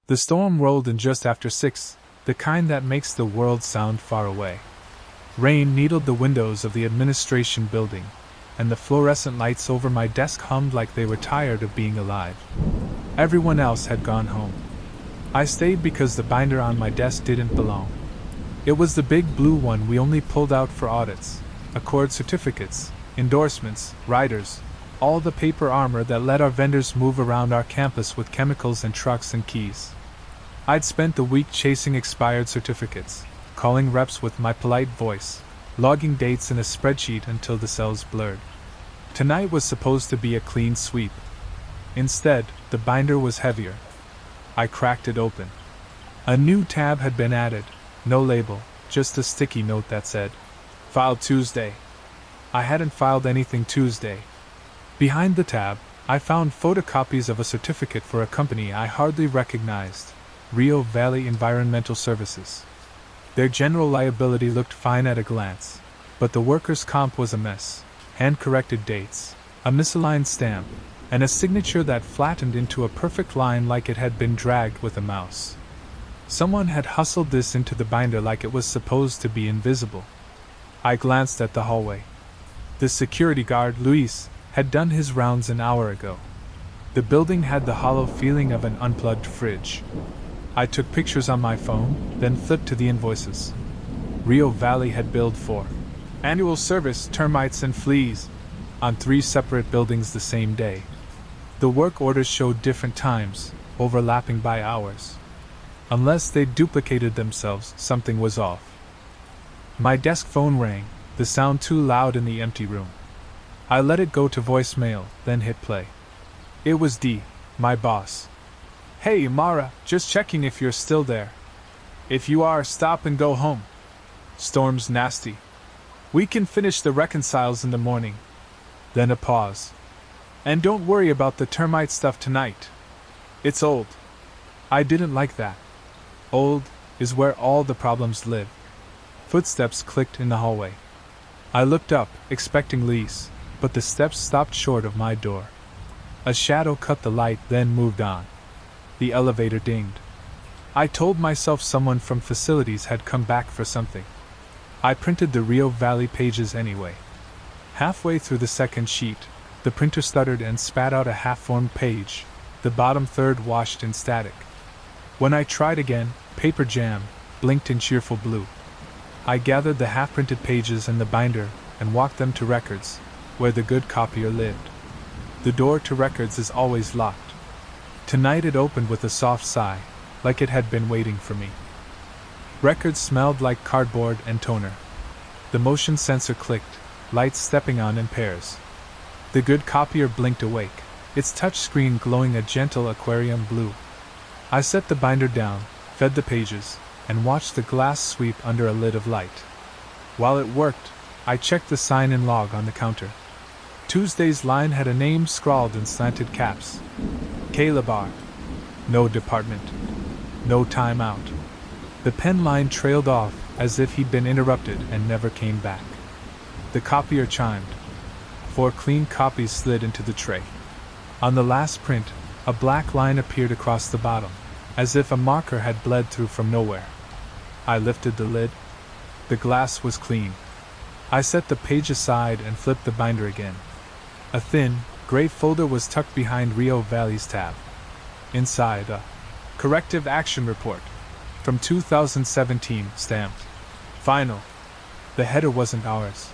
The storm rolled in just after 6, the kind that makes the world sound far away. Rain needled the windows of the administration building, and the fluorescent lights over my desk hummed like they were tired of being alive. Everyone else had gone home. I stayed because the binder on my desk didn't belong. It was the big blue one we only pulled out for audits, accord certificates, endorsements, riders, all the paper armor that let our vendors move around our campus with chemicals and trucks and keys. I'd spent the week chasing expired certificates, calling reps with my polite voice, logging dates in a spreadsheet until the cells blurred. Tonight was supposed to be a clean sweep. Instead, the binder was heavier. I cracked it open. A new tab had been added, no label, just a sticky note that said, "Filed Tuesday." I hadn't filed anything Tuesday. Behind the tab, I found photocopies of a certificate for a company I hardly recognized, Rio Valley Environmental Services. Their general liability looked fine at a glance, but the workers' comp was a mess. Hand-corrected dates, a misaligned stamp, and a signature that flattened into a perfect line like it had been dragged with a mouse. Someone had hustled this into the binder like it was supposed to be invisible. I glanced at the hallway. The security guard, Luis, had done his rounds an hour ago. The building had the hollow feeling of an unplugged fridge. I took pictures on my phone, then flipped to the invoices. Rio Valley had billed for annual service, termites and fleas, on 3 separate buildings the same day. The work orders showed different times, overlapping by hours. Unless they duplicated themselves, something was off. My desk phone rang, the sound too loud in the empty room. I let it go to voicemail, then hit play. It was Dee, my boss. "Hey, Mara, just checking if you're still there. If you are, stop and go home. Storm's nasty. We can finish the reconciles in the morning." Then a pause. "And don't worry about the termite stuff tonight. It's old." I didn't like that. Old is where all the problems live. Footsteps clicked in the hallway. I looked up, expecting Lise, but the steps stopped short of my door. A shadow cut the light, then moved on. The elevator dinged. I told myself someone from facilities had come back for something. I printed the Rio Valley pages anyway. Halfway through the second sheet, the printer stuttered and spat out a half-formed page, the bottom third washed in static. When I tried again, paper jam blinked in cheerful blue. I gathered the half-printed pages in the binder and walked them to records, where the good copier lived. The door to records is always locked. Tonight it opened with a soft sigh, like it had been waiting for me. Records smelled like cardboard and toner. The motion sensor clicked, lights stepping on in pairs. The good copier blinked awake, its touch screen glowing a gentle aquarium blue. I set the binder down, fed the pages, and watched the glass sweep under a lid of light. While it worked, I checked the sign-in log on the counter. Tuesday's line had a name scrawled in slanted caps. Caleb R. No department. No time out. The pen line trailed off as if he'd been interrupted and never came back. The copier chimed. 4 clean copies slid into the tray. On the last print, a black line appeared across the bottom, as if a marker had bled through from nowhere. I lifted the lid. The glass was clean. I set the page aside and flipped the binder again. A thin, gray folder was tucked behind Rio Valley's tab. Inside, a corrective action report from 2017, stamped. Final. The header wasn't ours.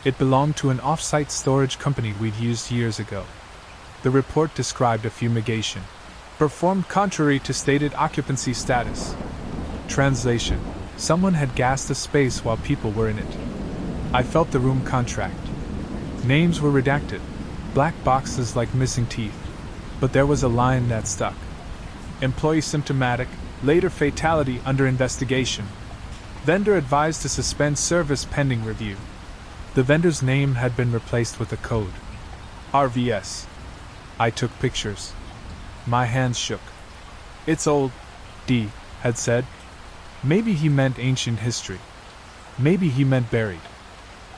It belonged to an off-site storage company we'd used years ago. The report described a fumigation, performed contrary to stated occupancy status. Translation: someone had gassed a space while people were in it. I felt the room contract. Names were redacted, black boxes like missing teeth, but there was a line that stuck. Employee symptomatic, later fatality under investigation. Vendor advised to suspend service pending review. The vendor's name had been replaced with a code. RVS. I took pictures. My hands shook. "It's old," D had said. Maybe he meant ancient history. Maybe he meant buried.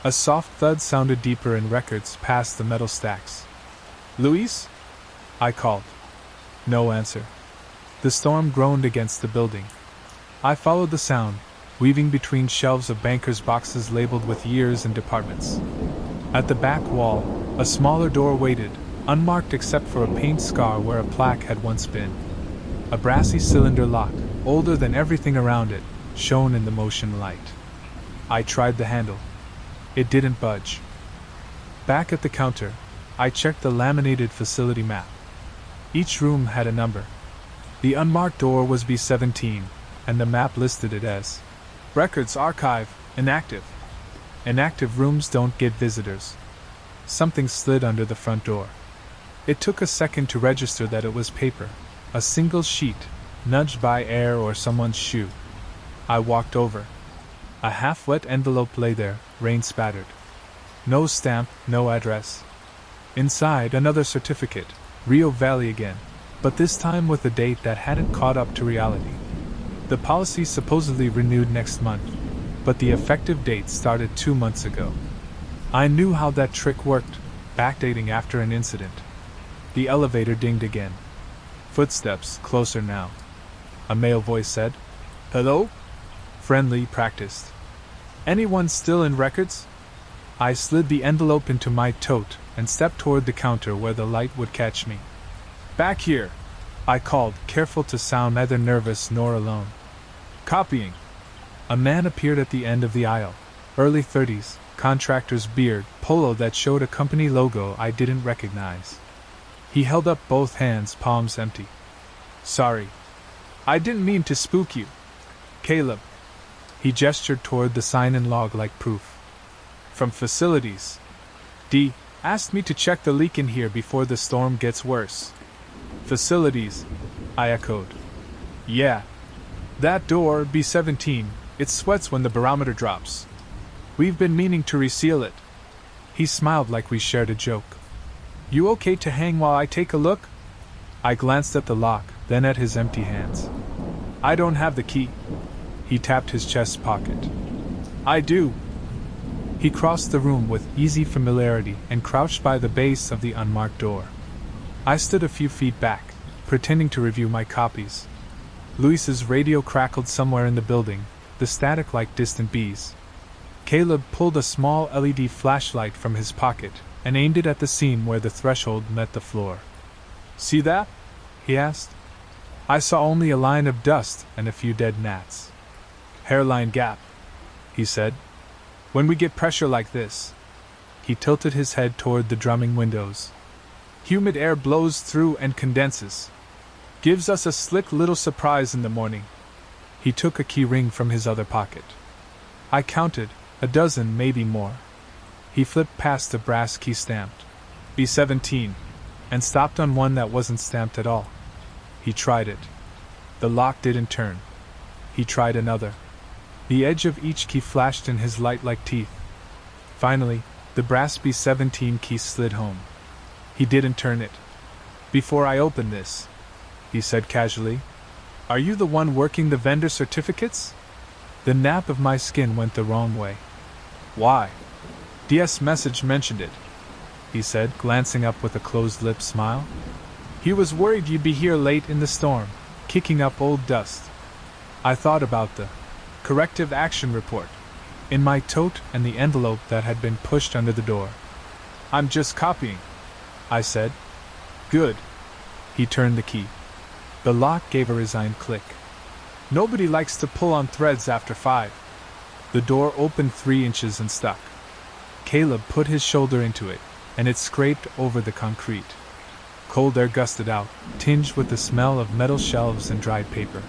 A soft thud sounded deeper in records past the metal stacks. "Luis?" I called. No answer. The storm groaned against the building. I followed the sound, weaving between shelves of bankers' boxes labeled with years and departments. At the back wall, a smaller door waited, unmarked except for a paint scar where a plaque had once been. A brassy cylinder lock, older than everything around it, shone in the motion light. I tried the handle. It didn't budge. Back at the counter, I checked the laminated facility map. Each room had a number. The unmarked door was B17, and the map listed it as Records Archive, Inactive. Inactive rooms don't get visitors. Something slid under the front door. It took a second to register that it was paper, a single sheet, nudged by air or someone's shoe. I walked over. A half-wet envelope lay there, rain spattered. No stamp, no address. Inside, another certificate, Rio Valley again, but this time with a date that hadn't caught up to reality. The policy supposedly renewed next month, but the effective date started 2 months ago. I knew how that trick worked, backdating after an incident. The elevator dinged again. Footsteps, closer now. A male voice said, "Hello?" Friendly, practiced. "Anyone still in records?" I slid the envelope into my tote and stepped toward the counter where the light would catch me. "Back here," I called, careful to sound neither nervous nor alone. "Copying." A man appeared at the end of the aisle. Early 30s, contractor's beard, polo that showed a company logo I didn't recognize. He held up both hands, palms empty. "Sorry. I didn't mean to spook you. Caleb." He gestured toward the sign and log like proof. "From facilities. D. asked me to check the leak in here before the storm gets worse." "Facilities," I echoed. "Yeah. That door, B17, it sweats when the barometer drops. We've been meaning to reseal it." He smiled like we shared a joke. "You okay to hang while I take a look?" I glanced at the lock, then at his empty hands. "I don't have the key." He tapped his chest pocket. "I do." He crossed the room with easy familiarity and crouched by the base of the unmarked door. I stood a few feet back, pretending to review my copies. Luis's radio crackled somewhere in the building, the static like distant bees. Caleb pulled a small LED flashlight from his pocket and aimed it at the seam where the threshold met the floor. "See that?" he asked. I saw only a line of dust and a few dead gnats. "Hairline gap," he said. "When we get pressure like this." He tilted his head toward the drumming windows. "Humid air blows through and condenses. Gives us a slick little surprise in the morning." He took a key ring from his other pocket. I counted, a dozen, maybe more. He flipped past a brass key stamped B17 and stopped on one that wasn't stamped at all. He tried it. The lock didn't turn. He tried another. The edge of each key flashed in his light like teeth. Finally, the brass B17 key slid home. He didn't turn it. "Before I open this," he said casually, "are you the one working the vendor certificates?" The nap of my skin went the wrong way. "Why?" "DS message mentioned it," he said, glancing up with a closed-lipped smile. "He was worried you'd be here late in the storm, kicking up old dust." I thought about the corrective action report in my tote and the envelope that had been pushed under the door. "I'm just copying," I said. "Good." He turned the key. The lock gave a resigned click. Nobody likes to pull on threads after 5. The door opened 3 inches and stuck. Caleb put his shoulder into it, and it scraped over the concrete. Cold air gusted out, tinged with the smell of metal shelves and dried paper.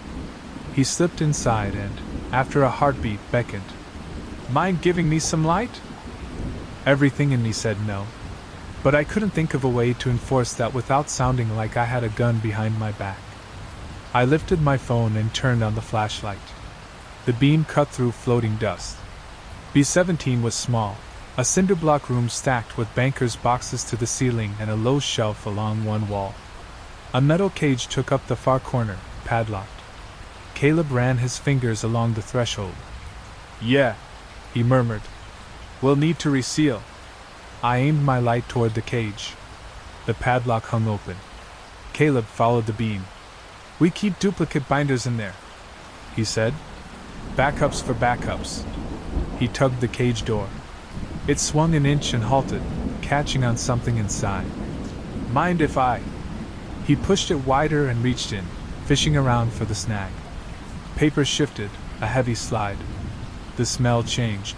He slipped inside and, after a heartbeat, beckoned. "Mind giving me some light?" Everything in me said no. But I couldn't think of a way to enforce that without sounding like I had a gun behind my back. I lifted my phone and turned on the flashlight. The beam cut through floating dust. B17 was small, a cinderblock room stacked with bankers' boxes to the ceiling and a low shelf along one wall. A metal cage took up the far corner, padlocked. Caleb ran his fingers along the threshold. "Yeah," he murmured. "We'll need to reseal." I aimed my light toward the cage. The padlock hung open. Caleb followed the beam. We keep duplicate binders in there, he said. Backups for backups. He tugged the cage door. It swung an inch and halted, catching on something inside. Mind if I? He pushed it wider and reached in, fishing around for the snag. Paper shifted, a heavy slide. The smell changed.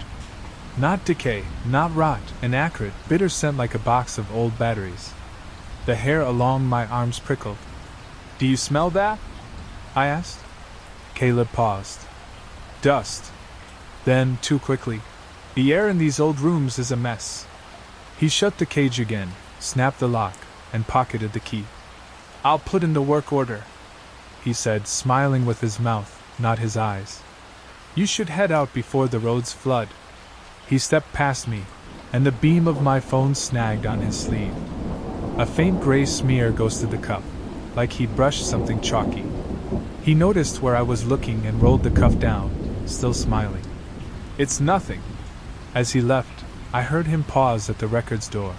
Not decay, not rot, an acrid, bitter scent like a box of old batteries. The hair along my arms prickled. Do you smell that? I asked. Caleb paused. Dust. Then, too quickly, the air in these old rooms is a mess. He shut the cage again, snapped the lock, and pocketed the key. I'll put in the work order, he said, smiling with his mouth, not his eyes. You should head out before the roads flood. He stepped past me, and the beam of my phone snagged on his sleeve. A faint gray smear ghosted the cuff, like he'd brushed something chalky. He noticed where I was looking and rolled the cuff down, still smiling. It's nothing. As he left, I heard him pause at the record's door.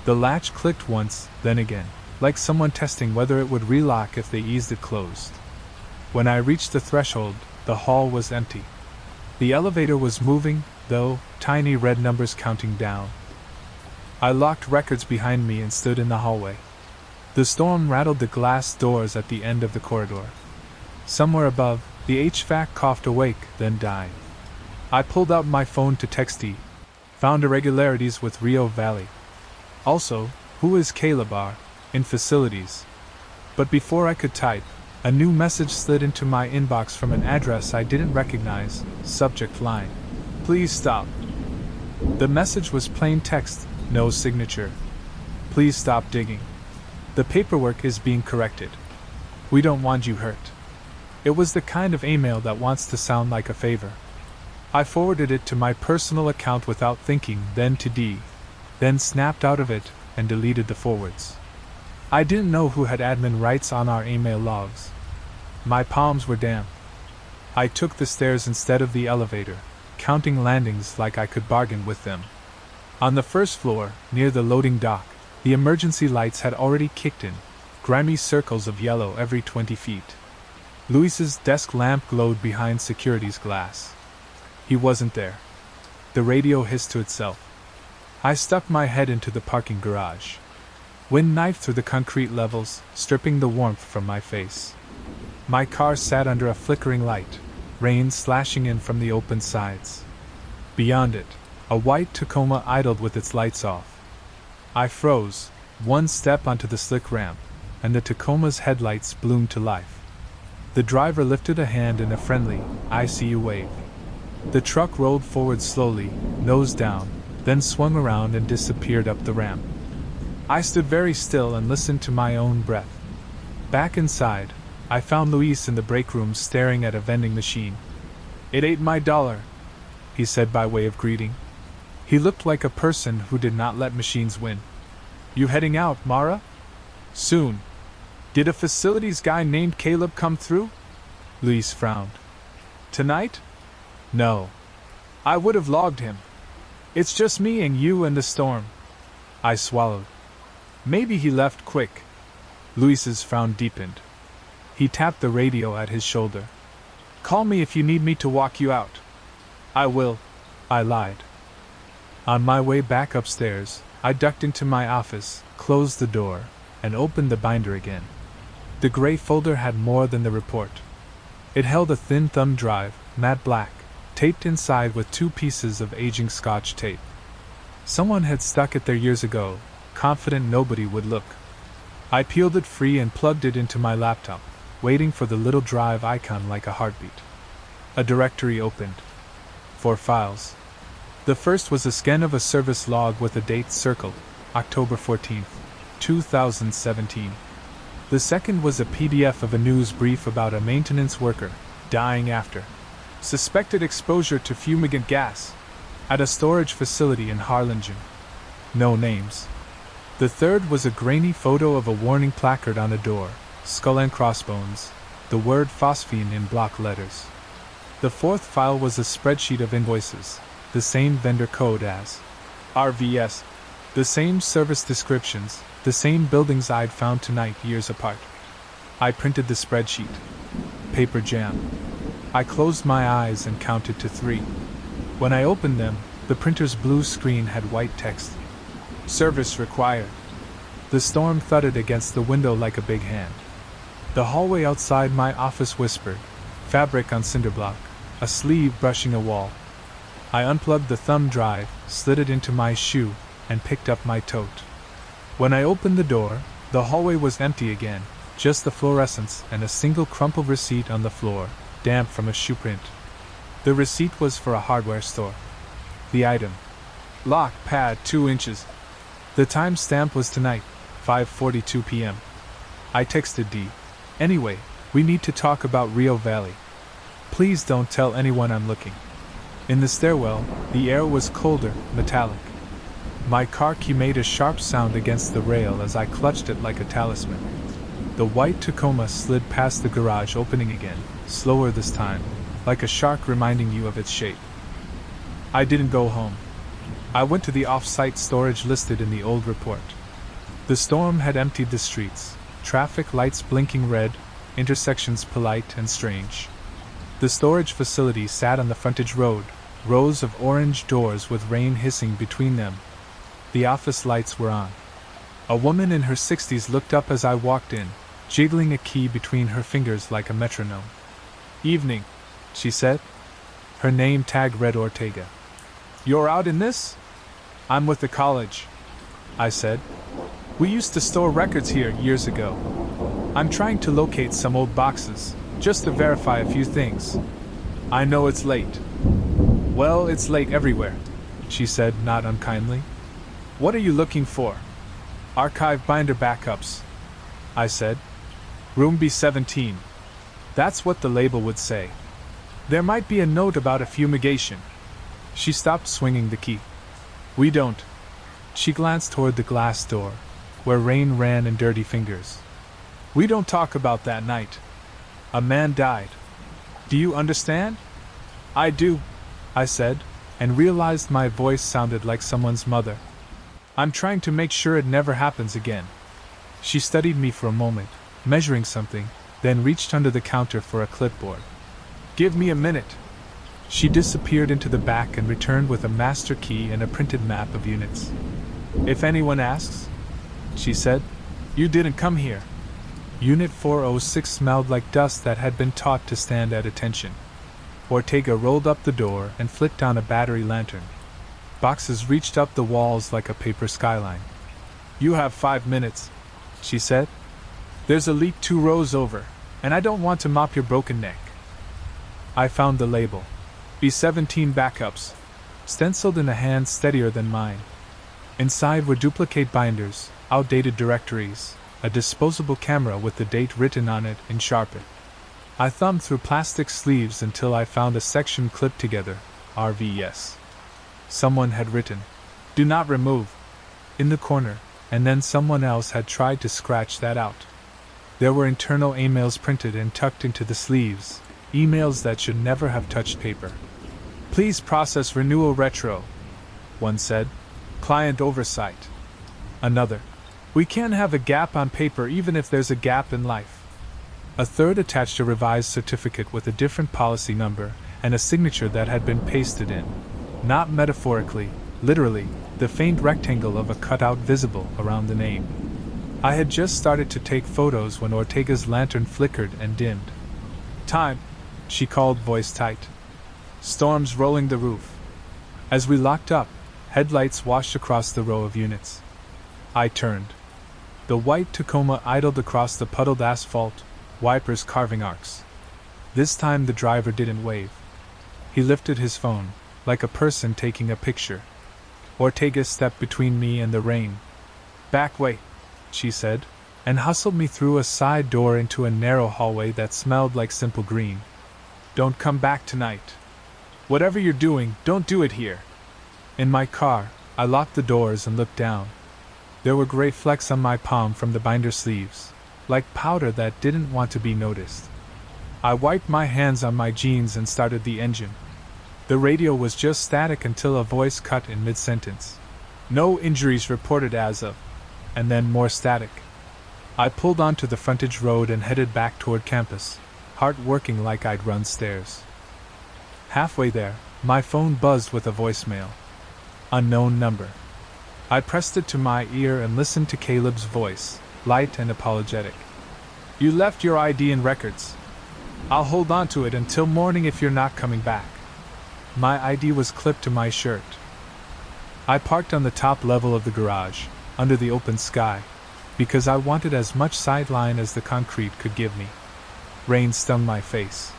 The latch clicked once, then again, like someone testing whether it would relock if they eased it closed. When I reached the threshold, the hall was empty. The elevator was moving, though, tiny red numbers counting down. I locked records behind me and stood in the hallway. The storm rattled the glass doors at the end of the corridor. Somewhere above, the HVAC coughed awake, then died. I pulled out my phone to text E. Found irregularities with Rio Valley. Also, who is Caleb R. in facilities. But before I could type, a new message slid into my inbox from an address I didn't recognize, subject line. Please stop. The message was plain text, no signature. Please stop digging. The paperwork is being corrected. We don't want you hurt. It was the kind of email that wants to sound like a favor. I forwarded it to my personal account without thinking, then to D. Then snapped out of it and deleted the forwards. I didn't know who had admin rights on our email logs. My palms were damp. I took the stairs instead of the elevator, counting landings like I could bargain with them. On the first floor, near the loading dock, the emergency lights had already kicked in, grimy circles of yellow every 20 feet. Luis's desk lamp glowed behind security's glass. He wasn't there. The radio hissed to itself. I stuck my head into the parking garage. Wind knifed through the concrete levels, stripping the warmth from my face. My car sat under a flickering light, rain slashing in from the open sides. Beyond it, a white Tacoma idled with its lights off. I froze, one step onto the slick ramp, and the Tacoma's headlights bloomed to life. The driver lifted a hand in a friendly, I see you wave. The truck rolled forward slowly, nose down, then swung around and disappeared up the ramp. I stood very still and listened to my own breath. Back inside, I found Luis in the break room staring at a vending machine. It ate my dollar, he said by way of greeting. He looked like a person who did not let machines win. You heading out, Mara? Soon. Did a facilities guy named Caleb come through? Luis frowned. Tonight? No. I would have logged him. It's just me and you and the storm. I swallowed. Maybe he left quick. Luis's frown deepened. He tapped the radio at his shoulder. Call me if you need me to walk you out. I will, I lied. On my way back upstairs, I ducked into my office, closed the door, and opened the binder again. The gray folder had more than the report. It held a thin thumb drive, matte black, taped inside with 2 pieces of aging Scotch tape. Someone had stuck it there years ago, confident nobody would look. I peeled it free and plugged it into my laptop, waiting for the little drive icon like a heartbeat. A directory opened. 4 files. The first was a scan of a service log with a date circled, October 14th, 2017. The second was a PDF of a news brief about a maintenance worker, dying after suspected exposure to fumigant gas, at a storage facility in Harlingen. No names. The third was a grainy photo of a warning placard on a door, skull and crossbones, the word phosphine in block letters. The fourth file was a spreadsheet of invoices, the same vendor code as RVS, the same service descriptions, the same buildings I'd found tonight years apart. I printed the spreadsheet. Paper jam. I closed my eyes and counted to 3. When I opened them, the printer's blue screen had white text. Service required. The storm thudded against the window like a big hand. The hallway outside my office whispered, fabric on cinder block, a sleeve brushing a wall. I unplugged the thumb drive, slid it into my shoe, and picked up my tote. When I opened the door, the hallway was empty again, just the fluorescents and a single crumpled receipt on the floor, damp from a shoe print. The receipt was for a hardware store. The item: lock pad 2 inches. The time stamp was tonight, 5:42 p.m. I texted D. Anyway, we need to talk about Rio Valley. Please don't tell anyone I'm looking. In the stairwell, the air was colder, metallic. My car key made a sharp sound against the rail as I clutched it like a talisman. The white Tacoma slid past the garage opening again, slower this time, like a shark reminding you of its shape. I didn't go home. I went to the off-site storage listed in the old report. The storm had emptied the streets, traffic lights blinking red, intersections polite and strange. The storage facility sat on the frontage road, rows of orange doors with rain hissing between them. The office lights were on. A woman in her 60s looked up as I walked in, jiggling a key between her fingers like a metronome. Evening, she said. Her name tag read Ortega. You're out in this? I'm with the college, I said. We used to store records here years ago. I'm trying to locate some old boxes, just to verify a few things. I know it's late. Well, it's late everywhere, she said, not unkindly. What are you looking for? Archive binder backups, I said. Room B17. That's what the label would say. There might be a note about a fumigation. She stopped swinging the key. We don't. She glanced toward the glass door, where rain ran in dirty fingers. We don't talk about that night. A man died. Do you understand? I do, I said, and realized my voice sounded like someone's mother. I'm trying to make sure it never happens again. She studied me for a moment, measuring something, then reached under the counter for a clipboard. Give me a minute. She disappeared into the back and returned with a master key and a printed map of units. If anyone asks, she said, you didn't come here. Unit 406 smelled like dust that had been taught to stand at attention. Ortega rolled up the door and flicked on a battery lantern. Boxes reached up the walls like a paper skyline. You have 5 minutes, she said. There's a leak 2 rows over, and I don't want to mop your broken neck. I found the label. B17 backups, stenciled in a hand steadier than mine. Inside were duplicate binders, outdated directories, a disposable camera with the date written on it in Sharpie. I thumbed through plastic sleeves until I found a section clipped together, RVS. Someone had written, "Do not remove," in the corner, and then someone else had tried to scratch that out. There were internal emails printed and tucked into the sleeves, emails that should never have touched paper. Please process renewal retro, one said. Client oversight. Another. We can't have a gap on paper even if there's a gap in life. A third attached a revised certificate with a different policy number and a signature that had been pasted in. Not metaphorically, literally, the faint rectangle of a cutout visible around the name. I had just started to take photos when Ortega's lantern flickered and dimmed. Time, she called, voice tight. Storms rolling the roof. As we locked up, headlights washed across the row of units. I turned. The white Tacoma idled across the puddled asphalt, wipers carving arcs. This time the driver didn't wave. He lifted his phone, like a person taking a picture. Ortega stepped between me and the rain. Back way, she said, and hustled me through a side door into a narrow hallway that smelled like simple green. Don't come back tonight. Whatever you're doing, don't do it here. In my car, I locked the doors and looked down. There were gray flecks on my palm from the binder sleeves, like powder that didn't want to be noticed. I wiped my hands on my jeans and started the engine. The radio was just static until a voice cut in mid-sentence. No injuries reported as of, and then more static. I pulled onto the frontage road and headed back toward campus, heart working like I'd run stairs. Halfway there, my phone buzzed with a voicemail. Unknown number. I pressed it to my ear and listened to Caleb's voice, light and apologetic. "You left your ID and records. I'll hold on to it until morning if you're not coming back." My ID was clipped to my shirt. I parked on the top level of the garage, under the open sky, because I wanted as much sightline as the concrete could give me. Rain stung my face.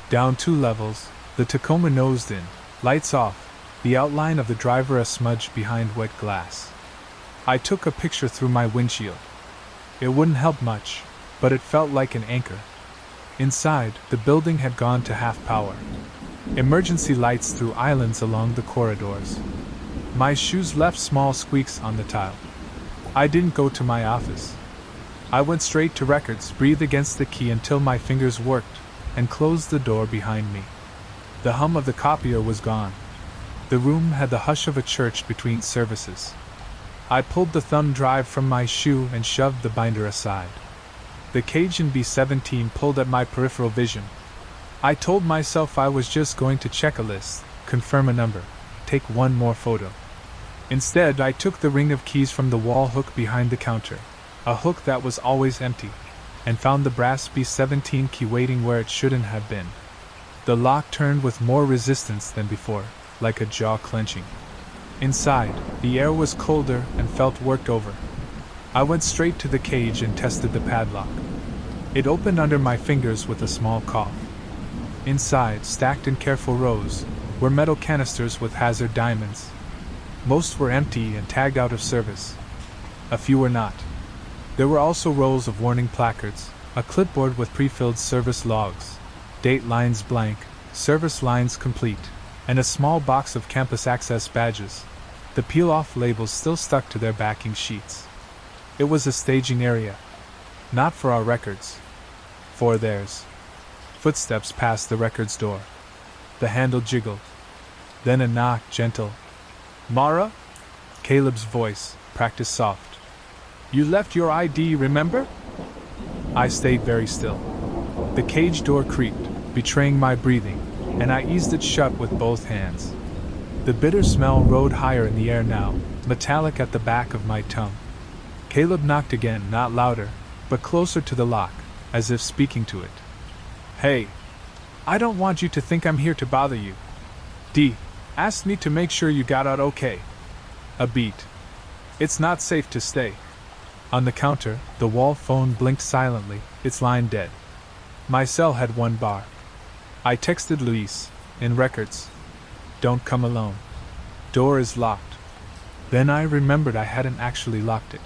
Down 2 levels, the Tacoma nosed in, lights off, the outline of the driver a smudge behind wet glass. I took a picture through my windshield. It wouldn't help much, but it felt like an anchor. Inside, the building had gone to half power. Emergency lights threw islands along the corridors. My shoes left small squeaks on the tile. I didn't go to my office. I went straight to records, breathed against the key until my fingers worked, and closed the door behind me. The hum of the copier was gone. The room had the hush of a church between services. I pulled the thumb drive from my shoe and shoved the binder aside. The Cajun B-17 pulled at my peripheral vision. I told myself I was just going to check a list, confirm a number, take one more photo. Instead, I took the ring of keys from the wall hook behind the counter, a hook that was always empty, and found the brass B-17 key waiting where it shouldn't have been. The lock turned with more resistance than before, like a jaw clenching. Inside, the air was colder and felt worked over. I went straight to the cage and tested the padlock. It opened under my fingers with a small cough. Inside, stacked in careful rows, were metal canisters with hazard diamonds. Most were empty and tagged out of service. A few were not. There were also rolls of warning placards, a clipboard with pre-filled service logs, date lines blank, service lines complete, and a small box of campus access badges, the peel-off labels still stuck to their backing sheets. It was a staging area. Not for our records. For theirs. Footsteps passed the records door. The handle jiggled. Then a knock, gentle. "Mara?" Caleb's voice, practiced soft. "You left your ID, remember?" I stayed very still. The cage door creaked, betraying my breathing, and I eased it shut with both hands. The bitter smell rode higher in the air now, metallic at the back of my tongue. Caleb knocked again, not louder, but closer to the lock, as if speaking to it. "Hey, I don't want you to think I'm here to bother you. D asked me to make sure you got out okay." A beat. "It's not safe to stay." On the counter, the wall phone blinked silently, its line dead. My cell had 1 bar. I texted Luis, in records. "Don't come alone. Door is locked." Then I remembered I hadn't actually locked it.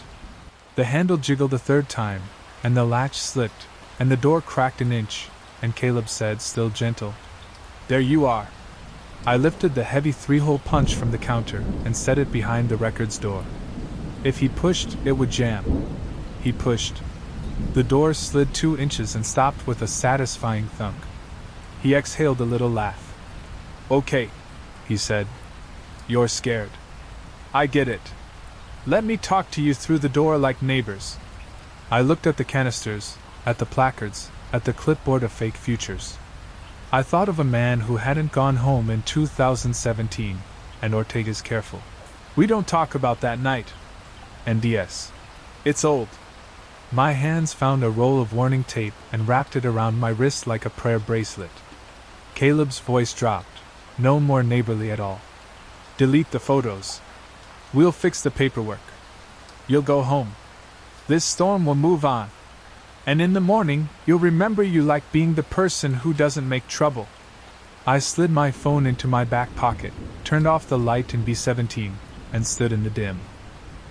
The handle jiggled a 3rd time, and the latch slipped, and the door cracked an inch, and Caleb said, still gentle, "There you are." I lifted the heavy 3-hole punch from the counter and set it behind the records door. If he pushed, it would jam. He pushed. The door slid 2 inches and stopped with a satisfying thunk. He exhaled a little laugh. "Okay," he said. "You're scared. I get it. Let me talk to you through the door like neighbors." I looked at the canisters, at the placards, at the clipboard of fake futures. I thought of a man who hadn't gone home in 2017, and Ortega's careful. "We don't talk about that night." And yes, it's old. My hands found a roll of warning tape and wrapped it around my wrist like a prayer bracelet. Caleb's voice dropped, no more neighborly at all. "Delete the photos. We'll fix the paperwork. You'll go home. This storm will move on. And in the morning, you'll remember you like being the person who doesn't make trouble." I slid my phone into my back pocket, turned off the light in B-17, and stood in the dim.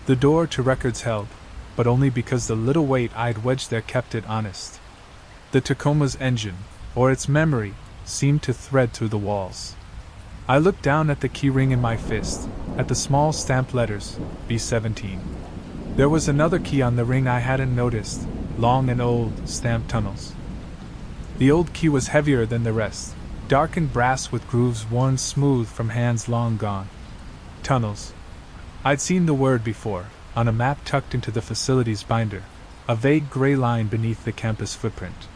The door to records held, but only because the little weight I'd wedged there kept it honest. The Tacoma's engine, or its memory, seemed to thread through the walls. I looked down at the keyring in my fist, at the small stamped letters, B-17. There was another key on the ring I hadn't noticed, long and old, stamped tunnels. The old key was heavier than the rest, darkened brass with grooves worn smooth from hands long gone. Tunnels. I'd seen the word before, on a map tucked into the facility's binder, a vague gray line beneath the campus footprint.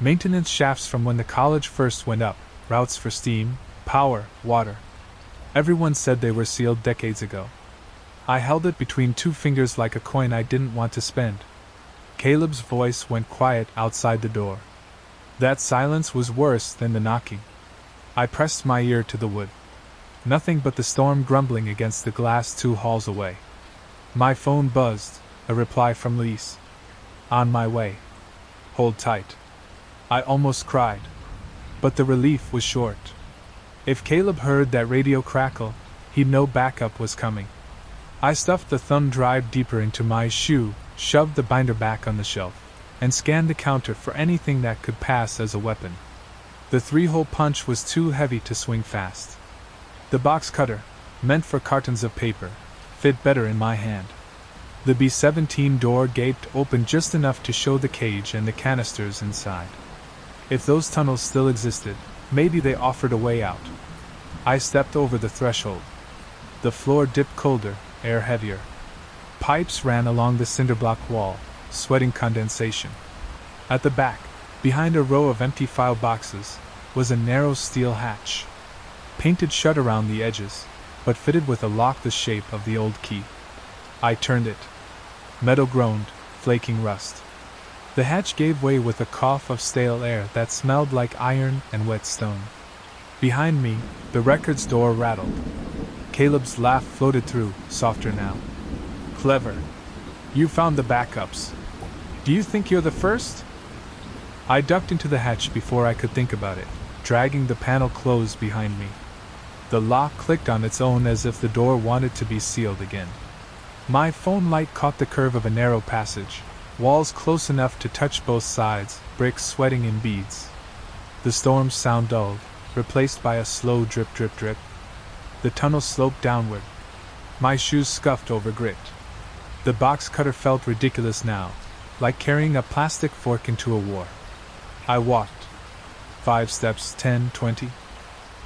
Maintenance shafts from when the college first went up, routes for steam, power, water. Everyone said they were sealed decades ago. I held it between two fingers like a coin I didn't want to spend. Caleb's voice went quiet outside the door. That silence was worse than the knocking. I pressed my ear to the wood. Nothing but the storm grumbling against the glass 2 halls away. My phone buzzed, a reply from Lise. On my way. Hold tight. I almost cried. But the relief was short. If Caleb heard that radio crackle, he'd know backup was coming. I stuffed the thumb drive deeper into my shoe, shoved the binder back on the shelf, and scanned the counter for anything that could pass as a weapon. The 3-hole punch was too heavy to swing fast. The box cutter, meant for cartons of paper, fit better in my hand. The B-17 door gaped open just enough to show the cage and the canisters inside. If those tunnels still existed, maybe they offered a way out. I stepped over the threshold. The floor dipped colder, air heavier. Pipes ran along the cinderblock wall, sweating condensation. At the back, behind a row of empty file boxes, was a narrow steel hatch. Painted shut around the edges, but fitted with a lock the shape of the old key. I turned it. Metal groaned, flaking rust. The hatch gave way with a cough of stale air that smelled like iron and wet stone. Behind me, the records door rattled. Caleb's laugh floated through, softer now. Clever. You found the backups. Do you think you're the first? I ducked into the hatch before I could think about it, dragging the panel closed behind me. The lock clicked on its own as if the door wanted to be sealed again. My phone light caught the curve of a narrow passage, walls close enough to touch both sides, bricks sweating in beads. The storm's sound dulled, replaced by a slow drip drip drip. The tunnel sloped downward. My shoes scuffed over grit. The box cutter felt ridiculous now, like carrying a plastic fork into a war. I walked. 5 steps, 10, 20.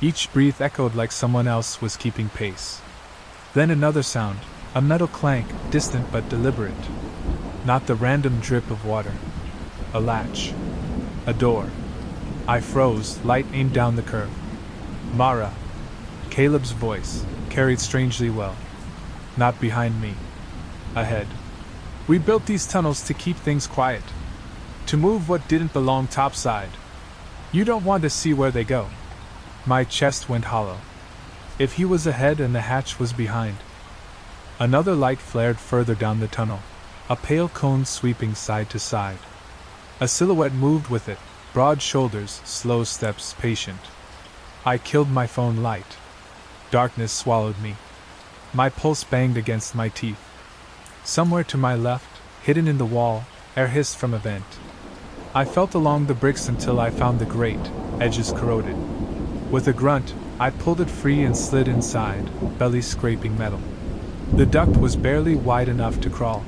Each breath echoed like someone else was keeping pace. Then another sound, a metal clank, distant but deliberate. Not the random drip of water. A latch. A door. I froze, light aimed down the curve. Mara. Caleb's voice, carried strangely well. Not behind me. Ahead. We built these tunnels to keep things quiet. To move what didn't belong topside. You don't want to see where they go. My chest went hollow. If he was ahead and the hatch was behind. Another light flared further down the tunnel, a pale cone sweeping side to side. A silhouette moved with it, broad shoulders, slow steps, patient. I killed my phone light. Darkness swallowed me. My pulse banged against my teeth. Somewhere to my left, hidden in the wall, air hissed from a vent. I felt along the bricks until I found the grate, edges corroded. With a grunt, I pulled it free and slid inside, belly scraping metal. The duct was barely wide enough to crawl.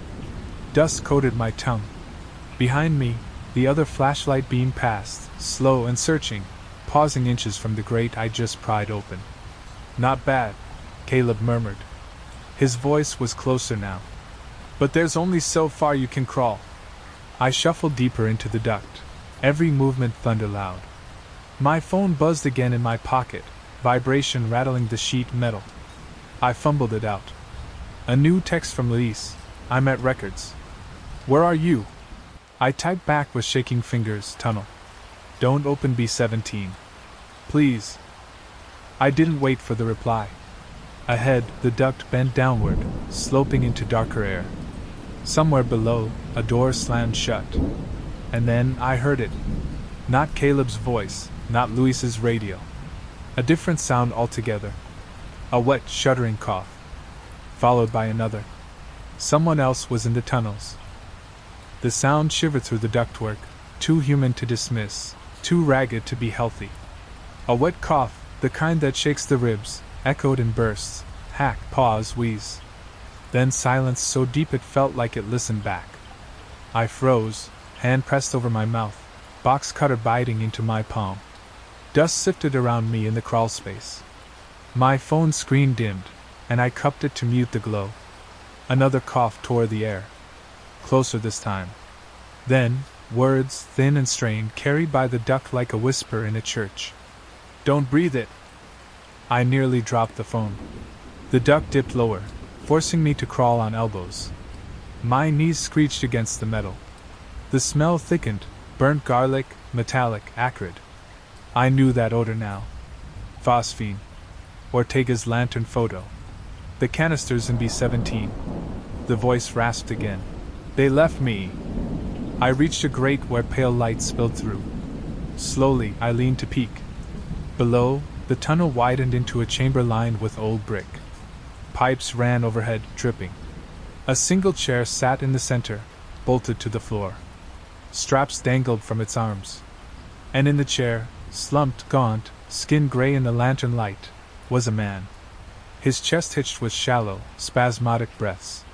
Dust coated my tongue. Behind me, the other flashlight beam passed, slow and searching, pausing inches from the grate I just pried open. Not bad, Caleb murmured. His voice was closer now. But there's only so far you can crawl. I shuffled deeper into the duct, every movement thunder loud. My phone buzzed again in my pocket, vibration rattling the sheet metal. I fumbled it out. A new text from Lise. I'm at records. Where are you? I typed back with shaking fingers, tunnel. Don't open B-17. Please. I didn't wait for the reply. Ahead, the duct bent downward, sloping into darker air. Somewhere below, a door slammed shut. And then I heard it. Not Caleb's voice, not Louis's radio. A different sound altogether. A wet, shuddering cough. Followed by another. Someone else was in the tunnels. The sound shivered through the ductwork, too human to dismiss, too ragged to be healthy. A wet cough, the kind that shakes the ribs, echoed in bursts, hack, pause, wheeze. Then silence so deep it felt like it listened back. I froze, hand pressed over my mouth, box cutter biting into my palm. Dust sifted around me in the crawl space. My phone screen dimmed, and I cupped it to mute the glow. Another cough tore the air. Closer this time. Then, words, thin and strained, carried by the duct like a whisper in a church. "Don't breathe it!" I nearly dropped the phone. The duct dipped lower, forcing me to crawl on elbows. My knees screeched against the metal. The smell thickened, burnt garlic, metallic, acrid. I knew that odor now. Phosphine. Ortega's lantern photo. The canisters in B-17. The voice rasped again. "They left me." I reached a grate where pale light spilled through. Slowly, I leaned to peek. Below, the tunnel widened into a chamber lined with old brick. Pipes ran overhead, dripping. A single chair sat in the center, bolted to the floor. Straps dangled from its arms. And in the chair, slumped, gaunt, skin gray in the lantern light, was a man. His chest hitched with shallow, spasmodic breaths.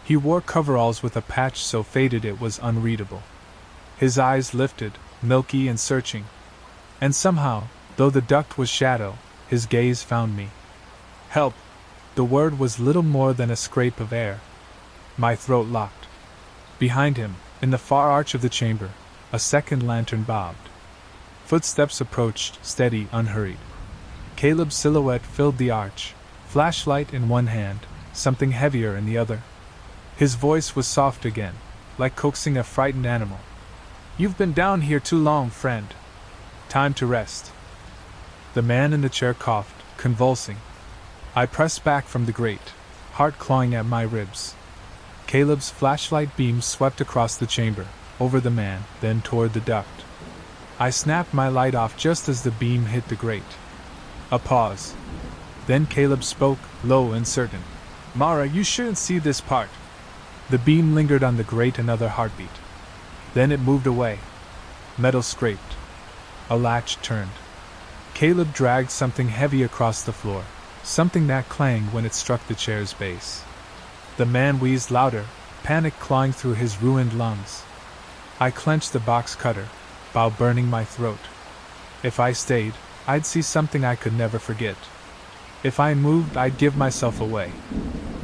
He wore coveralls with a patch so faded it was unreadable. His eyes lifted, milky and searching. And somehow, though the duct was shadow, his gaze found me. "Help!" The word was little more than a scrape of air. My throat locked. Behind him, in the far arch of the chamber, a second lantern bobbed. Footsteps approached, steady, unhurried. Caleb's silhouette filled the arch, flashlight in one hand, something heavier in the other. His voice was soft again, like coaxing a frightened animal. "You've been down here too long, friend. Time to rest." The man in the chair coughed, convulsing. I pressed back from the grate, heart clawing at my ribs. Caleb's flashlight beam swept across the chamber, over the man, then toward the duct. I snapped my light off just as the beam hit the grate. A pause. Then Caleb spoke, low and certain. "Mara, you shouldn't see this part." The beam lingered on the grate another heartbeat. Then it moved away. Metal scraped. A latch turned. Caleb dragged something heavy across the floor, something that clanged when it struck the chair's base. The man wheezed louder, panic clawing through his ruined lungs. I clenched the box cutter, bow burning my throat. If I stayed, I'd see something I could never forget. If I moved, I'd give myself away.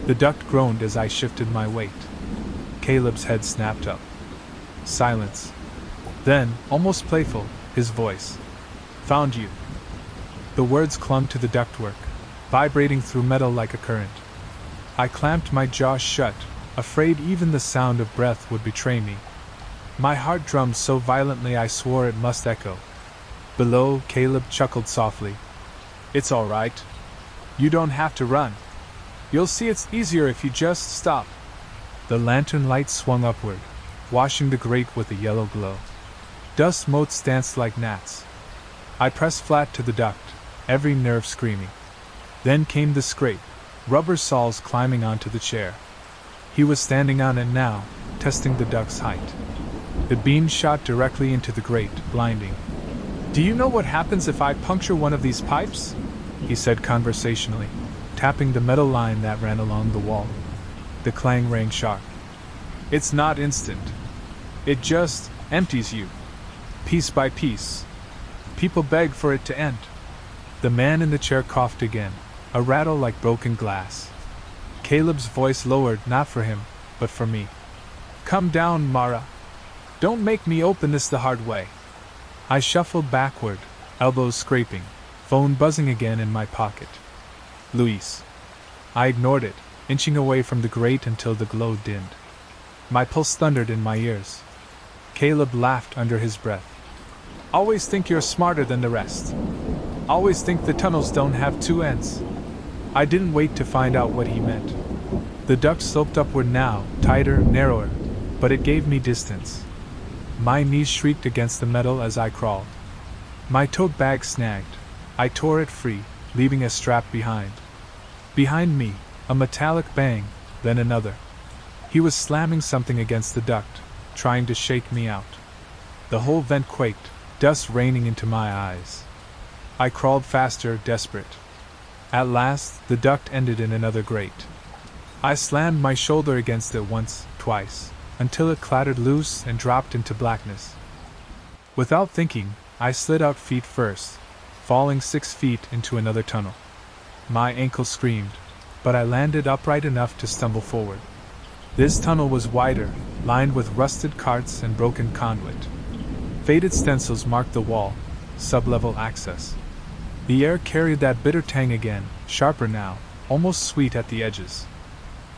The duct groaned as I shifted my weight. Caleb's head snapped up. Silence. Then, almost playful, his voice. "Found you." The words clung to the ductwork, vibrating through metal like a current. I clamped my jaw shut, afraid even the sound of breath would betray me. My heart drummed so violently I swore it must echo. Below, Caleb chuckled softly. "It's all right. You don't have to run. You'll see it's easier if you just stop." The lantern light swung upward, washing the grate with a yellow glow. Dust motes danced like gnats. I pressed flat to the duct, every nerve screaming. Then came the scrape, rubber soles climbing onto the chair. He was standing on it now, testing the duct's height. The beam shot directly into the grate, blinding. "Do you know what happens if I puncture one of these pipes?" he said conversationally, tapping the metal line that ran along the wall. The clang rang sharp. "It's not instant. It just empties you. Piece by piece. People beg for it to end." The man in the chair coughed again, a rattle like broken glass. Caleb's voice lowered, not for him, but for me. "Come down, Mara. Don't make me open this the hard way." I shuffled backward, elbows scraping, phone buzzing again in my pocket. "Luis." I ignored it, inching away from the grate until the glow dimmed. My pulse thundered in my ears. Caleb laughed under his breath. "Always think you're smarter than the rest. Always think the tunnels don't have two ends." I didn't wait to find out what he meant. The duct sloped upward now, tighter, narrower, but it gave me distance. My knees shrieked against the metal as I crawled. My tote bag snagged. I tore it free, leaving a strap behind. Behind me, a metallic bang, then another. He was slamming something against the duct, trying to shake me out. The whole vent quaked, dust raining into my eyes. I crawled faster, desperate. At last, the duct ended in another grate. I slammed my shoulder against it once, twice, until it clattered loose and dropped into blackness. Without thinking, I slid out feet first, falling 6 feet into another tunnel. My ankle screamed, but I landed upright enough to stumble forward. This tunnel was wider, lined with rusted carts and broken conduit. Faded stencils marked the wall, sublevel access. The air carried that bitter tang again, sharper now, almost sweet at the edges.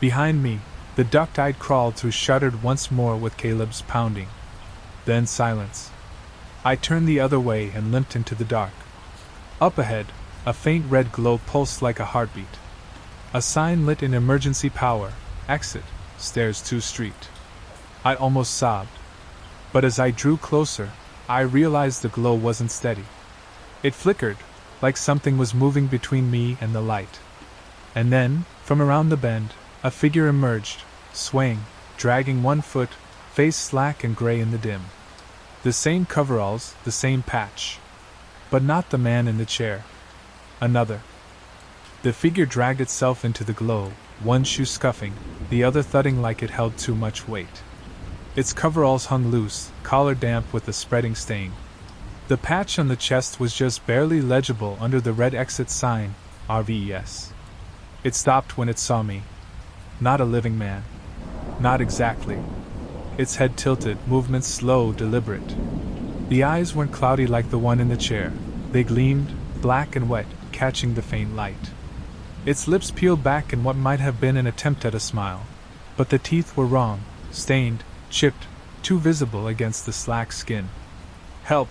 Behind me, the duct-eyed crawled through shuddered once more with Caleb's pounding. Then silence. I turned the other way and limped into the dark. Up ahead, a faint red glow pulsed like a heartbeat. A sign lit in emergency power, exit, stairs 2 street. I almost sobbed. But as I drew closer, I realized the glow wasn't steady. It flickered, like something was moving between me and the light. And then, from around the bend, a figure emerged, swaying, dragging one foot, face slack and gray in the dim. The same coveralls, the same patch. But not the man in the chair. Another. The figure dragged itself into the glow, one shoe scuffing, the other thudding like it held too much weight. Its coveralls hung loose, collar damp with a spreading stain. The patch on the chest was just barely legible under the red exit sign, RVES. It stopped when it saw me. Not a living man. Not exactly. Its head tilted, movements slow, deliberate. The eyes weren't cloudy like the one in the chair. They gleamed, black and wet, catching the faint light. Its lips peeled back in what might have been an attempt at a smile. But the teeth were wrong, stained, chipped, too visible against the slack skin. Help!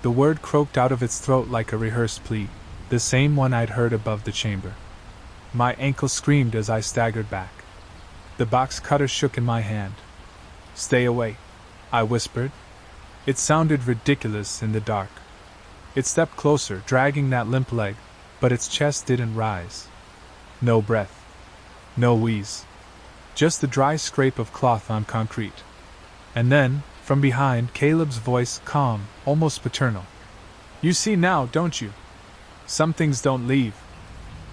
The word croaked out of its throat like a rehearsed plea, the same one I'd heard above the chamber. My ankle screamed as I staggered back. The box cutter shook in my hand. Stay away, I whispered. It sounded ridiculous in the dark. It stepped closer, dragging that limp leg, but its chest didn't rise. No breath. No wheeze. Just the dry scrape of cloth on concrete. And then, from behind, Caleb's voice, calm, almost paternal. You see now, don't you? Some things don't leave.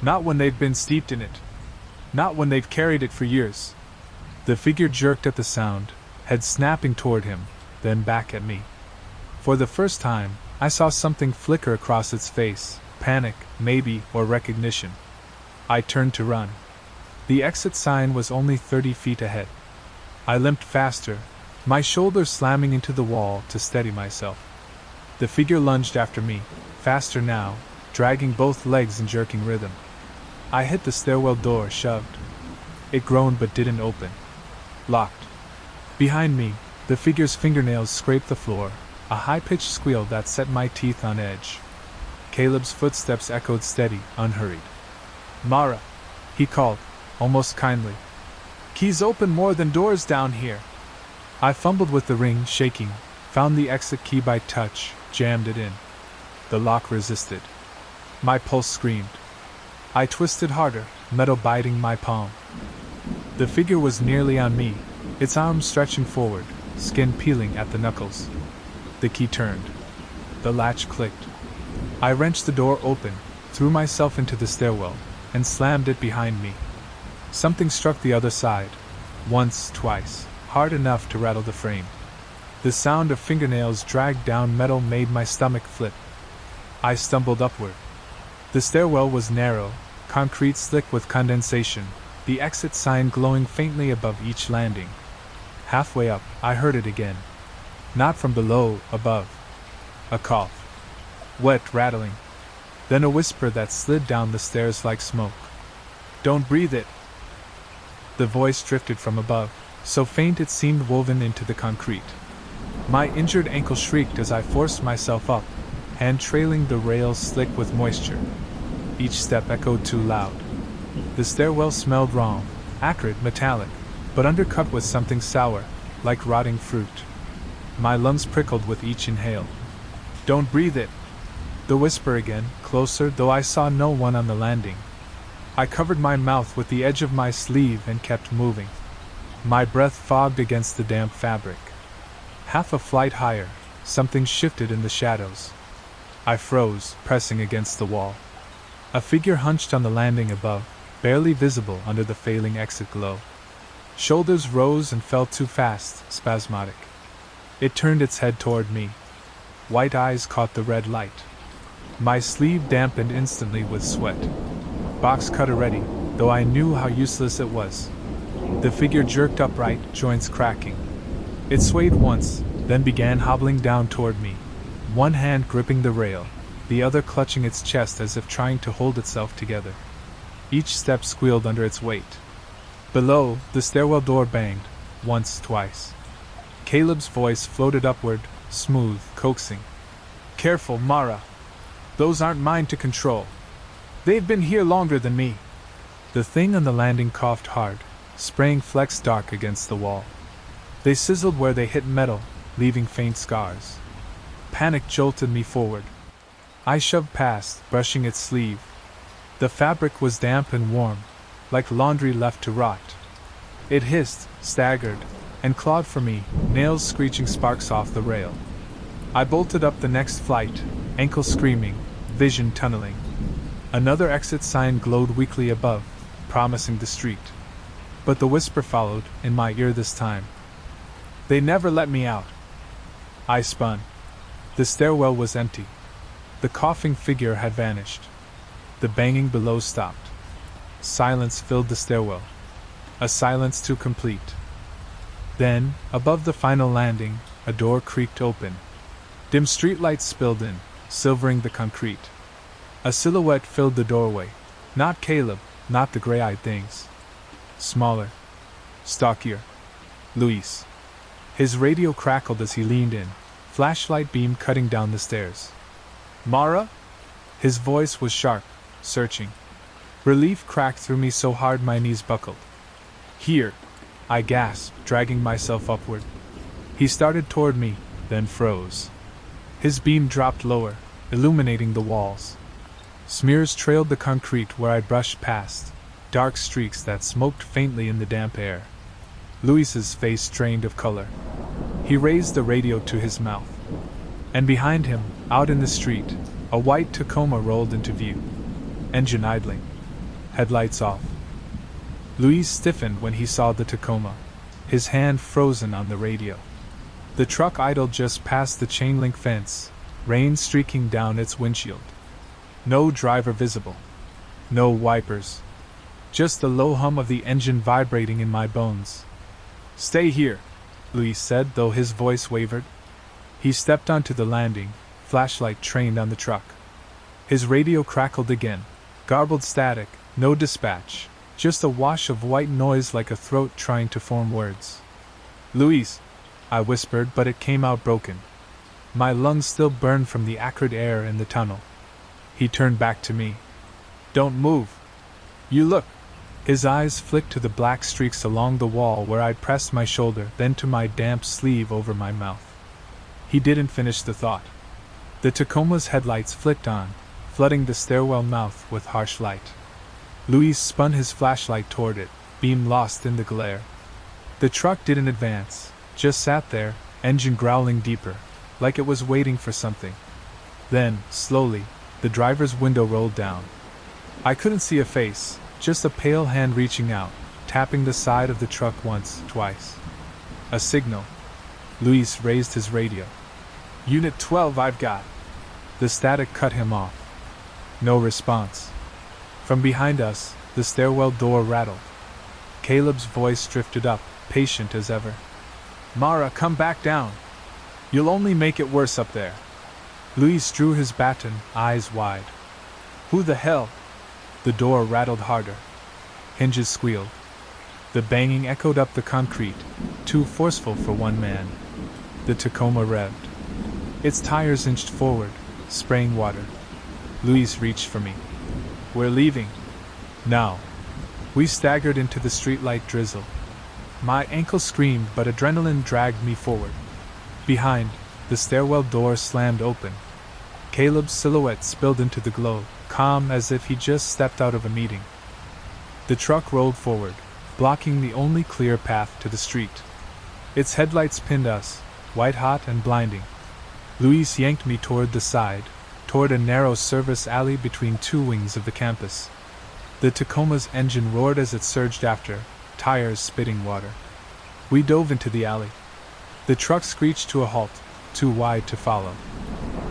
Not when they've been steeped in it. Not when they've carried it for years. The figure jerked at the sound, head snapping toward him, then back at me. For the first time, I saw something flicker across its face, panic, maybe, or recognition. I turned to run. The exit sign was only 30 feet ahead. I limped faster, my shoulders slamming into the wall to steady myself. The figure lunged after me, faster now, dragging both legs in jerking rhythm. I hit the stairwell door, shoved. It groaned but didn't open. Locked. Behind me, the figure's fingernails scraped the floor, a high-pitched squeal that set my teeth on edge. Caleb's footsteps echoed steady, unhurried. Mara, he called, almost kindly. Keys open more than doors down here. I fumbled with the ring, shaking, found the exit key by touch, jammed it in. The lock resisted. My pulse screamed. I twisted harder, metal biting my palm. The figure was nearly on me, its arms stretching forward, skin peeling at the knuckles. The key turned. The latch clicked. I wrenched the door open, threw myself into the stairwell, and slammed it behind me. Something struck the other side. Once, twice, hard enough to rattle the frame. The sound of fingernails dragged down metal made my stomach flip. I stumbled upward. The stairwell was narrow, concrete slick with condensation, the exit sign glowing faintly above each landing. Halfway up, I heard it again. Not from below, above. A cough. Wet, rattling. Then a whisper that slid down the stairs like smoke. Don't breathe it. The voice drifted from above, so faint it seemed woven into the concrete. My injured ankle shrieked as I forced myself up, hand trailing the rails slick with moisture. Each step echoed too loud. The stairwell smelled wrong, acrid, metallic, but undercut with something sour, like rotting fruit. My lungs prickled with each inhale. Don't breathe it. The whisper again, closer, though I saw no one on the landing. I covered my mouth with the edge of my sleeve and kept moving. My breath fogged against the damp fabric. Half a flight higher, something shifted in the shadows. I froze, pressing against the wall. A figure hunched on the landing above, barely visible under the failing exit glow. Shoulders rose and fell too fast, spasmodic. It turned its head toward me. White eyes caught the red light. My sleeve dampened instantly with sweat. Box cutter ready, though I knew how useless it was. The figure jerked upright, joints cracking. It swayed once, then began hobbling down toward me, one hand gripping the rail, the other clutching its chest as if trying to hold itself together. Each step squealed under its weight. Below, the stairwell door banged, once, twice. Caleb's voice floated upward, smooth, coaxing. "Careful, Mara. Those aren't mine to control. They've been here longer than me." The thing on the landing coughed hard, spraying flecks dark against the wall. They sizzled where they hit metal, leaving faint scars. Panic jolted me forward. I shoved past, brushing its sleeve. The fabric was damp and warm, like laundry left to rot. It hissed, staggered, and clawed for me, nails screeching sparks off the rail. I bolted up the next flight, ankle screaming, vision tunneling. Another exit sign glowed weakly above, promising the street. But the whisper followed, in my ear this time. "They never let me out." I spun. The stairwell was empty. The coughing figure had vanished. The banging below stopped. Silence filled the stairwell. A silence too complete. Then, above the final landing, a door creaked open. Dim streetlights spilled in, silvering the concrete. A silhouette filled the doorway. Not Caleb, not the gray-eyed things. Smaller. Stockier. Luis. His radio crackled as he leaned in, flashlight beam cutting down the stairs. "Mara?" His voice was sharp, searching. Relief cracked through me so hard my knees buckled. "Here," I gasped, dragging myself upward. He started toward me, then froze. His beam dropped lower, illuminating the walls. Smears trailed the concrete where I brushed past, dark streaks that smoked faintly in the damp air. Luis's face drained of color. He raised the radio to his mouth. And behind him, out in the street, a white Tacoma rolled into view. Engine idling. Headlights off. Luis stiffened when he saw the Tacoma, his hand frozen on the radio. The truck idled just past the chain-link fence, rain streaking down its windshield. No driver visible. No wipers. Just the low hum of the engine vibrating in my bones. "Stay here," Luis said, though his voice wavered. He stepped onto the landing, flashlight trained on the truck. His radio crackled again, garbled static, no dispatch, just a wash of white noise like a throat trying to form words. "Luis," I whispered, but it came out broken. My lungs still burned from the acrid air in the tunnel. He turned back to me. "Don't move. You look." His eyes flicked to the black streaks along the wall where I'd pressed my shoulder, then to my damp sleeve over my mouth. He didn't finish the thought. The Tacoma's headlights flicked on, flooding the stairwell mouth with harsh light. Luis spun his flashlight toward it, beam lost in the glare. The truck didn't advance, just sat there, engine growling deeper, like it was waiting for something. Then, slowly, the driver's window rolled down. I couldn't see a face, just a pale hand reaching out, tapping the side of the truck once, twice. A signal. Luis raised his radio. "Unit 12, I've got." The static cut him off. No response. From behind us, the stairwell door rattled. Caleb's voice drifted up, patient as ever. "Mara, come back down. You'll only make it worse up there." Luis drew his baton, eyes wide. "Who the hell?" The door rattled harder. Hinges squealed. The banging echoed up the concrete, too forceful for one man. The Tacoma revved. Its tires inched forward, spraying water. Luis reached for me. "We're leaving. Now." We staggered into the streetlight drizzle. My ankle screamed, but adrenaline dragged me forward. Behind, the stairwell door slammed open. Caleb's silhouette spilled into the glow, calm as if he just stepped out of a meeting. The truck rolled forward, blocking the only clear path to the street. Its headlights pinned us, white-hot and blinding. Luis yanked me toward the side, toward a narrow service alley between two wings of the campus. The Tacoma's engine roared as it surged after, tires spitting water. We dove into the alley. The truck screeched to a halt, too wide to follow.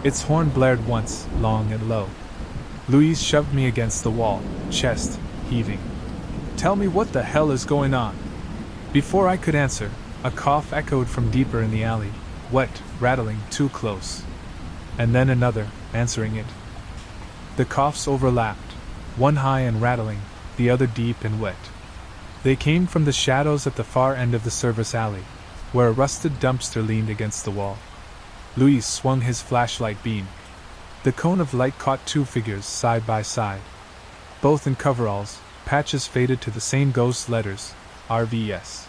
Its horn blared once, long and low. Luis shoved me against the wall, chest heaving. "Tell me what the hell is going on." Before I could answer, a cough echoed from deeper in the alley, wet, rattling, too close. And then another, answering it. The coughs overlapped, one high and rattling, the other deep and wet. They came from the shadows at the far end of the service alley, where a rusted dumpster leaned against the wall. Luis swung his flashlight beam. The cone of light caught two figures side by side. Both in coveralls, patches faded to the same ghost letters, RVS.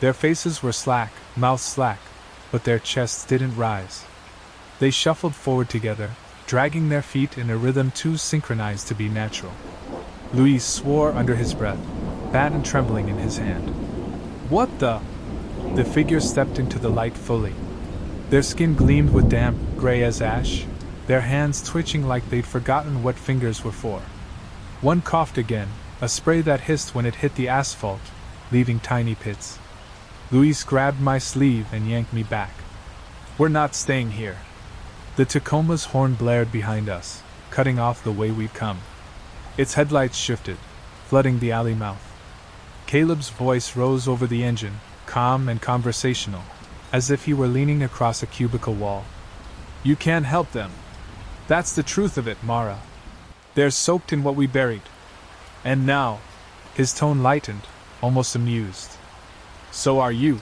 Their faces were slack, mouths slack, but their chests didn't rise. They shuffled forward together, dragging their feet in a rhythm too synchronized to be natural. Luis swore under his breath, baton trembling in his hand. What the? The figures stepped into the light fully. Their skin gleamed with damp, gray as ash, their hands twitching like they'd forgotten what fingers were for. One coughed again, a spray that hissed when it hit the asphalt, leaving tiny pits. Luis grabbed my sleeve and yanked me back. We're not staying here. The Tacoma's horn blared behind us, cutting off the way we'd come. Its headlights shifted, flooding the alley mouth. Caleb's voice rose over the engine, calm and conversational, as if he were leaning across a cubicle wall. You can't help them. That's the truth of it, Mara. They're soaked in what we buried. And now, his tone lightened, almost amused. So are you.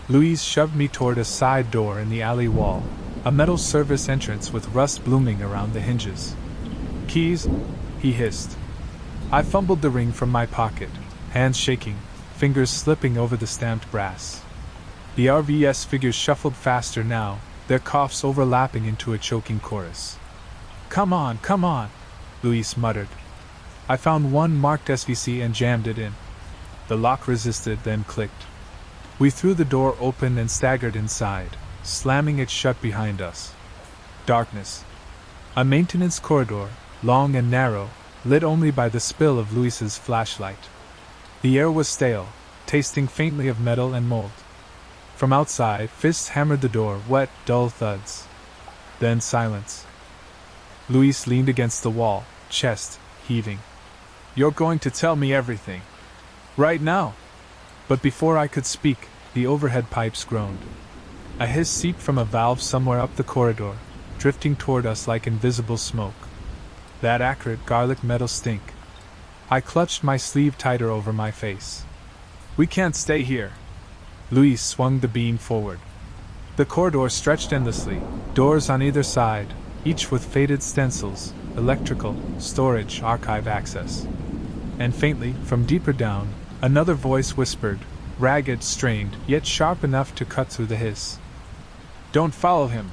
Luis shoved me toward a side door in the alley wall, a metal service entrance with rust blooming around the hinges. Keys? He hissed. I fumbled the ring from my pocket, hands shaking, fingers slipping over the stamped brass. The RVS figures shuffled faster now, their coughs overlapping into a choking chorus. Come on, Luis muttered. I found one marked SVC and jammed it in. The lock resisted, then clicked. We threw the door open and staggered inside, slamming it shut behind us. Darkness. A maintenance corridor, long and narrow, lit only by the spill of Luis's flashlight. The air was stale, tasting faintly of metal and mold. From outside, fists hammered the door, wet, dull thuds. Then silence. Luis leaned against the wall, chest heaving. You're going to tell me everything. Right now. But before I could speak, the overhead pipes groaned. A hiss seeped from a valve somewhere up the corridor, drifting toward us like invisible smoke. That acrid garlic metal stink. I clutched my sleeve tighter over my face. We can't stay here. Luis swung the beam forward. The corridor stretched endlessly, doors on either side, each with faded stencils, electrical, storage, archive access. And faintly, from deeper down, another voice whispered, ragged, strained, yet sharp enough to cut through the hiss. Don't follow him.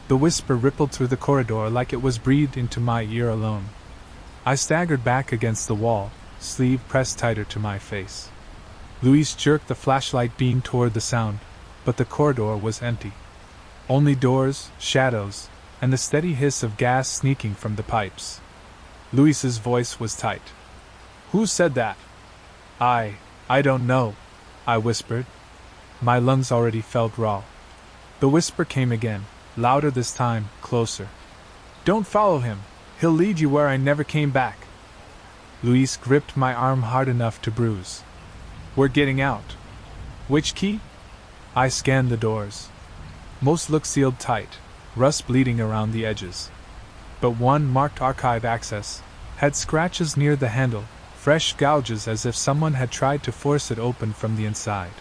The whisper rippled through the corridor like it was breathed into my ear alone. I staggered back against the wall, sleeve pressed tighter to my face. Luis jerked the flashlight beam toward the sound, but the corridor was empty. Only doors, shadows, and the steady hiss of gas sneaking from the pipes. Luis's voice was tight. Who said that? I don't know, I whispered. My lungs already felt raw. The whisper came again, louder this time, closer. Don't follow him. He'll lead you where I never came back. Luis gripped my arm hard enough to bruise. We're getting out. Which key? I scanned the doors. Most looked sealed tight, rust bleeding around the edges. But one, marked archive access, had scratches near the handle, fresh gouges as if someone had tried to force it open from the inside.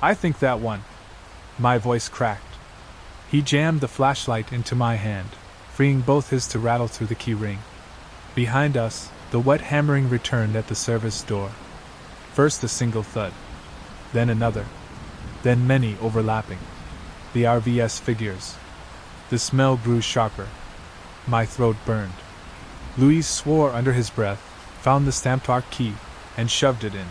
I think that one. My voice cracked. He jammed the flashlight into my hand, freeing both his to rattle through the key ring. Behind us, the wet hammering returned at the service door. First a single thud, then another, then many overlapping. The RVS figures. The smell grew sharper. My throat burned. Luis swore under his breath, found the stamped arc key, and shoved it in.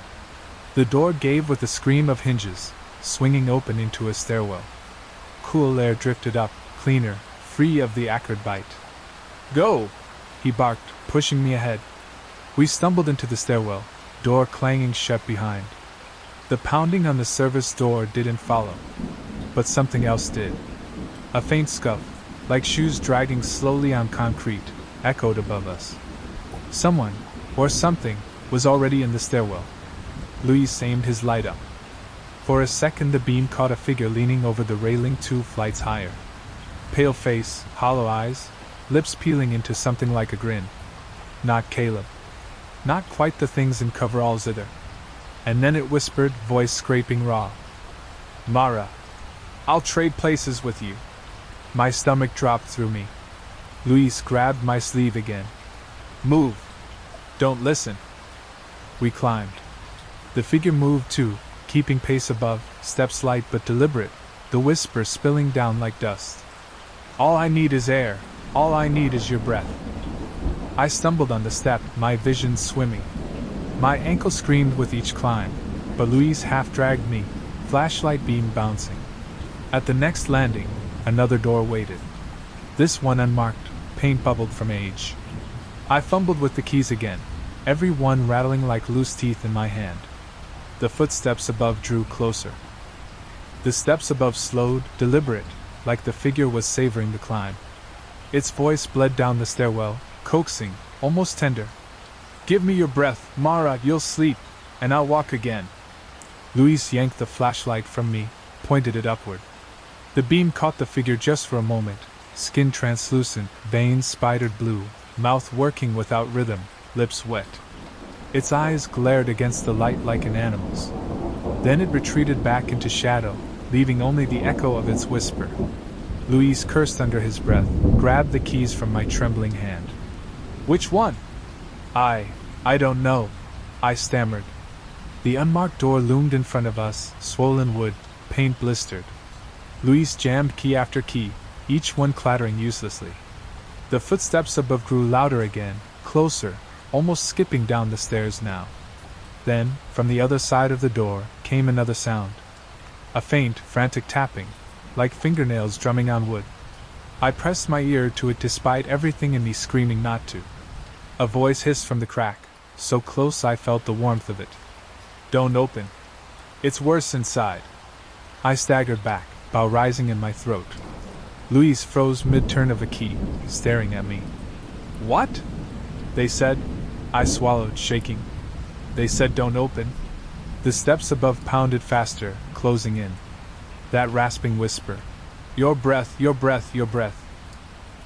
The door gave with a scream of hinges, swinging open into a stairwell. Cool air drifted up, cleaner, free of the acrid bite. Go! He barked, pushing me ahead. We stumbled into the stairwell, door clanging shut behind. The pounding on the service door didn't follow. But something else did. A faint scuff, like shoes dragging slowly on concrete, echoed above us. Someone, or something, was already in the stairwell. Luis aimed his light up. For a second the beam caught a figure leaning over the railing 2 flights higher. Pale face, hollow eyes, lips peeling into something like a grin. Not Caleb. Not quite the things in coveralls either. And then it whispered, voice scraping raw. Mara, I'll trade places with you. My stomach dropped through me. Luis grabbed my sleeve again. Move. Don't listen. We climbed. The figure moved too, keeping pace above, steps light but deliberate, the whisper spilling down like dust. All I need is air. All I need is your breath. I stumbled on the step, my vision swimming. My ankle screamed with each climb, but Luis half-dragged me, flashlight beam bouncing. At the next landing, another door waited. This one unmarked, paint bubbled from age. I fumbled with the keys again, every one rattling like loose teeth in my hand. The footsteps above drew closer. The steps above slowed, deliberate, like the figure was savoring the climb. Its voice bled down the stairwell, coaxing, almost tender. Give me your breath, Mara, you'll sleep, and I'll walk again. Luis yanked the flashlight from me, pointed it upward. The beam caught the figure just for a moment, skin translucent, veins spidered blue, mouth working without rhythm, lips wet. Its eyes glared against the light like an animal's. Then it retreated back into shadow, leaving only the echo of its whisper. Luis cursed under his breath, grabbed the keys from my trembling hand. Which one? I don't know, I stammered. The unmarked door loomed in front of us, swollen wood, paint blistered. Luis jammed key after key, each one clattering uselessly. The footsteps above grew louder again, closer, almost skipping down the stairs now. Then, from the other side of the door, came another sound. A faint, frantic tapping, like fingernails drumming on wood. I pressed my ear to it despite everything in me screaming not to. A voice hissed from the crack, so close I felt the warmth of it. Don't open. It's worse inside. I staggered back, bow rising in my throat. Luis froze mid-turn of a key, staring at me. What? They said. I swallowed, shaking. They said don't open. The steps above pounded faster, closing in. That rasping whisper. Your breath, your breath, your breath.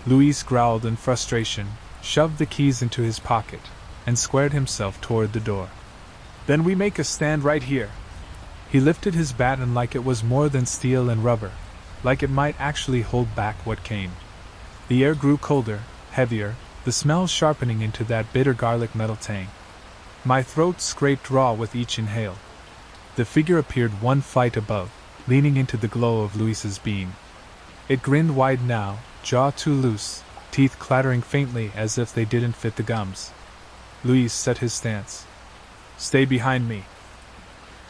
Luis growled in frustration, shoved the keys into his pocket, and squared himself toward the door. Then we make a stand right here. He lifted his baton like it was more than steel and rubber, like it might actually hold back what came. The air grew colder, heavier, the smell sharpening into that bitter garlic metal tang. My throat scraped raw with each inhale. The figure appeared 1 flight above, leaning into the glow of Luis's beam. It grinned wide now, jaw too loose, teeth clattering faintly as if they didn't fit the gums. Luis set his stance. Stay behind me.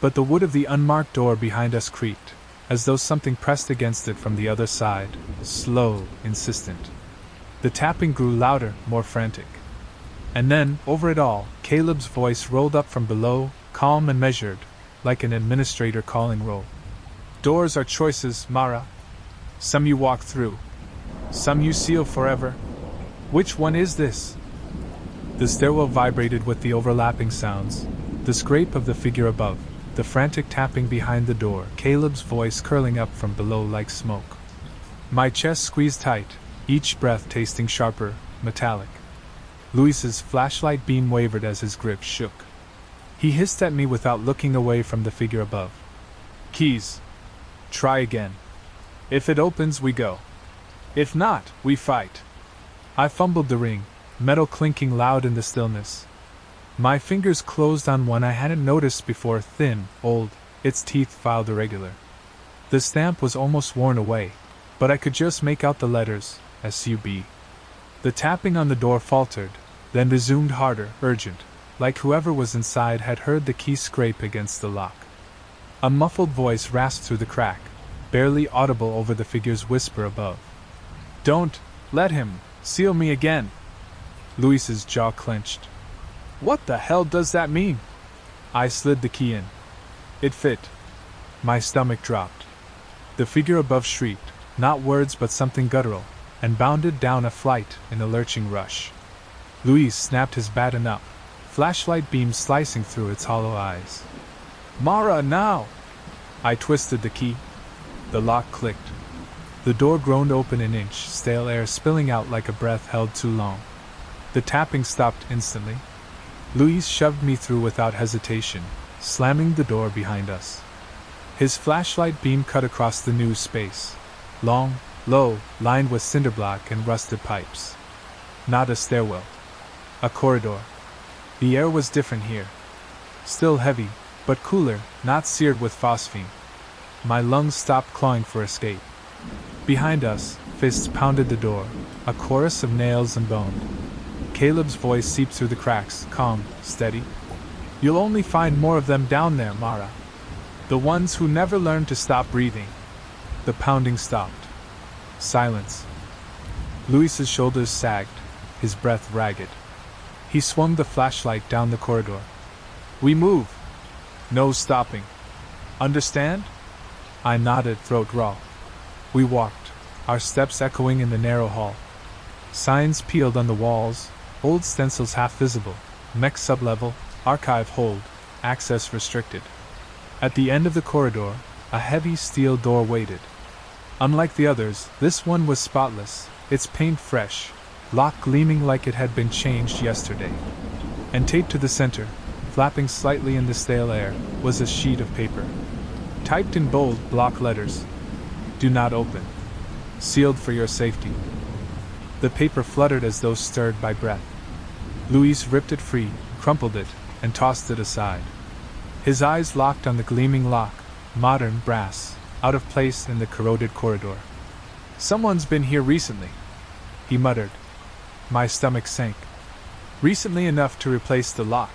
But the wood of the unmarked door behind us creaked, as though something pressed against it from the other side, slow, insistent. The tapping grew louder, more frantic. And then, over it all, Caleb's voice rolled up from below, calm and measured, like an administrator calling roll. Doors are choices, Mara. Some you walk through. Some you seal forever. Which one is this? The stairwell vibrated with the overlapping sounds, the scrape of the figure above, the frantic tapping behind the door, Caleb's voice curling up from below like smoke. My chest squeezed tight, each breath tasting sharper, metallic. Luis's flashlight beam wavered as his grip shook. He hissed at me without looking away from the figure above. Keys. Try again. If it opens, we go. If not, we fight. I fumbled the ring, metal clinking loud in the stillness. My fingers closed on one I hadn't noticed before, thin, old, its teeth filed irregular. The stamp was almost worn away, but I could just make out the letters, S.U.B. The tapping on the door faltered, then resumed harder, urgent, like whoever was inside had heard the key scrape against the lock. A muffled voice rasped through the crack, barely audible over the figure's whisper above. Don't let him seal me again. Luis's jaw clenched. What the hell does that mean? I slid the key in. It fit. My stomach dropped. The figure above shrieked, not words but something guttural, and bounded down a flight in a lurching rush. Luis snapped his baton up, flashlight beam slicing through its hollow eyes. Mara, now! I twisted the key. The lock clicked. The door groaned open an inch, stale air spilling out like a breath held too long. The tapping stopped instantly. Luis shoved me through without hesitation, slamming the door behind us. His flashlight beam cut across the new space. Long, low, lined with cinderblock and rusted pipes. Not a stairwell. A corridor. The air was different here. Still heavy, but cooler, not seared with phosphine. My lungs stopped clawing for escape. Behind us, fists pounded the door, a chorus of nails and bone. Caleb's voice seeped through the cracks, calm, steady. You'll only find more of them down there, Mara. The ones who never learned to stop breathing. The pounding stopped. Silence. Luis's shoulders sagged, his breath ragged. He swung the flashlight down the corridor. We move. No stopping. Understand? I nodded, throat raw. We walked, our steps echoing in the narrow hall. Signs peeled on the walls, old stencils half visible, mech sublevel, archive hold, access restricted. At the end of the corridor, a heavy steel door waited. Unlike the others, this one was spotless, its paint fresh, lock gleaming like it had been changed yesterday. And taped to the center, flapping slightly in the stale air, was a sheet of paper. Typed in bold block letters. Do not open. Sealed for your safety. The paper fluttered as though stirred by breath. Luis ripped it free, crumpled it, and tossed it aside. His eyes locked on the gleaming lock, modern brass, out of place in the corroded corridor. Someone's been here recently, he muttered. My stomach sank. Recently enough to replace the lock.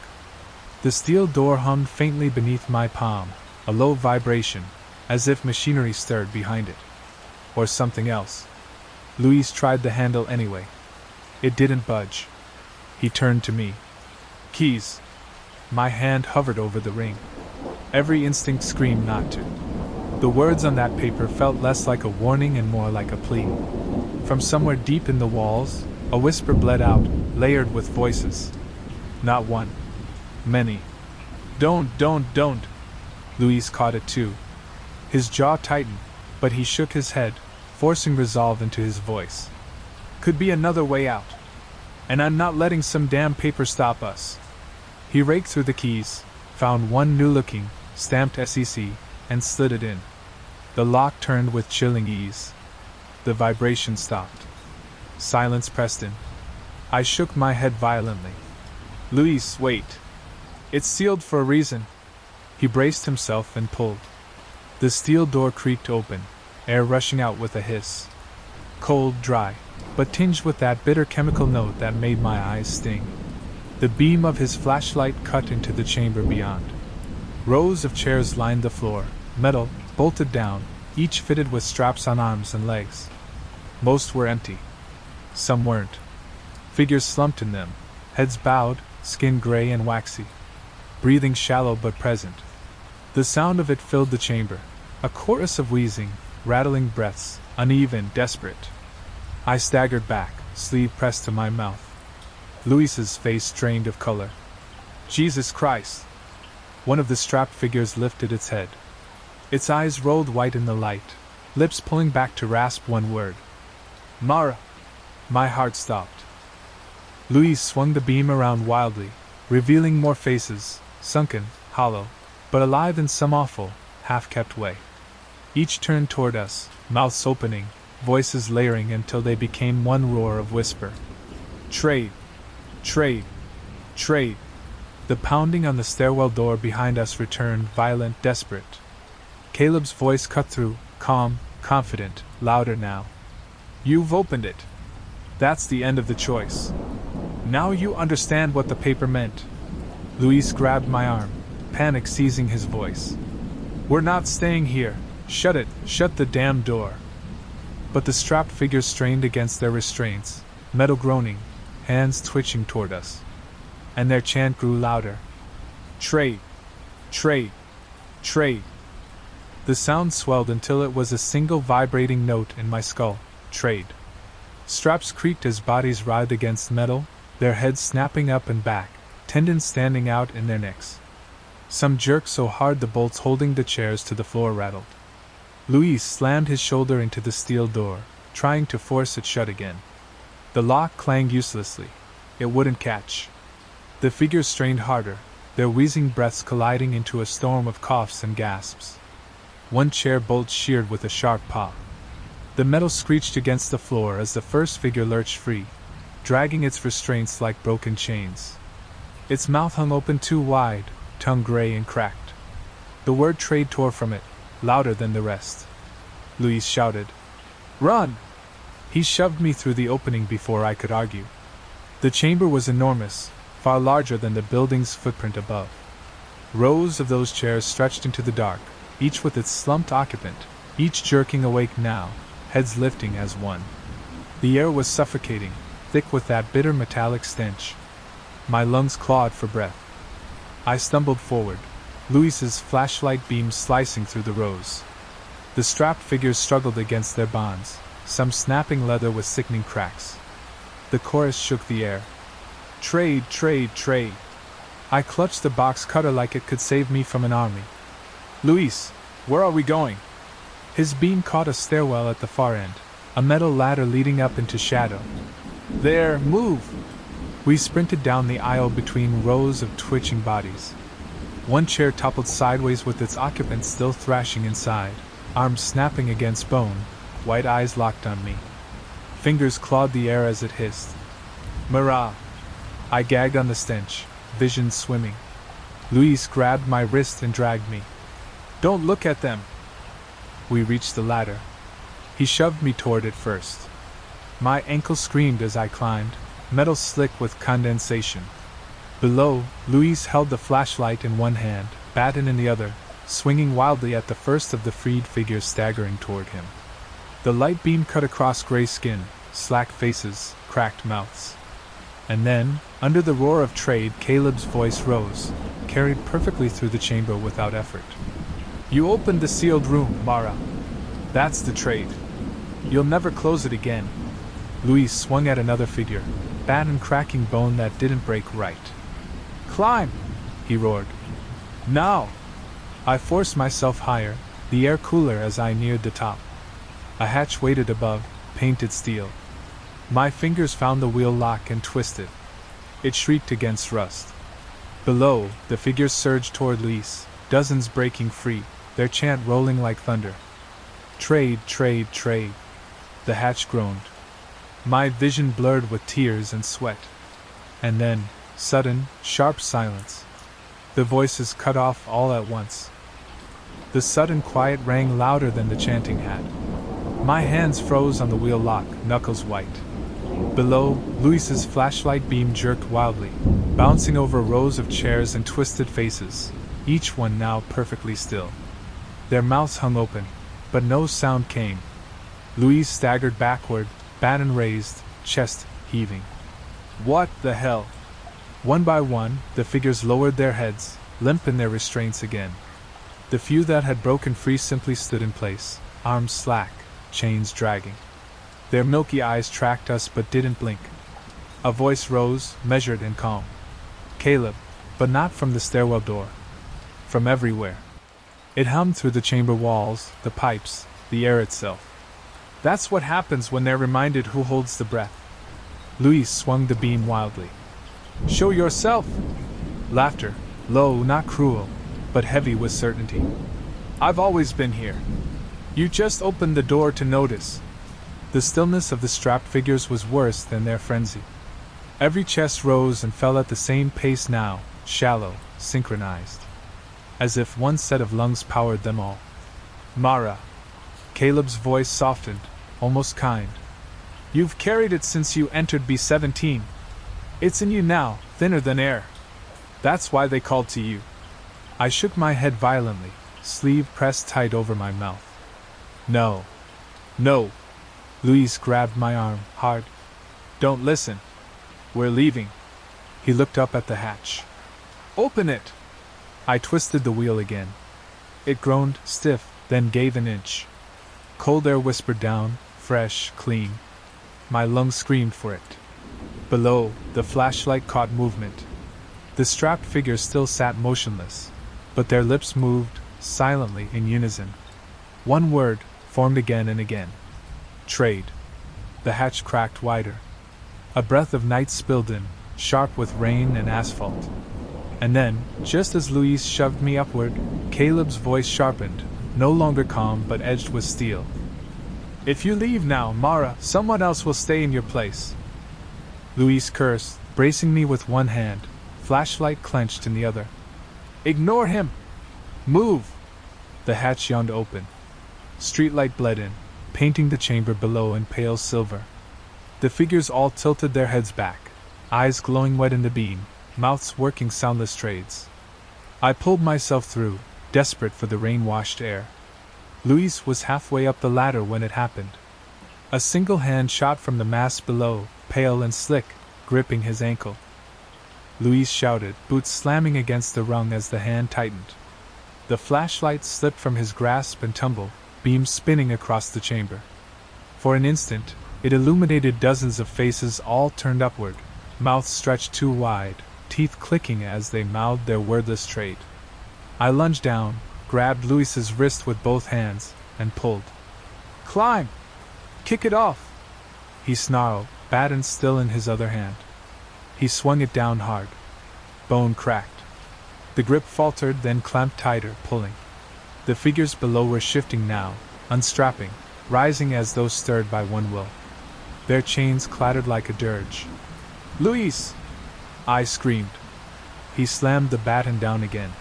The steel door hummed faintly beneath my palm, a low vibration, as if machinery stirred behind it. Or something else. Luis tried the handle anyway. It didn't budge. He turned to me. Keys. My hand hovered over the ring. Every instinct screamed not to. The words on that paper felt less like a warning and more like a plea. From somewhere deep in the walls, a whisper bled out, layered with voices. Not one. Many. Don't. Luis caught it too. His jaw tightened, but he shook his head, forcing resolve into his voice. Could be another way out. And I'm not letting some damn paper stop us. He raked through the keys, found one new-looking, stamped SEC, and slid it in. The lock turned with chilling ease. The vibration stopped. Silence pressed in. I shook my head violently. Luis, wait. It's sealed for a reason. He braced himself and pulled. The steel door creaked open, air rushing out with a hiss. Cold, dry, but tinged with that bitter chemical note that made my eyes sting. The beam of his flashlight cut into the chamber beyond. Rows of chairs lined the floor, metal, bolted down, each fitted with straps on arms and legs. Most were empty. Some weren't. Figures slumped in them, heads bowed, skin gray and waxy. Breathing shallow but present. The sound of it filled the chamber, a chorus of wheezing, rattling breaths, uneven, desperate. I staggered back, sleeve pressed to my mouth. Luis's face drained of color. Jesus Christ! One of the strapped figures lifted its head. Its eyes rolled white in the light, lips pulling back to rasp one word. Mara! My heart stopped. Luis swung the beam around wildly, revealing more faces, sunken, hollow, but alive in some awful, half-kept way. Each turned toward us, mouths opening, voices layering until they became one roar of whisper. Trade! Trade! Trade! The pounding on the stairwell door behind us returned, violent, desperate. Caleb's voice cut through, calm, confident, louder now. You've opened it. That's the end of the choice. Now you understand what the paper meant. Luis grabbed my arm, panic seizing his voice. We're not staying here. Shut it, shut the damn door. But the strapped figures strained against their restraints, metal groaning, hands twitching toward us. And their chant grew louder. Trade! Trade! Trade! The sound swelled until it was a single vibrating note in my skull. Trade. Straps creaked as bodies writhed against metal, their heads snapping up and back, tendons standing out in their necks. Some jerked so hard the bolts holding the chairs to the floor rattled. Luis slammed his shoulder into the steel door, trying to force it shut again. The lock clanged uselessly. It wouldn't catch. The figures strained harder, their wheezing breaths colliding into a storm of coughs and gasps. One chair bolt sheared with a sharp pop. The metal screeched against the floor as the first figure lurched free, dragging its restraints like broken chains. Its mouth hung open too wide, tongue gray and cracked. The word trade tore from it, louder than the rest. Luis shouted, "Run!" He shoved me through the opening before I could argue. The chamber was enormous, far larger than the building's footprint above. Rows of those chairs stretched into the dark, each with its slumped occupant, each jerking awake now, heads lifting as one. The air was suffocating, thick with that bitter metallic stench. My lungs clawed for breath. I stumbled forward, Luis's flashlight beam slicing through the rows. The strapped figures struggled against their bonds, some snapping leather with sickening cracks. The chorus shook the air. "Trade, trade, trade." I clutched the box cutter like it could save me from an army. "Luis, where are we going?" His beam caught a stairwell at the far end, a metal ladder leading up into shadow. "There, move!" We sprinted down the aisle between rows of twitching bodies. One chair toppled sideways with its occupant still thrashing inside, arms snapping against bone, white eyes locked on me. Fingers clawed the air as it hissed. "Mara!" I gagged on the stench, vision swimming. Luis grabbed my wrist and dragged me. "Don't look at them!" We reached the ladder. He shoved me toward it first. My ankle screamed as I climbed, metal slick with condensation. Below, Luis held the flashlight in one hand, baton in the other, swinging wildly at the first of the freed figures staggering toward him. The light beam cut across gray skin, slack faces, cracked mouths. And then, under the roar of trade, Caleb's voice rose, carried perfectly through the chamber without effort. "You opened the sealed room, Mara. That's the trade. You'll never close it again." Luis swung at another figure, baton cracking bone that didn't break right. "Climb!" he roared. "Now!" I forced myself higher, the air cooler as I neared the top. A hatch waited above, painted steel. My fingers found the wheel lock and twisted. It shrieked against rust. Below, the figures surged toward Luis, dozens breaking free, their chant rolling like thunder. "Trade, trade, trade." The hatch groaned. My vision blurred with tears and sweat. And then, sudden, sharp silence. The voices cut off all at once. The sudden quiet rang louder than the chanting had. My hands froze on the wheel lock, knuckles white. Below, Luis's flashlight beam jerked wildly, bouncing over rows of chairs and twisted faces, each one now perfectly still. Their mouths hung open, but no sound came. Luis staggered backward, baton raised, chest heaving. "What the hell?" One by one, the figures lowered their heads, limp in their restraints again. The few that had broken free simply stood in place, arms slack, chains dragging. Their milky eyes tracked us but didn't blink. A voice rose, measured and calm. "Caleb," but not from the stairwell door. From everywhere. It hummed through the chamber walls, the pipes, the air itself. "That's what happens when they're reminded who holds the breath." Luis swung the beam wildly. "Show yourself!" Laughter, low, not cruel, but heavy with certainty. "I've always been here. You just opened the door to notice." The stillness of the strapped figures was worse than their frenzy. Every chest rose and fell at the same pace now, shallow, synchronized. As if one set of lungs powered them all. "Mara." Caleb's voice softened, almost kind. "You've carried it since you entered B-17. It's in you now, thinner than air. That's why they called to you." I shook my head violently, sleeve pressed tight over my mouth. "No. No." Luis grabbed my arm, hard. "Don't listen. We're leaving." He looked up at the hatch. "Open it!" I twisted the wheel again. It groaned, stiff, then gave an inch. Cold air whispered down, fresh, clean. My lungs screamed for it. Below, the flashlight caught movement. The strapped figures still sat motionless. but their lips moved, silently, in unison. One word formed again and again. Trade. The hatch cracked wider. A breath of night spilled in, sharp with rain and asphalt. And then, just as Louise shoved me upward, Caleb's voice sharpened, no longer calm but edged with steel. If you leave now, Mara, someone else will stay in your place. Louise cursed, bracing me with one hand, flashlight clenched in the other. Ignore him! Move! The hatch yawned open. Streetlight bled in, painting the chamber below in pale silver. The figures all tilted their heads back, eyes glowing wet in the beam, mouths working soundless trades. I pulled myself through, desperate for the rain-washed air. Louise was halfway up the ladder when it happened. A single hand shot from the mast below, pale and slick, gripping his ankle. Louise shouted, boots slamming against the rung as the hand tightened. The flashlight slipped from his grasp and tumbled, beams spinning across the chamber. For an instant, it illuminated dozens of faces all turned upward, mouths stretched too wide, teeth clicking as they mouthed their wordless trade. I lunged down, grabbed Louise's wrist with both hands, and pulled. Climb! Kick it off! He snarled, baton still in his other hand. He swung it down hard. Bone cracked. The grip faltered, then clamped tighter, pulling. The figures below were shifting now, unstrapping, rising as though stirred by one will. Their chains clattered like a dirge. Louise! I screamed. He slammed the baton down again.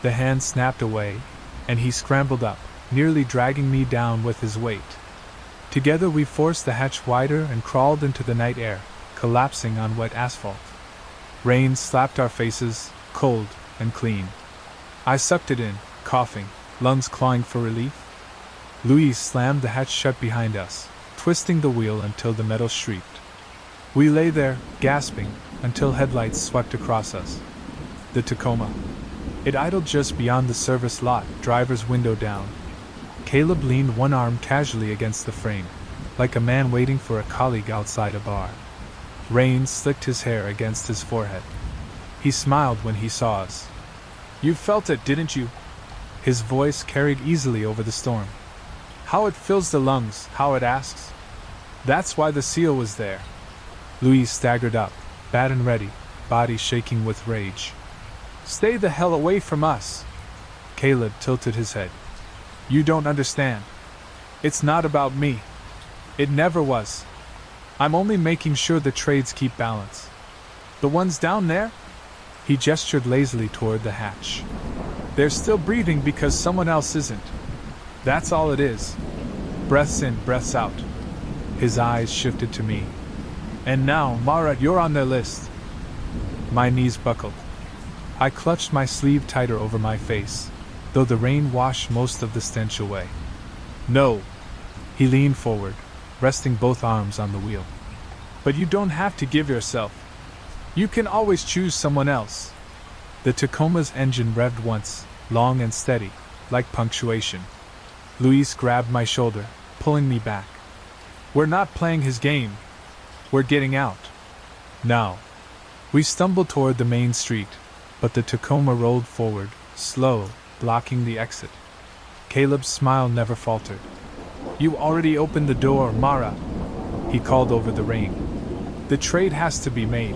The hand snapped away, and he scrambled up, nearly dragging me down with his weight. Together we forced the hatch wider and crawled into the night air, collapsing on wet asphalt. Rain slapped our faces, cold and clean. I sucked it in, coughing, lungs clawing for relief. Louise slammed the hatch shut behind us, twisting the wheel until the metal shrieked. We lay there, gasping, until headlights swept across us. The Tacoma. It idled just beyond the service lot, driver's window down. Caleb leaned one arm casually against the frame, like a man waiting for a colleague outside a bar. Rain slicked his hair against his forehead. He smiled when he saw us. You felt it, didn't you? His voice carried easily over the storm. How it fills the lungs, how it asks. That's why the seal was there. Louise staggered up, baton ready, body shaking with rage. Stay the hell away from us! Caleb tilted his head. You don't understand. It's not about me. It never was. I'm only making sure the trades keep balance. The ones down there? He gestured lazily toward the hatch. They're still breathing because someone else isn't. That's all it is. Breaths in, breaths out. His eyes shifted to me. And now, Mara, you're on their list. My knees buckled. I clutched my sleeve tighter over my face, though the rain washed most of the stench away. No. He leaned forward, resting both arms on the wheel. But you don't have to give yourself. You can always choose someone else. The Tacoma's engine revved once, long and steady, like punctuation. Louise grabbed my shoulder, pulling me back. We're not playing his game. We're getting out. Now. We stumbled toward the main street, but the Tacoma rolled forward, slow, blocking the exit. Caleb's smile never faltered. You already opened the door, Mara, he called over the rain. The trade has to be made.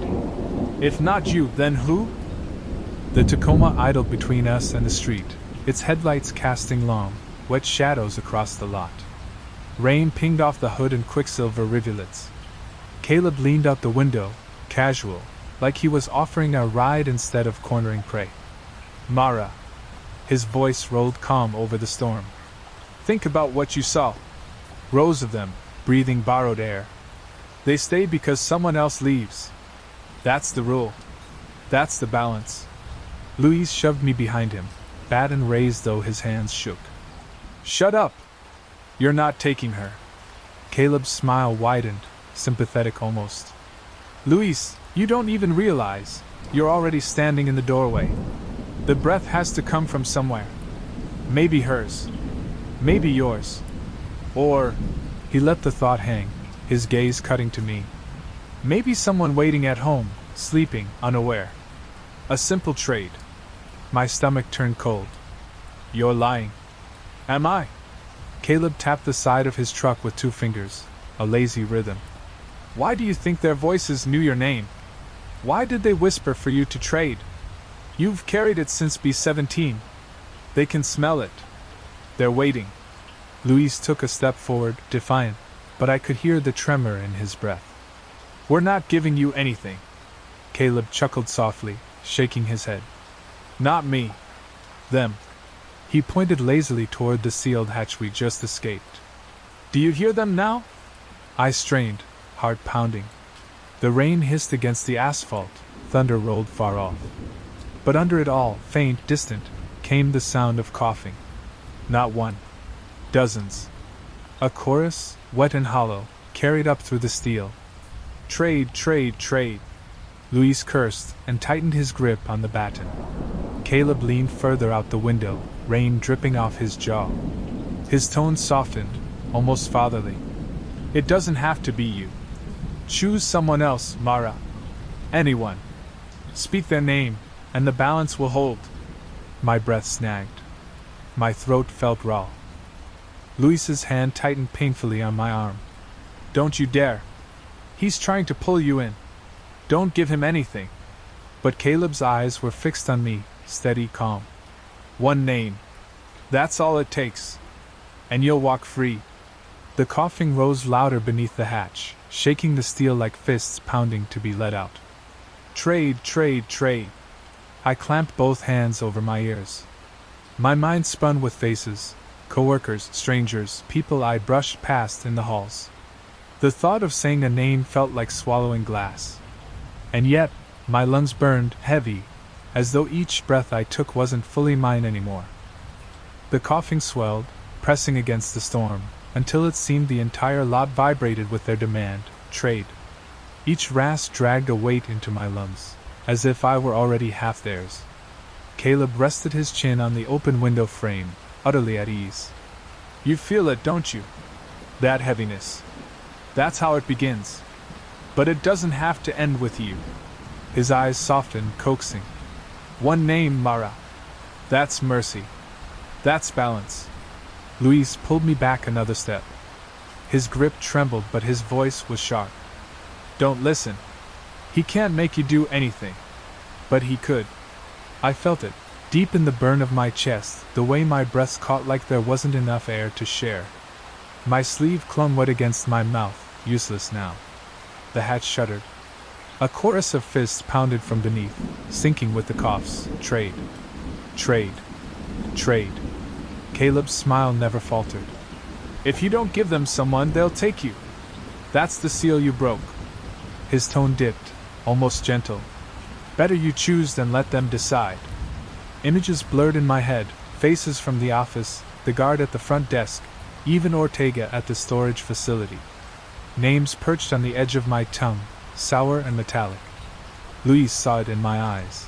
If not you, then who? The Tacoma idled between us and the street, its headlights casting long, wet shadows across the lot. Rain pinged off the hood in quicksilver rivulets. Caleb leaned out the window, casual, like he was offering a ride instead of cornering prey. Mara. His voice rolled calm over the storm. Think about what you saw. Rows of them, breathing borrowed air. They stay because someone else leaves. That's the rule. That's the balance. Louise shoved me behind him, baton raised though his hands shook. Shut up! You're not taking her. Caleb's smile widened, sympathetic almost. Louise, you don't even realize, you're already standing in the doorway. The breath has to come from somewhere. Maybe hers. Maybe yours. Or, he let the thought hang, his gaze cutting to me. Maybe someone waiting at home, sleeping, unaware. A simple trade. My stomach turned cold. You're lying. Am I? Caleb tapped the side of his truck with 2 fingers, a lazy rhythm. Why do you think their voices knew your name? Why did they whisper for you to trade? You've carried it since B17. They can smell it. They're waiting. Luis took a step forward, defiant, but I could hear the tremor in his breath. We're not giving you anything. Caleb chuckled softly, shaking his head. Not me. Them. He pointed lazily toward the sealed hatch we just escaped. Do you hear them now? I strained, heart pounding. The rain hissed against the asphalt, thunder rolled far off. But under it all, faint, distant, came the sound of coughing. Not one. Dozens. A chorus, wet and hollow, carried up through the steel. Trade, trade, trade. Luis cursed and tightened his grip on the baton. Caleb leaned further out the window, rain dripping off his jaw. His tone softened, almost fatherly. It doesn't have to be you. Choose someone else, Mara. Anyone. Speak their name, and the balance will hold. My breath snagged. My throat felt raw. Luis's hand tightened painfully on my arm. Don't you dare. He's trying to pull you in. Don't give him anything. But Caleb's eyes were fixed on me, steady, calm. One name. That's all it takes. And you'll walk free. The coughing rose louder beneath the hatch, shaking the steel like fists pounding to be let out. Trade, trade, trade. I clamped both hands over my ears. My mind spun with faces, coworkers, strangers, people I brushed past in the halls. The thought of saying a name felt like swallowing glass. And yet, my lungs burned, heavy, as though each breath I took wasn't fully mine anymore. The coughing swelled, pressing against the storm, until it seemed the entire lot vibrated with their demand, trade. Each rasp dragged a weight into my lungs, as if I were already half theirs. Caleb rested his chin on the open window frame, utterly at ease. You feel it, don't you? That heaviness. That's how it begins. But it doesn't have to end with you. His eyes softened, coaxing. One name, Mara. That's mercy. That's balance. Luis pulled me back another step. His grip trembled, but his voice was sharp. Don't listen. He can't make you do anything. But he could. I felt it, deep in the burn of my chest, the way my breath caught like there wasn't enough air to share. My sleeve clung wet against my mouth, useless now. The hatch shuddered. A chorus of fists pounded from beneath, syncing with the coughs. Trade. Trade. Trade. Caleb's smile never faltered. If you don't give them someone, they'll take you. That's the seal you broke. His tone dipped, almost gentle. Better you choose than let them decide. Images blurred in my head, faces from the office, the guard at the front desk, even Ortega at the storage facility. Names perched on the edge of my tongue, sour and metallic. Luis saw it in my eyes.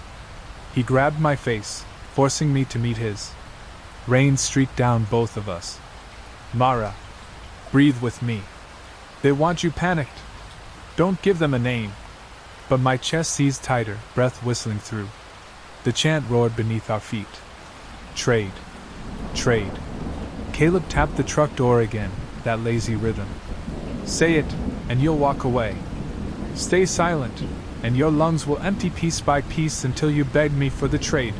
He grabbed my face, forcing me to meet his. Rain streaked down both of us. Mara, breathe with me. They want you panicked. Don't give them a name. But my chest seized tighter, breath whistling through. The chant roared beneath our feet. Trade. Trade. Caleb tapped the truck door again, that lazy rhythm. Say it, and you'll walk away. Stay silent, and your lungs will empty piece by piece until you beg me for the trade.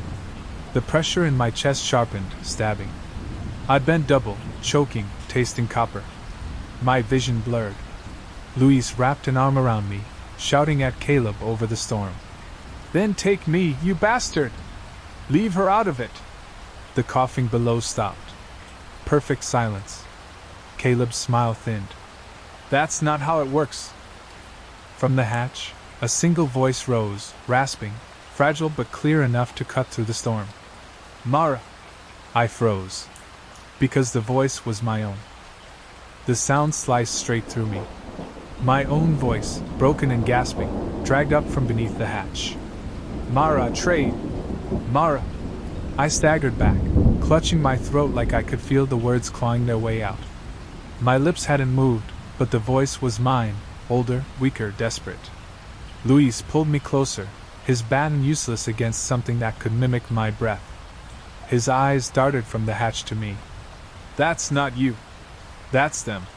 The pressure in my chest sharpened, stabbing. I bent double, choking, tasting copper. My vision blurred. Luis wrapped an arm around me, shouting at Caleb over the storm. Then take me, you bastard! Leave her out of it! The coughing below stopped. Perfect silence. Caleb's smile thinned. That's not how it works. From the hatch, a single voice rose, rasping, fragile but clear enough to cut through the storm. Mara! I froze. Because the voice was my own. The sound sliced straight through me. My own voice, broken and gasping, dragged up from beneath the hatch. Mara, trade! Mara! I staggered back, clutching my throat like I could feel the words clawing their way out. My lips hadn't moved, but the voice was mine, older, weaker, desperate. Luis pulled me closer, his baton useless against something that could mimic my breath. His eyes darted from the hatch to me. "That's not you. That's them."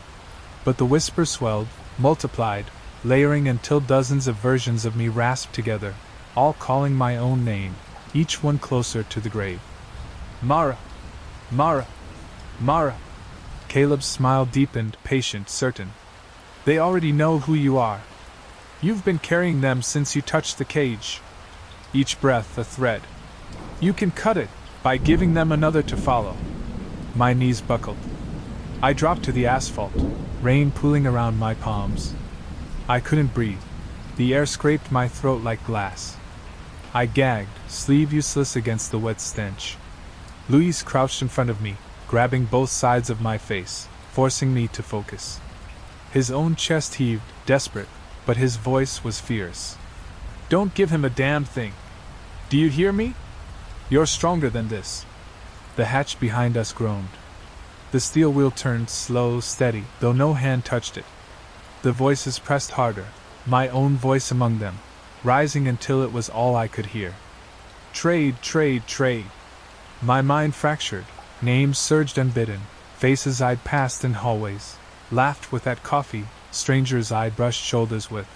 But the whisper swelled, multiplied, layering until dozens of versions of me rasped together, all calling my own name, each one closer to the grave. "Mara! Mara! Mara!" Caleb's smile deepened, patient, certain. "They already know who you are. You've been carrying them since you touched the cage. Each breath a thread. You can cut it by giving them another to follow." My knees buckled. I dropped to the asphalt, rain pooling around my palms. I couldn't breathe. The air scraped my throat like glass. I gagged, sleeve useless against the wet stench. Luis crouched in front of me, grabbing both sides of my face, forcing me to focus. His own chest heaved, desperate, but his voice was fierce. "Don't give him a damn thing. Do you hear me? You're stronger than this." The hatch behind us groaned. The steel wheel turned slow, steady, though no hand touched it. The voices pressed harder, my own voice among them, rising until it was all I could hear. "Trade, trade, trade." My mind fractured, names surged unbidden, faces I'd passed in hallways, laughed with at coffee, strangers I'd brushed shoulders with.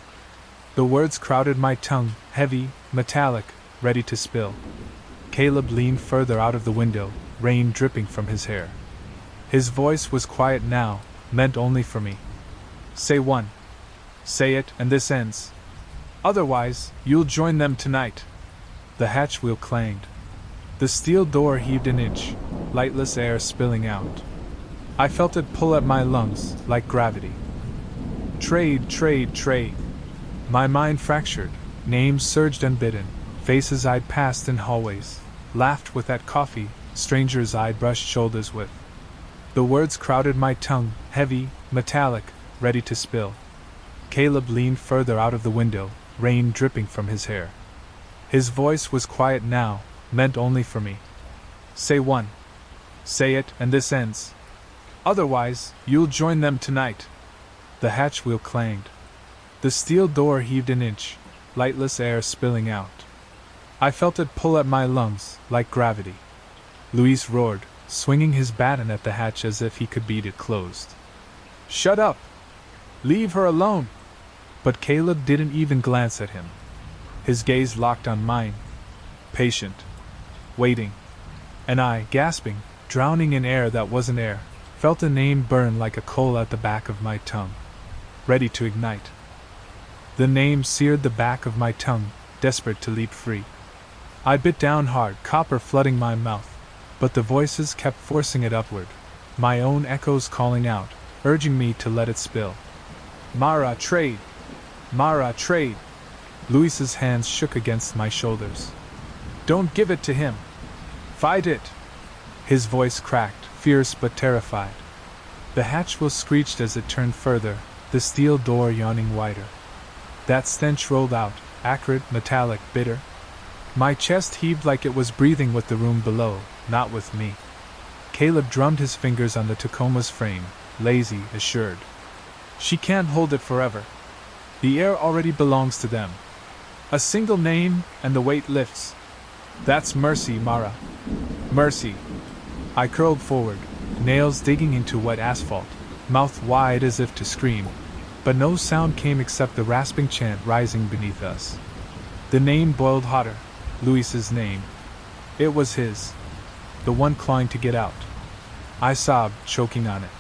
The words crowded my tongue, heavy, metallic, ready to spill. Caleb leaned further out of the window, rain dripping from his hair. His voice was quiet now, meant only for me. "Say one. Say it, and this ends. Otherwise, you'll join them tonight." The hatch wheel clanged. The steel door heaved an inch, lightless air spilling out. I felt it pull at my lungs, like gravity. Trade, trade, trade. My mind fractured, names surged unbidden, faces I'd passed in hallways, laughed with at coffee, strangers I'd brushed shoulders with. The words crowded my tongue, heavy, metallic, ready to spill. Caleb leaned further out of the window, rain dripping from his hair. His voice was quiet now, meant only for me. "Say one. Say it, and this ends. Otherwise, you'll join them tonight." The hatch wheel clanged. The steel door heaved an inch, lightless air spilling out. I felt it pull at my lungs, like gravity. Luis roared, swinging his baton at the hatch as if he could beat it closed. "Shut up! Leave her alone!" But Caleb didn't even glance at him. His gaze locked on mine. Patient. Waiting. And I, gasping, drowning in air that wasn't air, felt a name burn like a coal at the back of my tongue. Ready to ignite. The name seared the back of my tongue, desperate to leap free. I bit down hard, copper flooding my mouth, but the voices kept forcing it upward, my own echoes calling out, urging me to let it spill. "Mara, trade! Mara, trade!" Luis's hands shook against my shoulders. "Don't give it to him! Fight it!" His voice cracked, fierce but terrified. The hatch wheel screeched as it turned further, the steel door yawning wider. That stench rolled out, acrid, metallic, bitter. My chest heaved like it was breathing with the room below, not with me. Caleb drummed his fingers on the Tacoma's frame, lazy, assured. "She can't hold it forever. The air already belongs to them. A single name, and the weight lifts. That's mercy, Mara. Mercy." I curled forward, nails digging into wet asphalt, mouth wide as if to scream, but no sound came except the rasping chant rising beneath us. The name boiled hotter, Luis's name. It was his. The one clawing to get out. I sobbed, choking on it.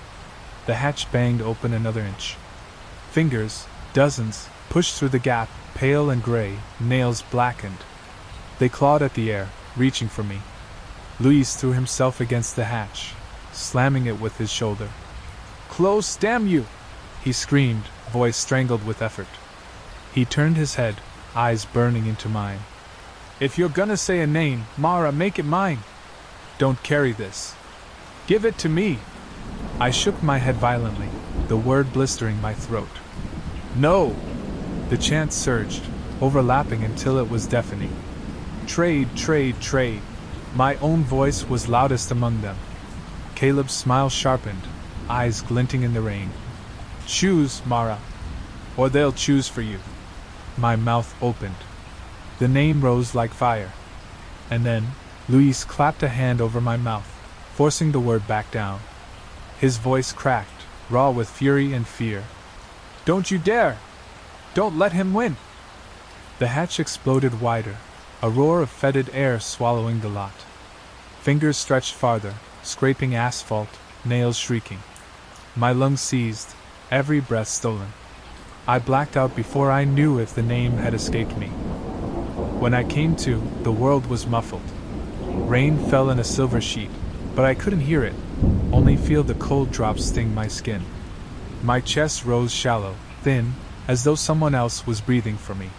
The hatch banged open another inch. Fingers, dozens, pushed through the gap, pale and gray, nails blackened. They clawed at the air, reaching for me. Luis threw himself against the hatch, slamming it with his shoulder. "Close, damn you!" he screamed, voice strangled with effort. He turned his head, eyes burning into mine. "If you're gonna say a name, Mara, make it mine. Don't carry this. Give it to me." I shook my head violently, the word blistering my throat. "No!" The chant surged, overlapping until it was deafening. "Trade, trade, trade." My own voice was loudest among them. Caleb's smile sharpened, eyes glinting in the rain. "Choose, Mara, or they'll choose for you." My mouth opened. The name rose like fire. And then, Luis clapped a hand over my mouth, forcing the word back down. His voice cracked, raw with fury and fear. "Don't you dare! Don't let him win!" The hatch exploded wider, a roar of fetid air swallowing the lot. Fingers stretched farther, scraping asphalt, nails shrieking. My lungs seized, every breath stolen. I blacked out before I knew if the name had escaped me. When I came to, the world was muffled. Rain fell in a silver sheet, but I couldn't hear it, only feel the cold drops sting my skin. My chest rose shallow, thin, as though someone else was breathing for me.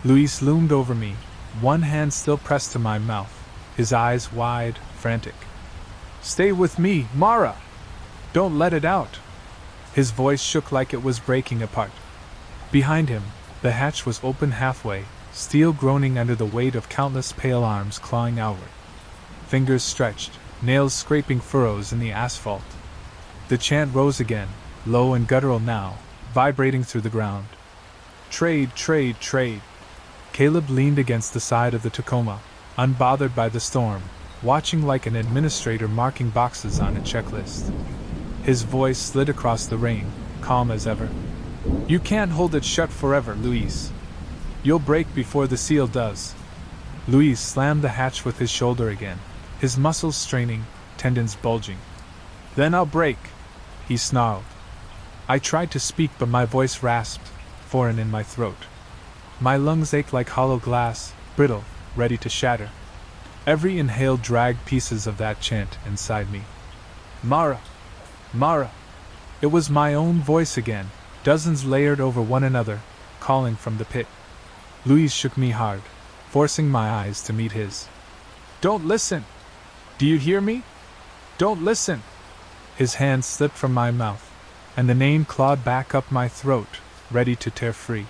Luis loomed over me, one hand still pressed to my mouth, his eyes wide, frantic. "Stay with me, Mara! Don't let it out!" His voice shook like it was breaking apart. Behind him, the hatch was open halfway, steel groaning under the weight of countless pale arms clawing outward. Fingers stretched, nails scraping furrows in the asphalt. The chant rose again, low and guttural now, vibrating through the ground. "Trade, trade, trade!" Caleb leaned against the side of the Tacoma, unbothered by the storm, watching like an administrator marking boxes on a checklist. His voice slid across the rain, calm as ever. "You can't hold it shut forever, Luis. You'll break before the seal does." Luis slammed the hatch with his shoulder again, his muscles straining, tendons bulging. "Then I'll break," he snarled. I tried to speak, but my voice rasped, foreign in my throat. My lungs ached like hollow glass, brittle, ready to shatter. Every inhale dragged pieces of that chant inside me. "Mara! Mara!" It was my own voice again, dozens layered over one another, calling from the pit. Luis shook me hard, forcing my eyes to meet his. "Don't listen! Do you hear me? Don't listen!" His hand slipped from my mouth, and the name clawed back up my throat, ready to tear free.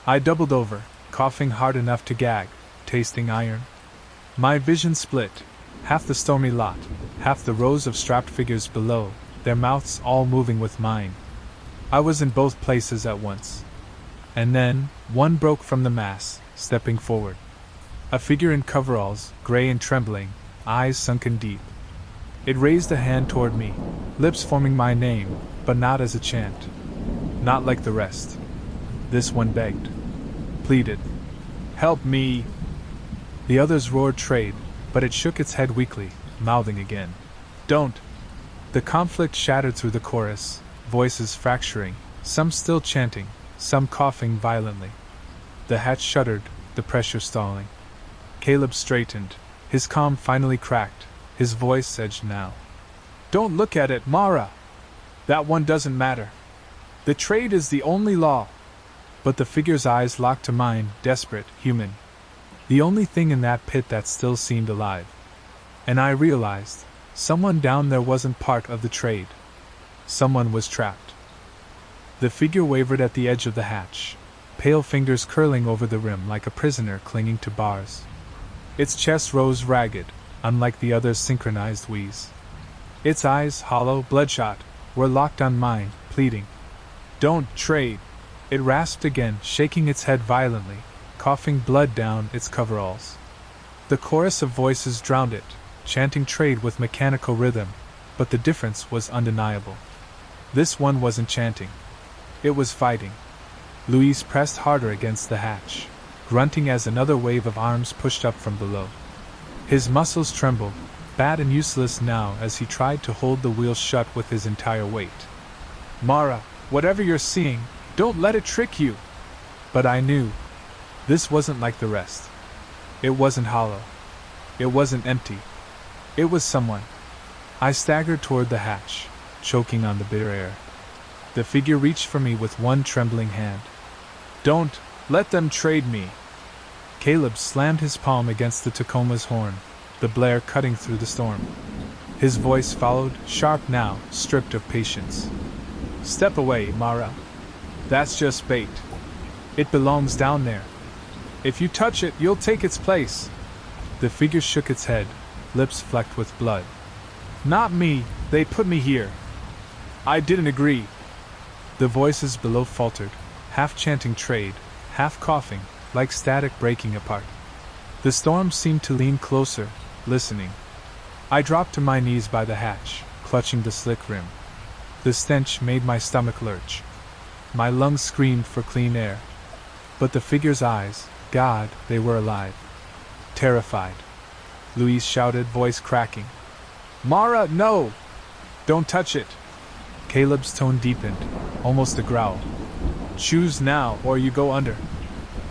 I doubled over, coughing hard enough to gag, tasting iron. My vision split, half the stormy lot, half the rows of strapped figures below, their mouths all moving with mine. I was in both places at once. And then, one broke from the mass, stepping forward. A figure in coveralls, gray and trembling, eyes sunken deep. It raised a hand toward me, lips forming my name, but not as a chant. Not like the rest. This one begged. Pleaded. "Help me!" The others roared trade, but it shook its head weakly, mouthing again. "Don't!" The conflict shattered through the chorus, voices fracturing, some still chanting, some coughing violently. The hatch shuddered, the pressure stalling. Caleb straightened, his calm finally cracked, his voice edged now. "Don't look at it, Mara! That one doesn't matter. The trade is the only law." But the figure's eyes locked to mine, desperate, human. The only thing in that pit that still seemed alive. And I realized, someone down there wasn't part of the trade. Someone was trapped. The figure wavered at the edge of the hatch, pale fingers curling over the rim like a prisoner clinging to bars. Its chest rose ragged, unlike the other's synchronized wheeze. Its eyes, hollow, bloodshot, were locked on mine, pleading. "Don't trade!" It rasped again, shaking its head violently, coughing blood down its coveralls. The chorus of voices drowned it, chanting trade with mechanical rhythm, but the difference was undeniable. This one wasn't chanting. It was fighting. Luis pressed harder against the hatch, grunting as another wave of arms pushed up from below. His muscles trembled, bad and useless now as he tried to hold the wheel shut with his entire weight. "Mara, whatever you're seeing, don't let it trick you!" But I knew. This wasn't like the rest. It wasn't hollow. It wasn't empty. It was someone. I staggered toward the hatch, choking on the bitter air. The figure reached for me with one trembling hand. "Don't let them trade me!" Caleb slammed his palm against the Tacoma's horn, the blare cutting through the storm. His voice followed, sharp now, stripped of patience. "Step away, Mara. That's just bait. It belongs down there. If you touch it, you'll take its place." The figure shook its head, lips flecked with blood. "Not me, they put me here. I didn't agree." The voices below faltered, half chanting trade, half coughing, like static breaking apart. The storm seemed to lean closer, listening. I dropped to my knees by the hatch, clutching the slick rim. The stench made my stomach lurch. My lungs screamed for clean air. But the figure's eyes, God, they were alive. Terrified. Louise shouted, voice cracking. "Mara, no! Don't touch it!" Caleb's tone deepened, almost a growl. "Choose now, or you go under."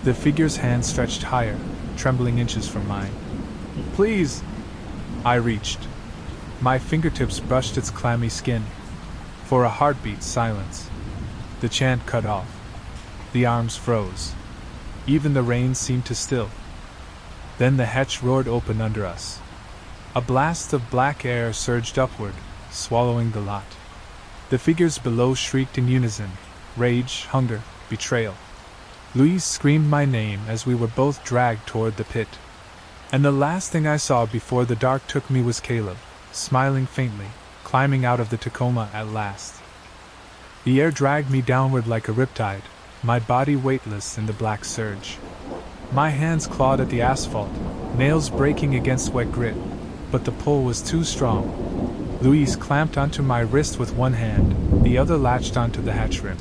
The figure's hand stretched higher, trembling inches from mine. "Please!" I reached. My fingertips brushed its clammy skin. For a heartbeat, silence. The chant cut off. The arms froze. Even the rain seemed to still. Then the hatch roared open under us. A blast of black air surged upward, swallowing the lot. The figures below shrieked in unison, rage, hunger, betrayal. Louise screamed my name as we were both dragged toward the pit. And the last thing I saw before the dark took me was Caleb, smiling faintly, climbing out of the Tacoma at last. The air dragged me downward like a riptide, my body weightless in the black surge. My hands clawed at the asphalt, nails breaking against wet grit, but the pull was too strong. Louise clamped onto my wrist with one hand, the other latched onto the hatch rim.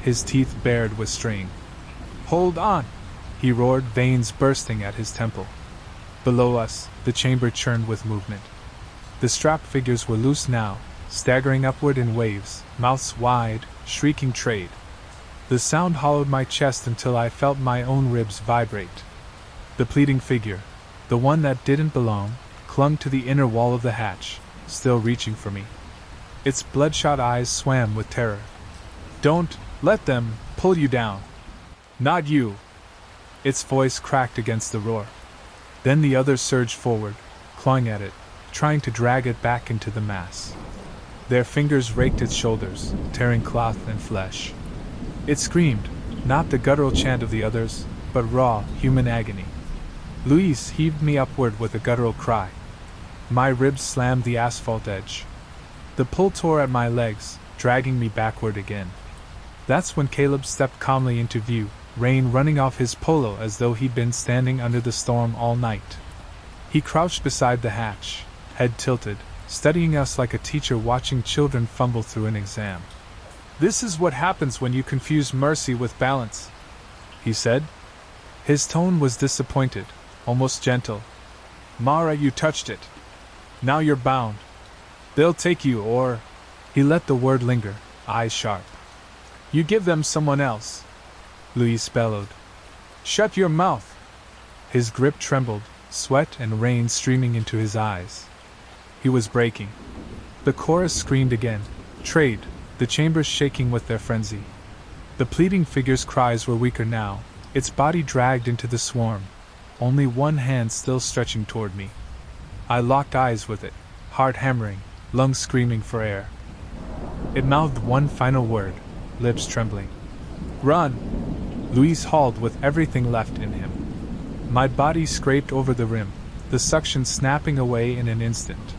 His teeth bared with strain. "Hold on!" he roared, veins bursting at his temple. Below us, the chamber churned with movement. The strapped figures were loose now, staggering upward in waves, mouths wide, shrieking trade. The sound hollowed my chest until I felt my own ribs vibrate. The pleading figure, the one that didn't belong, clung to the inner wall of the hatch, still reaching for me. Its bloodshot eyes swam with terror. "Don't let them pull you down. Not you!" Its voice cracked against the roar. Then the others surged forward, clawing at it, trying to drag it back into the mass. Their fingers raked its shoulders, tearing cloth and flesh. It screamed, not the guttural chant of the others, but raw, human agony. Louise heaved me upward with a guttural cry. My ribs slammed the asphalt edge. The pull tore at my legs, dragging me backward again. That's when Caleb stepped calmly into view, rain running off his polo as though he'd been standing under the storm all night. He crouched beside the hatch, head tilted, studying us like a teacher watching children fumble through an exam. "This is what happens when you confuse mercy with balance," he said. His tone was disappointed, almost gentle. "Mara, you touched it. Now you're bound. They'll take you, or—" He let the word linger, eyes sharp. "You give them someone else," Louise bellowed. "Shut your mouth!" His grip trembled, sweat and rain streaming into his eyes. He was breaking. The chorus screamed again, trade, the chambers shaking with their frenzy. The pleading figure's cries were weaker now, its body dragged into the swarm, only one hand still stretching toward me. I locked eyes with it, heart hammering, lungs screaming for air. It mouthed one final word, lips trembling. "Run!" Louise hauled with everything left in him. My body scraped over the rim, the suction snapping away in an instant.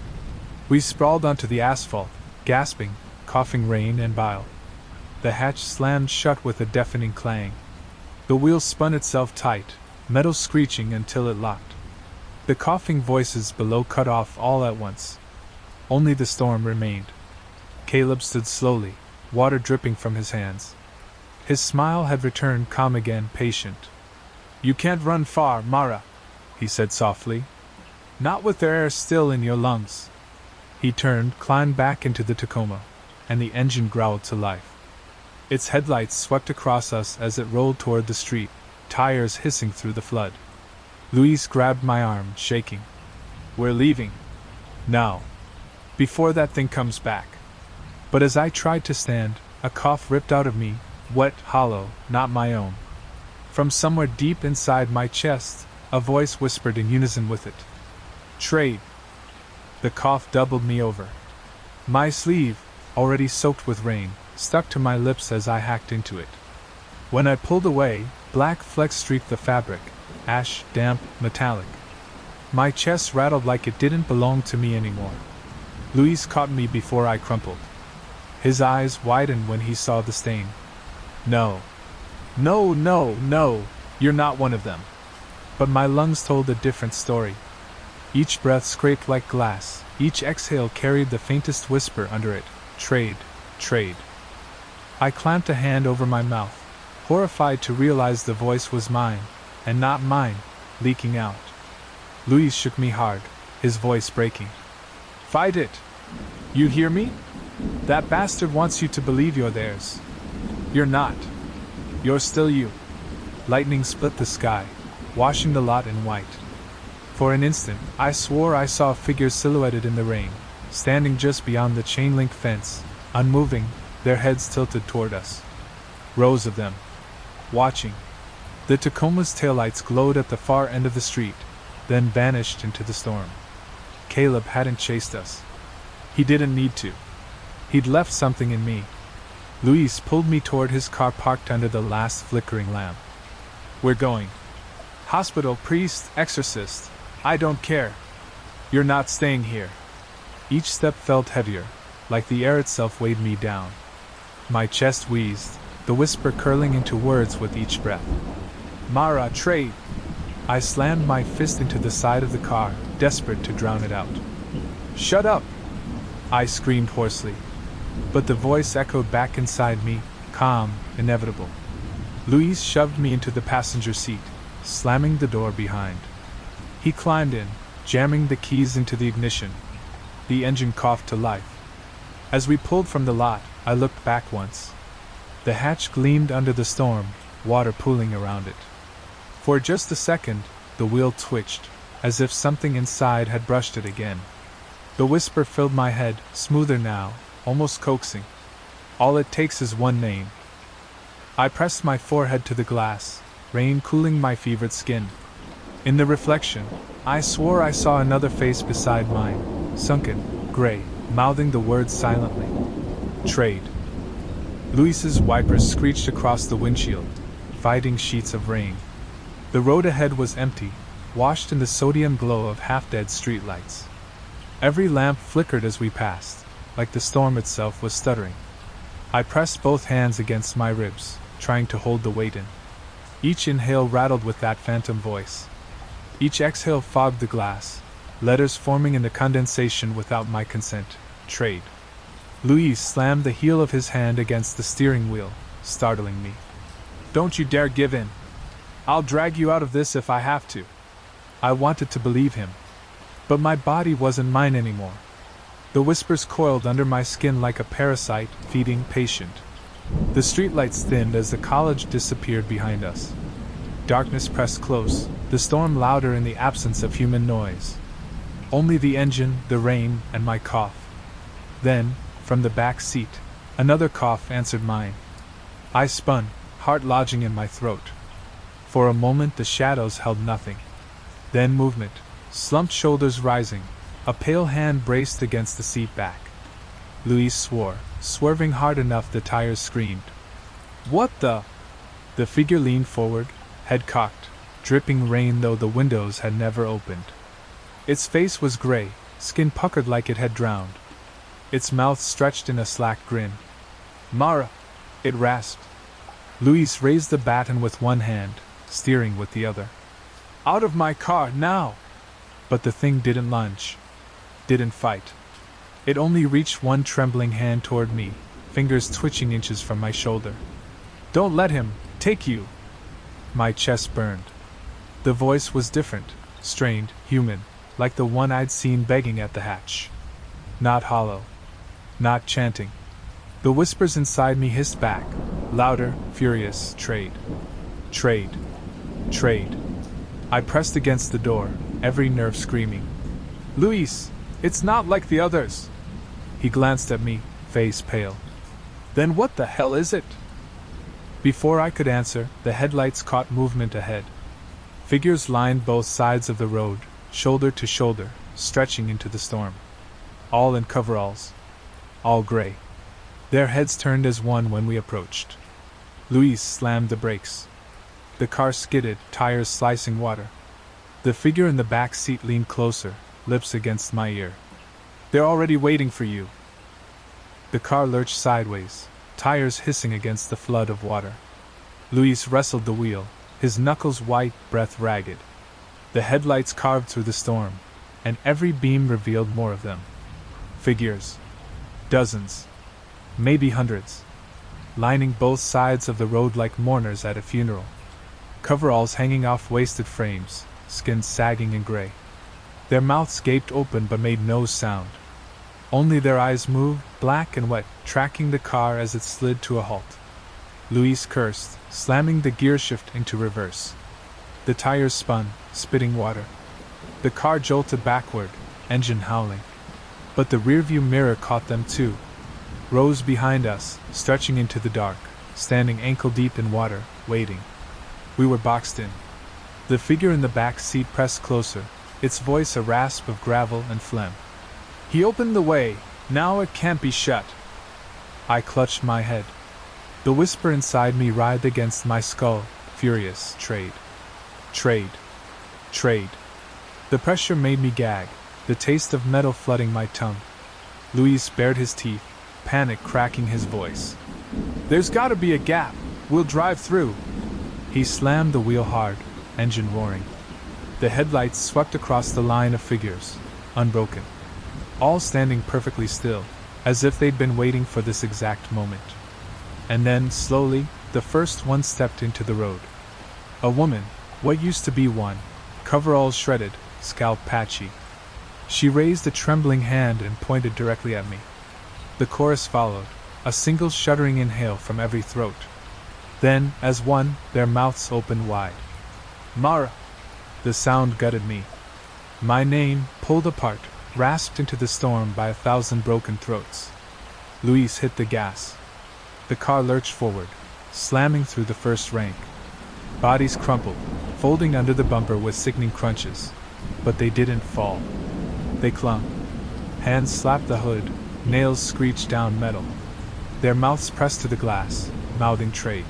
We sprawled onto the asphalt, gasping, coughing rain and bile. The hatch slammed shut with a deafening clang. The wheel spun itself tight, metal screeching until it locked. The coughing voices below cut off all at once. Only the storm remained. Caleb stood slowly, water dripping from his hands. His smile had returned, calm again, patient. "You can't run far, Mara," he said softly. "Not with the air still in your lungs." He turned, climbed back into the Tacoma, and the engine growled to life. Its headlights swept across us as it rolled toward the street, tires hissing through the flood. Louise grabbed my arm, shaking. "We're leaving. Now. Before that thing comes back." But as I tried to stand, a cough ripped out of me, wet, hollow, not my own. From somewhere deep inside my chest, a voice whispered in unison with it. "Trade." The cough doubled me over. My sleeve, already soaked with rain, stuck to my lips as I hacked into it. When I pulled away, black flecks streaked the fabric, ash, damp, metallic. My chest rattled like it didn't belong to me anymore. Louise caught me before I crumpled. His eyes widened when he saw the stain. "No. No, no, no," You're not one of them. But my lungs told a different story. Each breath scraped like glass, each exhale carried the faintest whisper under it. Trade, trade. I clamped a hand over my mouth, horrified to realize the voice was mine, and not mine, leaking out. Luis shook me hard, his voice breaking. Fight it! You hear me? That bastard wants you to believe you're theirs. You're not. You're still you. Lightning split the sky, washing the lot in white. For an instant, I swore I saw figures silhouetted in the rain, standing just beyond the chain-link fence, unmoving, their heads tilted toward us. Rows of them. Watching. The Tacoma's taillights glowed at the far end of the street, then vanished into the storm. Caleb hadn't chased us. He didn't need to. He'd left something in me. Luis pulled me toward his car parked under the last flickering lamp. We're going. Hospital, priest, exorcist. I don't care. You're not staying here. Each step felt heavier, like the air itself weighed me down. My chest wheezed, the whisper curling into words with each breath. Mara, trade! I slammed my fist into the side of the car, desperate to drown it out. Shut up! I screamed hoarsely. But the voice echoed back inside me, calm, inevitable. Luis shoved me into the passenger seat, slamming the door behind. He climbed in, jamming the keys into the ignition. The engine coughed to life. As we pulled from the lot, I looked back once. The hatch gleamed under the storm, water pooling around it. For just a second, the wheel twitched, as if something inside had brushed it again. The whisper filled my head, smoother now, almost coaxing. All it takes is one name. I pressed my forehead to the glass, rain cooling my fevered skin. In the reflection, I swore I saw another face beside mine, sunken, gray, mouthing the words silently. Trade. Luis's wipers screeched across the windshield, fighting sheets of rain. The road ahead was empty, washed in the sodium glow of half-dead streetlights. Every lamp flickered as we passed, like the storm itself was stuttering. I pressed both hands against my ribs, trying to hold the weight in. Each inhale rattled with that phantom voice. Each exhale fogged the glass, letters forming in the condensation without my consent. Trade. Luis slammed the heel of his hand against the steering wheel, startling me. Don't you dare give in. I'll drag you out of this if I have to. I wanted to believe him. But my body wasn't mine anymore. The whispers coiled under my skin like a parasite, feeding patient. The streetlights thinned as the college disappeared behind us. Darkness pressed close, the storm louder in the absence of human noise. Only the engine, the rain, and my cough. Then, from the back seat, another cough answered mine. I spun, heart lodging in my throat. For a moment the shadows held nothing. Then movement, slumped shoulders rising, a pale hand braced against the seat back. Luis swore, swerving hard enough the tires screamed. What the? The figure leaned forward, head cocked, dripping rain though the windows had never opened. Its face was gray, skin puckered like it had drowned. Its mouth stretched in a slack grin. Mara! It rasped. Luis raised the baton with one hand, steering with the other. Out of my car, now! But the thing didn't lunge. Didn't fight. It only reached one trembling hand toward me, fingers twitching inches from my shoulder. Don't let him take you! My chest burned. The voice was different, strained, human, like the one I'd seen begging at the hatch. Not hollow. Not chanting. The whispers inside me hissed back, louder, furious. Trade. Trade. Trade. I pressed against the door, every nerve screaming. Luis, it's not like the others. He glanced at me, face pale. Then what the hell is it? Before I could answer, the headlights caught movement ahead. Figures lined both sides of the road, shoulder to shoulder, stretching into the storm. All in coveralls. All gray. Their heads turned as one when we approached. Luis slammed the brakes. The car skidded, tires slicing water. The figure in the back seat leaned closer, lips against my ear. They're already waiting for you. The car lurched sideways, tires hissing against the flood of water. Luis wrestled the wheel, his knuckles white, breath ragged. The headlights carved through the storm, and every beam revealed more of them. Figures. Dozens. Maybe hundreds. Lining both sides of the road like mourners at a funeral. Coveralls hanging off wasted frames, skins sagging and gray. Their mouths gaped open but made no sound. Only their eyes moved, black and wet, tracking the car as it slid to a halt. Luis cursed, slamming the gear shift into reverse. The tires spun, spitting water. The car jolted backward, engine howling. But the rearview mirror caught them too. Rose behind us, stretching into the dark, standing ankle-deep in water, waiting. We were boxed in. The figure in the back seat pressed closer, its voice a rasp of gravel and phlegm. "He opened the way, now it can't be shut." I clutched my head. The whisper inside me writhed against my skull, furious. Trade. Trade. Trade. The pressure made me gag, the taste of metal flooding my tongue. Luis bared his teeth, panic cracking his voice. "There's gotta be a gap, we'll drive through." He slammed the wheel hard, engine roaring. The headlights swept across the line of figures, unbroken. All standing perfectly still, as if they'd been waiting for this exact moment. And then, slowly, the first one stepped into the road. A woman, what used to be one, coveralls shredded, scalp patchy. She raised a trembling hand and pointed directly at me. The chorus followed, a single shuddering inhale from every throat. Then, as one, their mouths opened wide. "Mara!" The sound gutted me. My name, pulled apart, rasped into the storm by 1,000 broken throats. Luis hit the gas. The car lurched forward, slamming through the first rank. Bodies crumpled, folding under the bumper with sickening crunches. But they didn't fall. They clung. Hands slapped the hood, nails screeched down metal. Their mouths pressed to the glass, mouthing trade.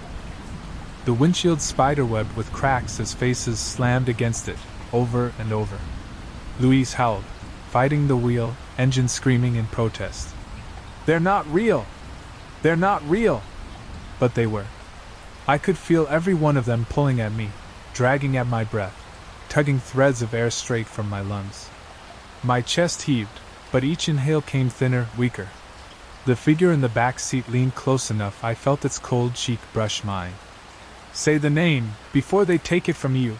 The windshield spiderwebbed with cracks as faces slammed against it, over and over. Luis howled, fighting the wheel, engine screaming in protest. "They're not real! They're not real!" But they were. I could feel every one of them pulling at me, dragging at my breath, tugging threads of air straight from my lungs. My chest heaved, but each inhale came thinner, weaker. The figure in the back seat leaned close enough I felt its cold cheek brush mine. "Say the name, before they take it from you."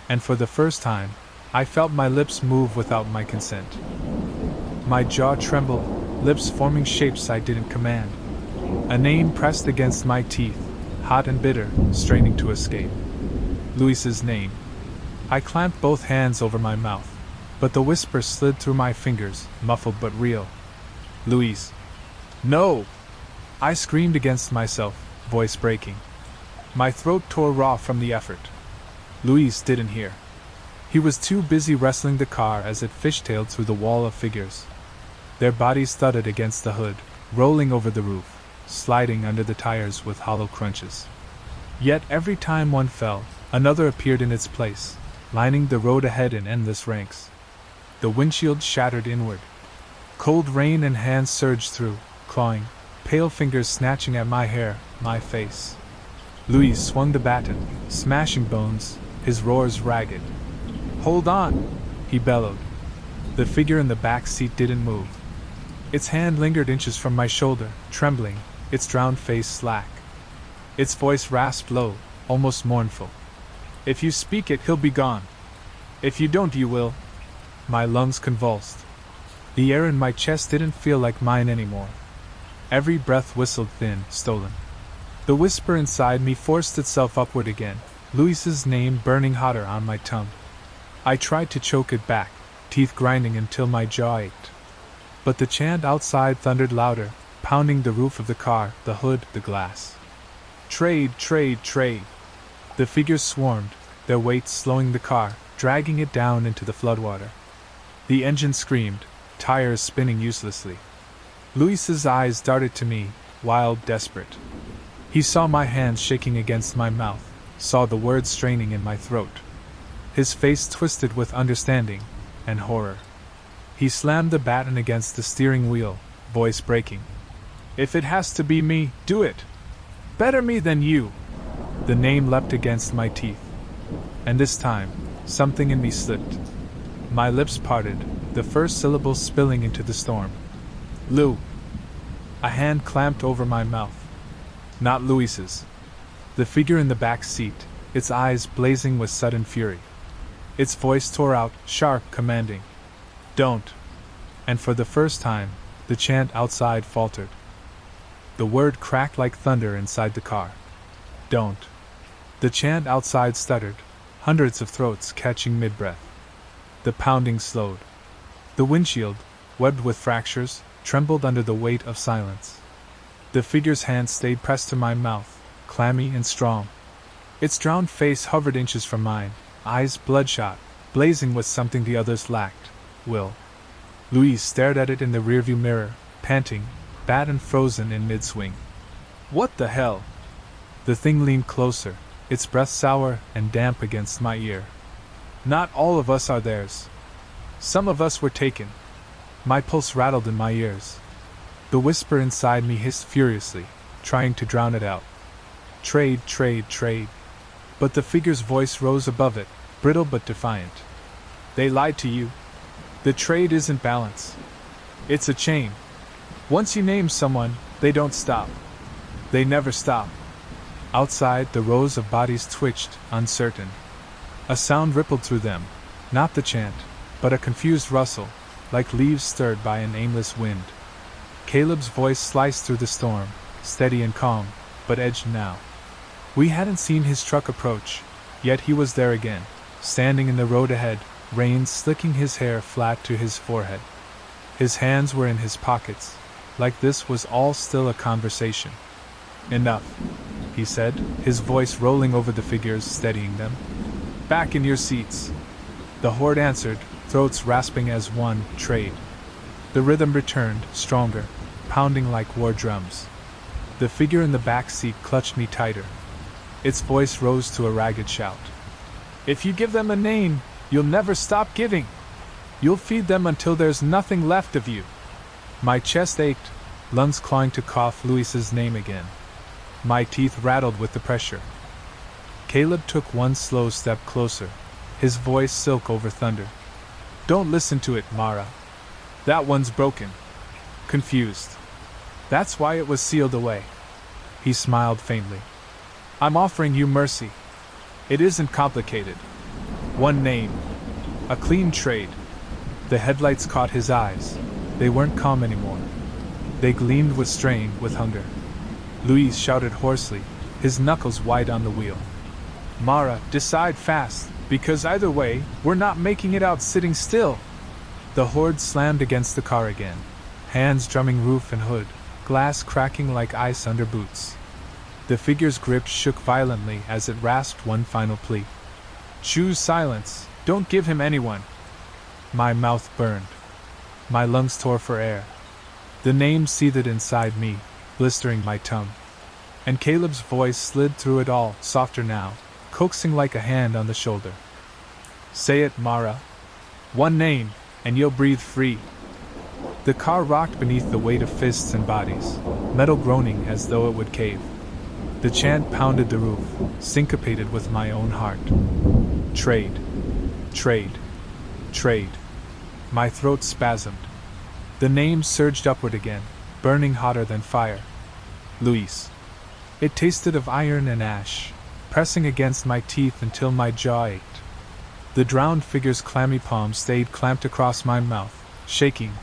And for the first time, I felt my lips move without my consent. My jaw trembled, lips forming shapes I didn't command. A name pressed against my teeth, hot and bitter, straining to escape. Luis's name. I clamped both hands over my mouth, but the whisper slid through my fingers, muffled but real. "Luis." "No!" I screamed against myself, voice breaking. My throat tore raw from the effort. Luis didn't hear. He was too busy wrestling the car as it fishtailed through the wall of figures. Their bodies thudded against the hood, rolling over the roof, sliding under the tires with hollow crunches. Yet every time one fell, another appeared in its place, lining the road ahead in endless ranks. The windshield shattered inward. Cold rain and hands surged through, clawing, pale fingers snatching at my hair, my face. Luis swung the baton, smashing bones, his roars ragged. "Hold on!" he bellowed. The figure in the back seat didn't move. Its hand lingered inches from my shoulder, trembling, its drowned face slack. Its voice rasped low, almost mournful. "If you speak it, he'll be gone. If you don't, you will." My lungs convulsed. The air in my chest didn't feel like mine anymore. Every breath whistled thin, stolen. The whisper inside me forced itself upward again, Luis's name burning hotter on my tongue. I tried to choke it back, teeth grinding until my jaw ached. But the chant outside thundered louder, pounding the roof of the car, the hood, the glass. "Trade, trade, trade!" The figures swarmed, their weight slowing the car, dragging it down into the floodwater. The engine screamed, tires spinning uselessly. Luis's eyes darted to me, wild, desperate. He saw my hands shaking against my mouth, saw the words straining in my throat. His face twisted with understanding and horror. He slammed the baton against the steering wheel, voice breaking. "If it has to be me, do it! Better me than you! The name leapt against my teeth. And this time, something in me slipped. My lips parted, the first syllable spilling into the storm. Lou. A hand clamped over my mouth. Not Louis's. The figure in the back seat, its eyes blazing with sudden fury. Its voice tore out, sharp, commanding. Don't. And for the first time, the chant outside faltered. The word cracked like thunder inside the car. Don't. The chant outside stuttered, hundreds of throats catching mid-breath. The pounding slowed. The windshield, webbed with fractures, trembled under the weight of silence. The figure's hand stayed pressed to my mouth, clammy and strong. Its drowned face hovered inches from mine, eyes bloodshot, blazing with something the others lacked: will. Louise stared at it in the rearview mirror, panting, bad and frozen in mid-swing. What the hell? The thing leaned closer, its breath sour and damp against my ear. Not all of us are theirs. Some of us were taken. My pulse rattled in my ears. The whisper inside me hissed furiously, trying to drown it out. Trade, trade, trade. But the figure's voice rose above it, brittle but defiant. They lied to you. The trade isn't balance. It's a chain. Once you name someone, they don't stop. They never stop. Outside, the rows of bodies twitched, uncertain. A sound rippled through them, not the chant, but a confused rustle, like leaves stirred by an aimless wind. Caleb's voice sliced through the storm, steady and calm, but edged now. We hadn't seen his truck approach, yet he was there again, standing in the road ahead, reins slicking his hair flat to his forehead. His hands were in his pockets, like this was all still a conversation. Enough, he said, his voice rolling over the figures, steadying them. Back in your seats. The horde answered, throats rasping as one. Trade. The rhythm returned, stronger, pounding like war drums. The figure in the back seat clutched me tighter. Its voice rose to a ragged shout. If you give them a name, you'll never stop giving. You'll feed them until there's nothing left of you. My chest ached, lungs clawing to cough Louis's name again. My teeth rattled with the pressure. Caleb took one slow step closer, his voice silk over thunder. Don't listen to it, Mara. That one's broken. Confused. That's why it was sealed away. He smiled faintly. I'm offering you mercy. It isn't complicated. One name. A clean trade. The headlights caught his eyes. They weren't calm anymore. They gleamed with strain, with hunger. Louise shouted hoarsely, his knuckles white on the wheel. Mara, decide fast, because either way, we're not making it out sitting still. The horde slammed against the car again, hands drumming roof and hood, glass cracking like ice under boots. The figure's grip shook violently as it rasped one final plea. Choose silence, don't give him anyone. My mouth burned. My lungs tore for air. The name seethed inside me, blistering my tongue. And Caleb's voice slid through it all, softer now, coaxing like a hand on the shoulder. Say it, Mara. One name, and you'll breathe free. The car rocked beneath the weight of fists and bodies, metal groaning as though it would cave. The chant pounded the roof, syncopated with my own heart. Trade. Trade. Trade. My throat spasmed. The name surged upward again, burning hotter than fire. Louise. It tasted of iron and ash, pressing against my teeth until my jaw ached. The drowned figure's clammy palm stayed clamped across my mouth, shaking,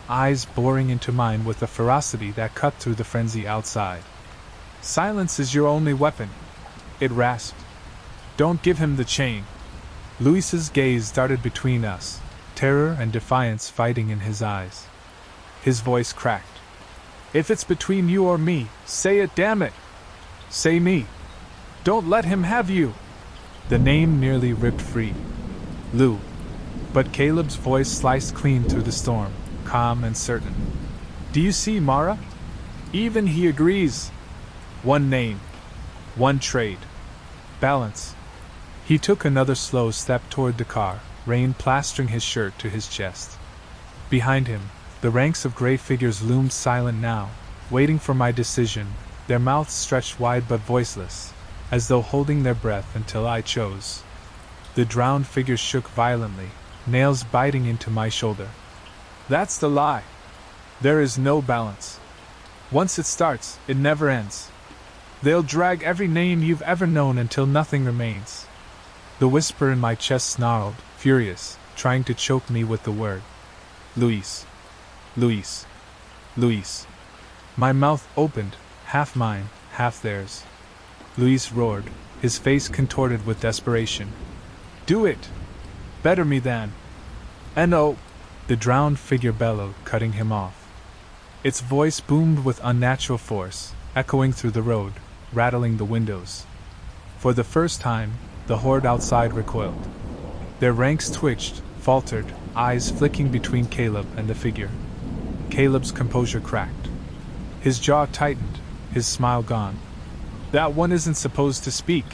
eyes boring into mine with a ferocity that cut through the frenzy outside. Silence is your only weapon, it rasped. Don't give him the chain. Louis's gaze darted between us, terror and defiance fighting in his eyes. His voice cracked. If it's between you or me, say it, damn it! Say me! Don't let him have you! The name nearly ripped free. Lou. But Caleb's voice sliced clean through the storm, calm and certain. Do you see, Mara? Even he agrees. One name. One trade. Balance. He took another slow step toward the car, rain plastering his shirt to his chest. Behind him, the ranks of gray figures loomed silent now, waiting for my decision, their mouths stretched wide but voiceless, as though holding their breath until I chose. The drowned figure shook violently, nails biting into my shoulder. That's the lie. There is no balance. Once it starts, it never ends. They'll drag every name you've ever known until nothing remains. The whisper in my chest snarled, furious, trying to choke me with the word. Luis. Luis. Luis. My mouth opened, half mine, half theirs. Luis roared, his face contorted with desperation. Do it! Better me than. No! The drowned figure bellowed, cutting him off. Its voice boomed with unnatural force, echoing through the road, rattling the windows. For the first time, the horde outside recoiled. Their ranks twitched, faltered, eyes flicking between Caleb and the figure. Caleb's composure cracked. His jaw tightened, his smile gone. That one isn't supposed to speak.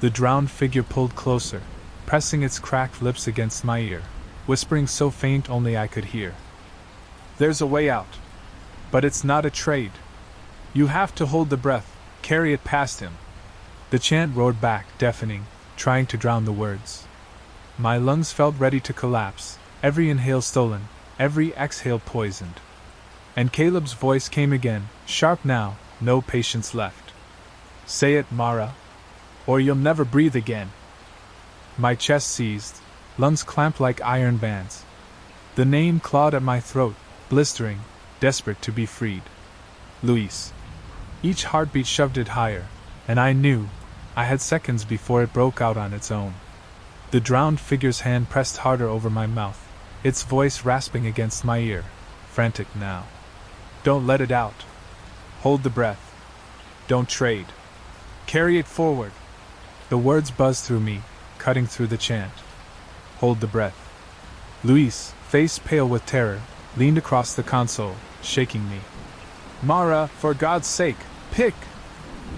The drowned figure pulled closer, pressing its cracked lips against my ear, whispering so faint only I could hear. There's a way out. But it's not a trade. You have to hold the breath, carry it past him. The chant roared back, deafening, trying to drown the words. My lungs felt ready to collapse, every inhale stolen, every exhale poisoned. And Caleb's voice came again, sharp now, no patience left. Say it, Mara, or you'll never breathe again. My chest seized, lungs clamped like iron bands. The name clawed at my throat, blistering, desperate to be freed. Luis. Each heartbeat shoved it higher, and I knew I had seconds before it broke out on its own. The drowned figure's hand pressed harder over my mouth, its voice rasping against my ear, frantic now. Don't let it out. Hold the breath. Don't trade. Carry it forward. The words buzzed through me, cutting through the chant. Hold the breath. Luis, face pale with terror, leaned across the console, shaking me. Mara, for God's sake, pick!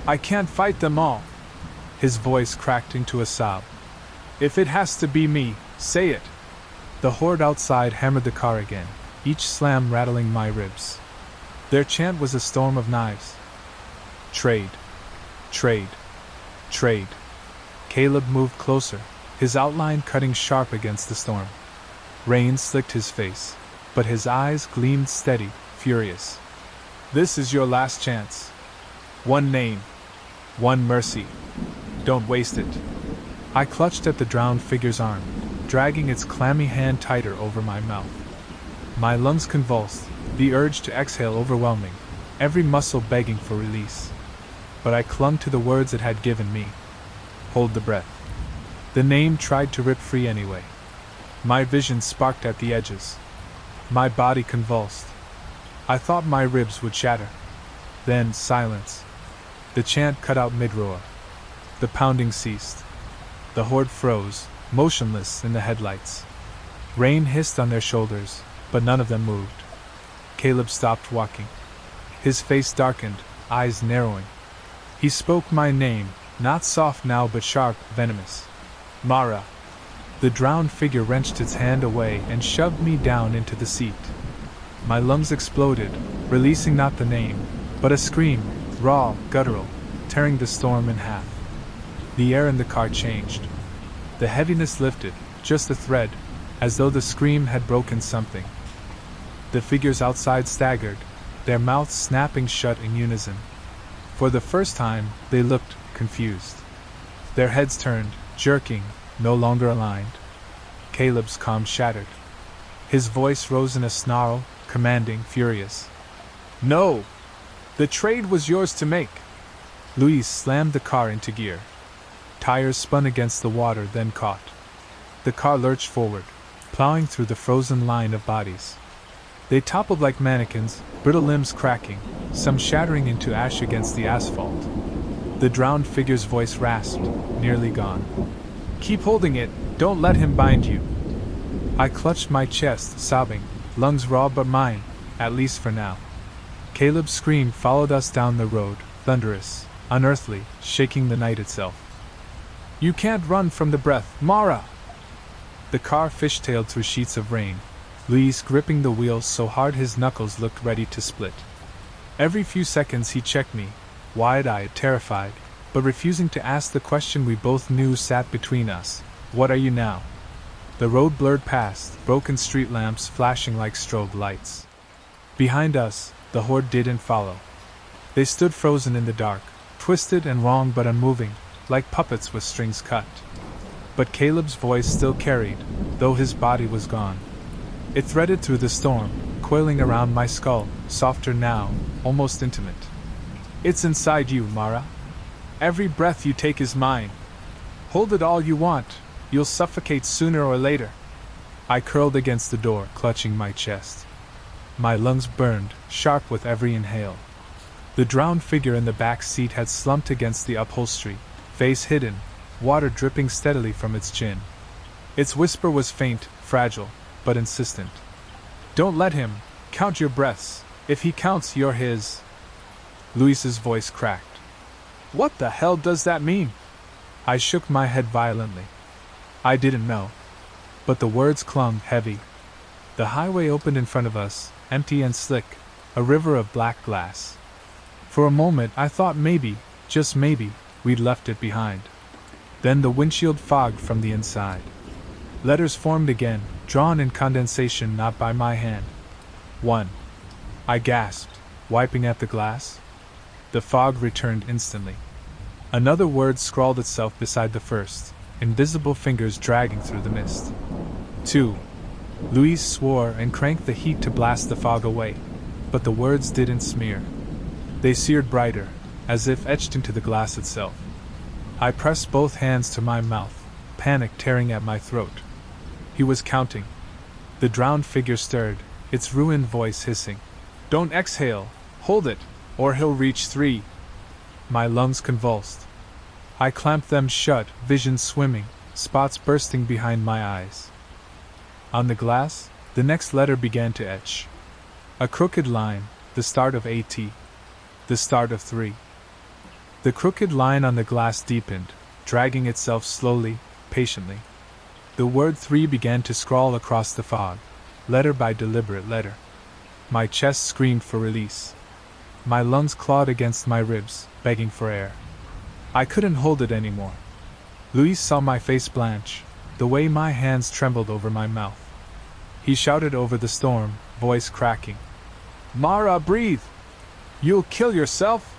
I can't fight them all. His voice cracked into a sob. If it has to be me, say it. The horde outside hammered the car again, each slam rattling my ribs. Their chant was a storm of knives. Trade. Trade. Trade. Caleb moved closer, his outline cutting sharp against the storm. Rain slicked his face, but his eyes gleamed steady, furious. This is your last chance. One name. One mercy. Don't waste it. I clutched at the drowned figure's arm, dragging its clammy hand tighter over my mouth. My lungs convulsed, the urge to exhale overwhelming, every muscle begging for release. But I clung to the words it had given me. Hold the breath. The name tried to rip free anyway. My vision sparked at the edges. My body convulsed. I thought my ribs would shatter. Then silence. The chant cut out mid-roar. The pounding ceased. The horde froze, motionless in the headlights. Rain hissed on their shoulders, but none of them moved. Caleb stopped walking. His face darkened, eyes narrowing. He spoke my name, not soft now but sharp, venomous. Mara. The drowned figure wrenched its hand away and shoved me down into the seat. My lungs exploded, releasing not the name, but a scream, raw, guttural, tearing the storm in half. The air in the car changed. The heaviness lifted, just a thread, as though the scream had broken something. The figures outside staggered, their mouths snapping shut in unison. For the first time, they looked confused. Their heads turned, jerking, no longer aligned. Caleb's calm shattered. His voice rose in a snarl, commanding, furious. No! The trade was yours to make! Luis slammed the car into gear. Tires spun against the water, then caught. The car lurched forward, plowing through the frozen line of bodies. They toppled like mannequins, brittle limbs cracking, some shattering into ash against the asphalt. The drowned figure's voice rasped, nearly gone. Keep holding it, don't let him bind you. I clutched my chest, sobbing, lungs raw but mine, at least for now. Caleb's scream followed us down the road, thunderous, unearthly, shaking the night itself. You can't run from the breath, Mara! The car fishtailed through sheets of rain, Luis gripping the wheels so hard his knuckles looked ready to split. Every few seconds he checked me, wide-eyed, terrified, but refusing to ask the question we both knew sat between us. What are you now? The road blurred past, broken street lamps flashing like strobe lights. Behind us, the horde didn't follow. They stood frozen in the dark, twisted and wrong but unmoving, like puppets with strings cut. But Caleb's voice still carried, though his body was gone. It threaded through the storm, coiling around my skull, softer now, almost intimate. It's inside you, Mara. Every breath you take is mine. Hold it all you want, you'll suffocate sooner or later. I curled against the door, clutching my chest. My lungs burned, sharp with every inhale. The drowned figure in the back seat had slumped against the upholstery, face hidden, water dripping steadily from its chin. Its whisper was faint, fragile, but insistent. Don't let him. Count your breaths. If he counts, you're his. Luis's voice cracked. What the hell does that mean? I shook my head violently. I didn't know. But the words clung heavy. The highway opened in front of us, empty and slick, a river of black glass. For a moment I thought maybe, just maybe, we'd left it behind. Then the windshield fogged from the inside. Letters formed again, drawn in condensation not by my hand. 1. I gasped, wiping at the glass. The fog returned instantly. Another word scrawled itself beside the first, invisible fingers dragging through the mist. 2. Luis swore and cranked the heat to blast the fog away, but the words didn't smear. They seared brighter, as if etched into the glass itself. I pressed both hands to my mouth, panic tearing at my throat. He was counting. The drowned figure stirred, its ruined voice hissing. Don't exhale, hold it, or he'll reach 3. My lungs convulsed. I clamped them shut, vision swimming, spots bursting behind my eyes. On the glass, the next letter began to etch. A crooked line, the start of AT. The start of 3. The crooked line on the glass deepened, dragging itself slowly, patiently. The word 3 began to scrawl across the fog, letter by deliberate letter. My chest screamed for release. My lungs clawed against my ribs, begging for air. I couldn't hold it anymore. Luis saw my face blanch, the way my hands trembled over my mouth. He shouted over the storm, voice cracking. Mara, breathe! You'll kill yourself!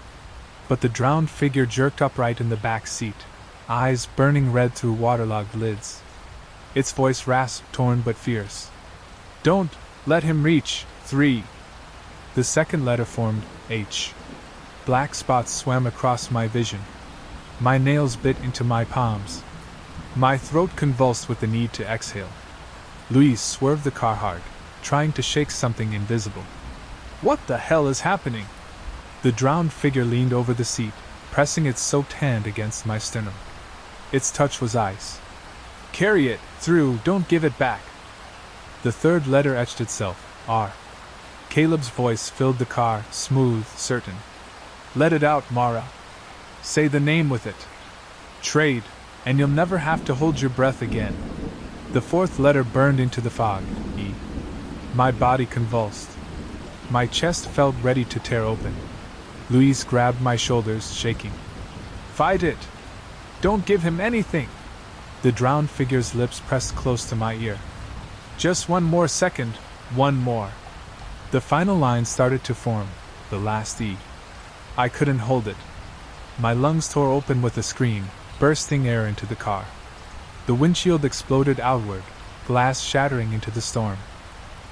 But the drowned figure jerked upright in the back seat, eyes burning red through waterlogged lids. Its voice rasped, torn but fierce. Don't let him reach 3. The second letter formed H. Black spots swam across my vision. My nails bit into my palms. My throat convulsed with the need to exhale. Luis swerved the car hard, trying to shake something invisible. What the hell is happening? The drowned figure leaned over the seat, pressing its soaked hand against my sternum. Its touch was ice. Carry it through, don't give it back. The third letter etched itself, R. Caleb's voice filled the car, smooth, certain. Let it out, Mara. Say the name with it. Trade, and you'll never have to hold your breath again. The fourth letter burned into the fog, E. My body convulsed. My chest felt ready to tear open. Luis grabbed my shoulders, shaking. Fight it! Don't give him anything! The drowned figure's lips pressed close to my ear. Just one more second, one more. The final line started to form, the last E. I couldn't hold it. My lungs tore open with a scream, bursting air into the car. The windshield exploded outward, glass shattering into the storm.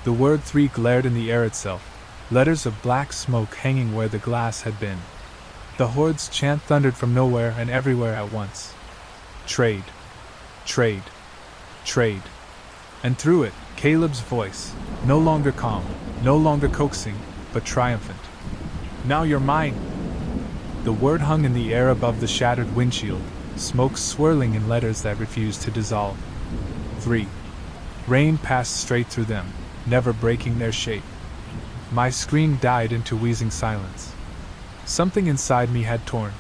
The word 3 glared in the air itself, letters of black smoke hanging where the glass had been. The horde's chant thundered from nowhere and everywhere at once. Trade. Trade. Trade. And through it, Caleb's voice, no longer calm, no longer coaxing, but triumphant. Now you're mine! The word hung in the air above the shattered windshield, smoke swirling in letters that refused to dissolve. 3. Rain passed straight through them, never breaking their shape. My scream died into wheezing silence. Something inside me had torn.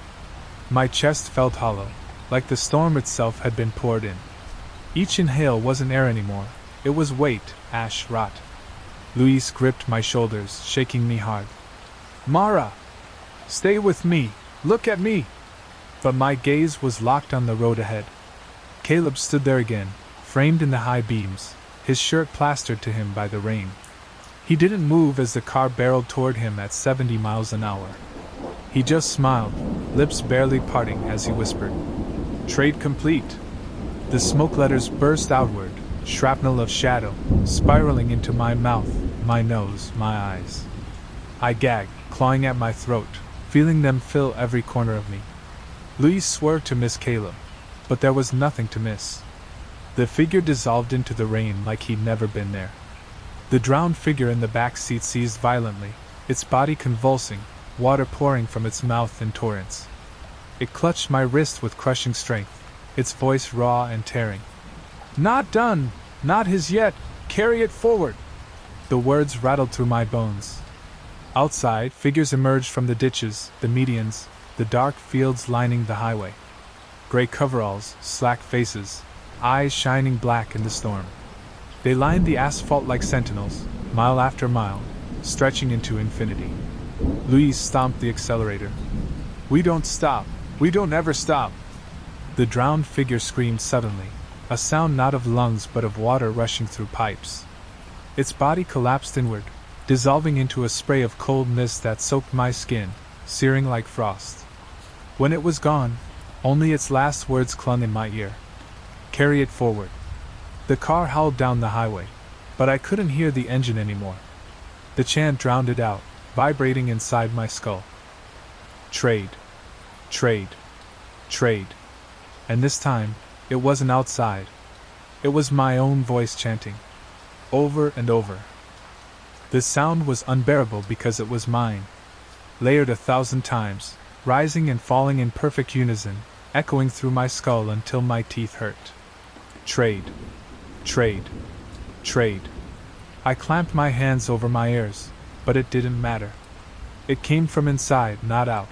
My chest felt hollow, like the storm itself had been poured in. Each inhale wasn't air anymore, it was weight, ash, rot. Luis gripped my shoulders, shaking me hard. Mara! Stay with me, look at me! But my gaze was locked on the road ahead. Caleb stood there again, framed in the high beams, his shirt plastered to him by the rain. He didn't move as the car barreled toward him at 70 miles an hour. He just smiled, lips barely parting as he whispered, "Trade complete." The smoke letters burst outward, shrapnel of shadow, spiraling into my mouth, my nose, my eyes. I gagged, clawing at my throat, feeling them fill every corner of me. Louise swore to miss Caleb, but there was nothing to miss. The figure dissolved into the rain like he'd never been there. The drowned figure in the back seat seized violently, its body convulsing, water pouring from its mouth in torrents. It clutched my wrist with crushing strength, its voice raw and tearing. "Not done! Not his yet! Carry it forward!" The words rattled through my bones. Outside, figures emerged from the ditches, the medians, the dark fields lining the highway. Gray coveralls, slack faces, eyes shining black in the storm. They lined the asphalt like sentinels, mile after mile, stretching into infinity. Louise stomped the accelerator. "We don't stop! We don't ever stop!" The drowned figure screamed suddenly, a sound not of lungs but of water rushing through pipes. Its body collapsed inward, dissolving into a spray of cold mist that soaked my skin, searing like frost. When it was gone, only its last words clung in my ear. "Carry it forward." The car howled down the highway, but I couldn't hear the engine anymore. The chant drowned it out, vibrating inside my skull. Trade. Trade. Trade. And this time, it wasn't outside. It was my own voice chanting. Over and over. The sound was unbearable because it was mine. Layered 1,000 times, rising and falling in perfect unison, echoing through my skull until my teeth hurt. Trade. Trade. Trade. I clamped my hands over my ears, but it didn't matter. It came from inside, not out.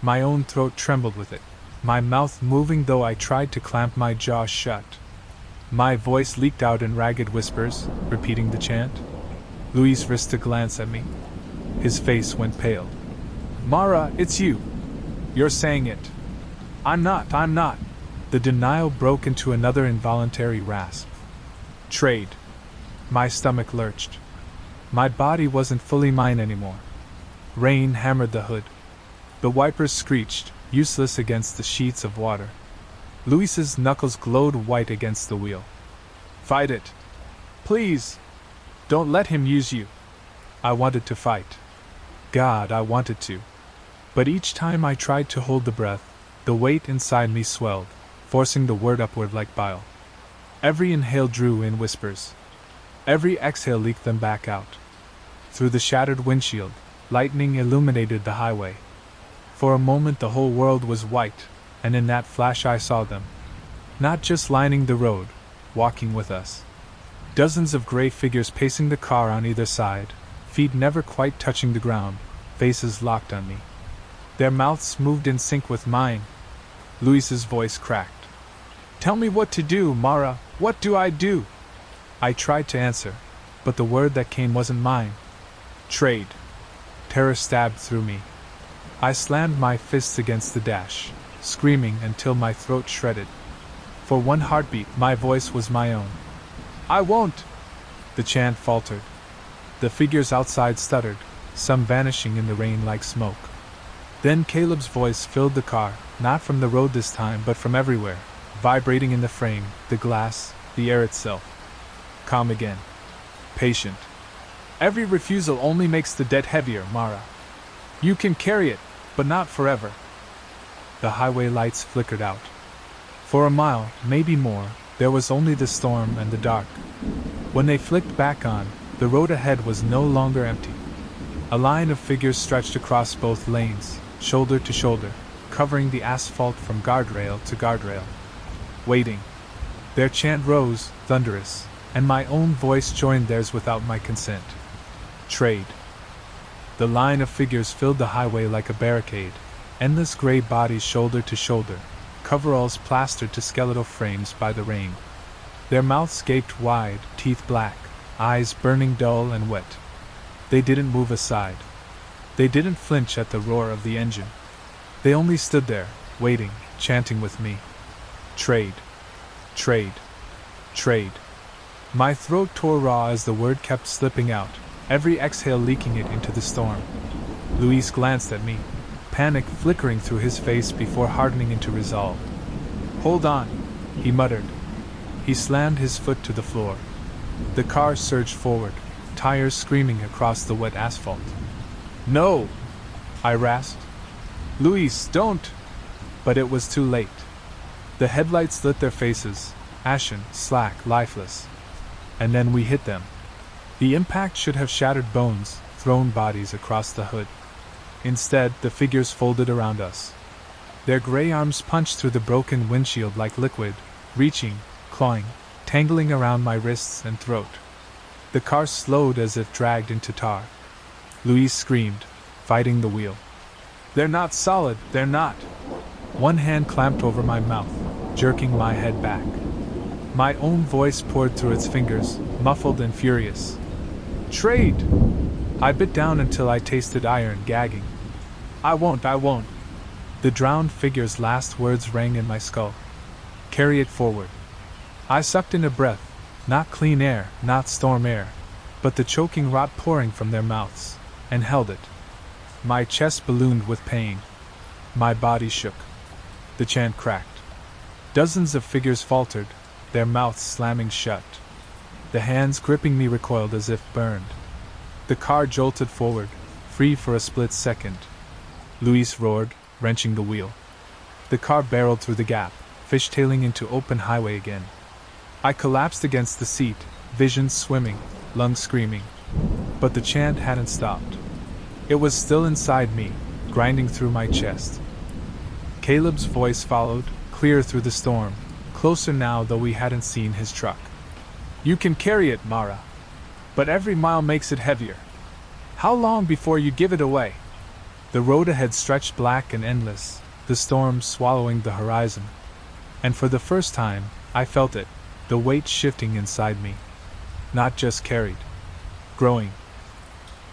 My own throat trembled with it, my mouth moving though I tried to clamp my jaw shut. My voice leaked out in ragged whispers, repeating the chant. Louis risked a glance at me. His face went pale. "Mara, it's you. You're saying it." I'm not. The denial broke into another involuntary rasp. Trade. My stomach lurched. My body wasn't fully mine anymore. Rain hammered the hood. The wipers screeched, useless against the sheets of water. Louis's knuckles glowed white against the wheel. "Fight it. Please. Don't let him use you." I wanted to fight. God, I wanted to. But each time I tried to hold the breath, the weight inside me swelled, forcing the word upward like bile. Every inhale drew in whispers. Every exhale leaked them back out. Through the shattered windshield, lightning illuminated the highway. For a moment the whole world was white, and in that flash I saw them. Not just lining the road, walking with us. Dozens of gray figures pacing the car on either side, feet never quite touching the ground, faces locked on me. Their mouths moved in sync with mine. Louis's voice cracked. "Tell me what to do, Mara. What do I do?" I tried to answer, but the word that came wasn't mine. Trade. Terror stabbed through me. I slammed my fists against the dash, screaming until my throat shredded. For one heartbeat, my voice was my own. "I won't!" The chant faltered. The figures outside stuttered, some vanishing in the rain like smoke. Then Caleb's voice filled the car, not from the road this time but from everywhere, vibrating in the frame, the glass, the air itself. Calm again. Patient. "Every refusal only makes the debt heavier, Mara. You can carry it, but not forever." The highway lights flickered out. For a mile, maybe more, there was only the storm and the dark. When they flicked back on, the road ahead was no longer empty. A line of figures stretched across both lanes, shoulder to shoulder, covering the asphalt from guardrail to guardrail. Waiting. Their chant rose, thunderous, and my own voice joined theirs without my consent. Trade. The line of figures filled the highway like a barricade, endless gray bodies shoulder to shoulder, coveralls plastered to skeletal frames by the rain. Their mouths gaped wide, teeth black, eyes burning dull and wet. They didn't move aside. They didn't flinch at the roar of the engine. They only stood there, waiting, chanting with me. Trade. Trade. Trade. My throat tore raw as the word kept slipping out, every exhale leaking it into the storm. Luis glanced at me, panic flickering through his face before hardening into resolve. Hold on, he muttered. He slammed his foot to the floor. The car surged forward, tires screaming across the wet asphalt. No! I rasped. Luis, don't! But it was too late. The headlights lit their faces, ashen, slack, lifeless. And then we hit them. The impact should have shattered bones, thrown bodies across the hood. Instead, the figures folded around us. Their gray arms punched through the broken windshield like liquid, reaching, clawing, tangling around my wrists and throat. The car slowed as if dragged into tar. Luis screamed, fighting the wheel. They're not solid, they're not! One hand clamped over my mouth, jerking my head back. My own voice poured through its fingers, muffled and furious. Trade! I bit down until I tasted iron, gagging. I won't. The drowned figure's last words rang in my skull. Carry it forward. I sucked in a breath, not clean air, not storm air, but the choking rot pouring from their mouths, and held it. My chest ballooned with pain. My body shook. The chant cracked. Dozens of figures faltered, their mouths slamming shut. The hands gripping me recoiled as if burned. The car jolted forward, free for a split second. Luis roared, wrenching the wheel. The car barreled through the gap, fishtailing into open highway again. I collapsed against the seat, vision swimming, lungs screaming. But the chant hadn't stopped. It was still inside me, grinding through my chest. Caleb's voice followed, clear through the storm, closer now though we hadn't seen his truck. You can carry it, Mara. But every mile makes it heavier. How long before you give it away? The road ahead stretched black and endless, the storm swallowing the horizon. And for the first time, I felt it, the weight shifting inside me. Not just carried. Growing.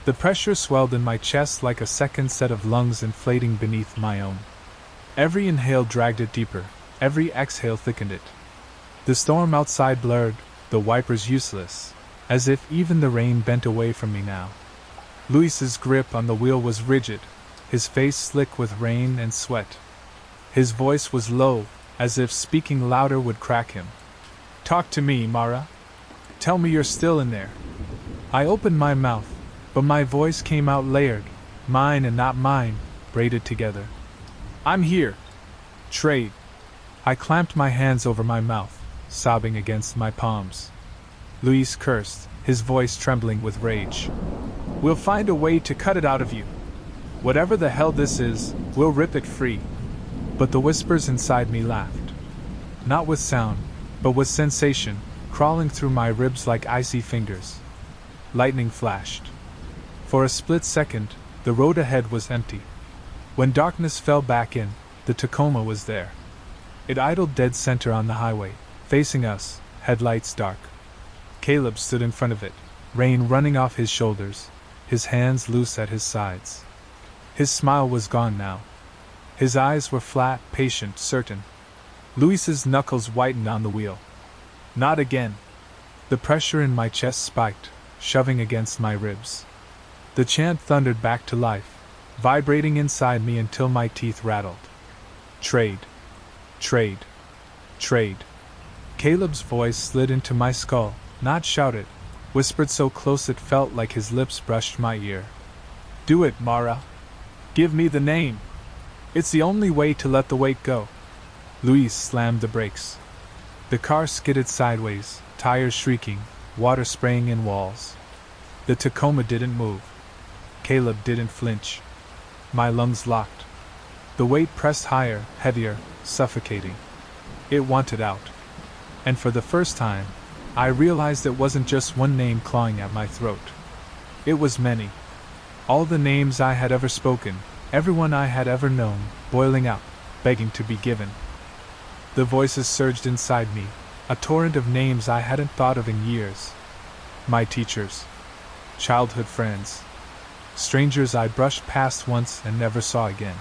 The pressure swelled in my chest like a second set of lungs inflating beneath my own. Every inhale dragged it deeper, every exhale thickened it. The storm outside blurred, the wipers useless, as if even the rain bent away from me now. Luis's grip on the wheel was rigid, his face slick with rain and sweat. His voice was low, as if speaking louder would crack him. Talk to me, Mara. Tell me you're still in there. I opened my mouth, but my voice came out layered, mine and not mine, braided together. I'm here. Trade. I clamped my hands over my mouth, sobbing against my palms. Luis cursed, his voice trembling with rage. We'll find a way to cut it out of you. Whatever the hell this is, we'll rip it free. But the whispers inside me laughed. Not with sound, but with sensation, crawling through my ribs like icy fingers. Lightning flashed. For a split second, the road ahead was empty. When darkness fell back in, the Tacoma was there. It idled dead center on the highway, facing us, headlights dark. Caleb stood in front of it, rain running off his shoulders, his hands loose at his sides. His smile was gone now. His eyes were flat, patient, certain. Luis's knuckles whitened on the wheel. Not again. The pressure in my chest spiked, shoving against my ribs. The chant thundered back to life, vibrating inside me until my teeth rattled. Trade. Trade. Trade. Caleb's voice slid into my skull, not shouted, whispered so close it felt like his lips brushed my ear. Do it, Mara. Give me the name. It's the only way to let the weight go. Luis slammed the brakes. The car skidded sideways, tires shrieking, water spraying in walls. The Tacoma didn't move. Caleb didn't flinch. My lungs locked. The weight pressed higher, heavier, suffocating. It wanted out. And for the first time, I realized it wasn't just one name clawing at my throat. It was many. All the names I had ever spoken, everyone I had ever known, boiling up, begging to be given. The voices surged inside me, a torrent of names I hadn't thought of in years. My teachers. Childhood friends. Strangers I brushed past once and never saw again.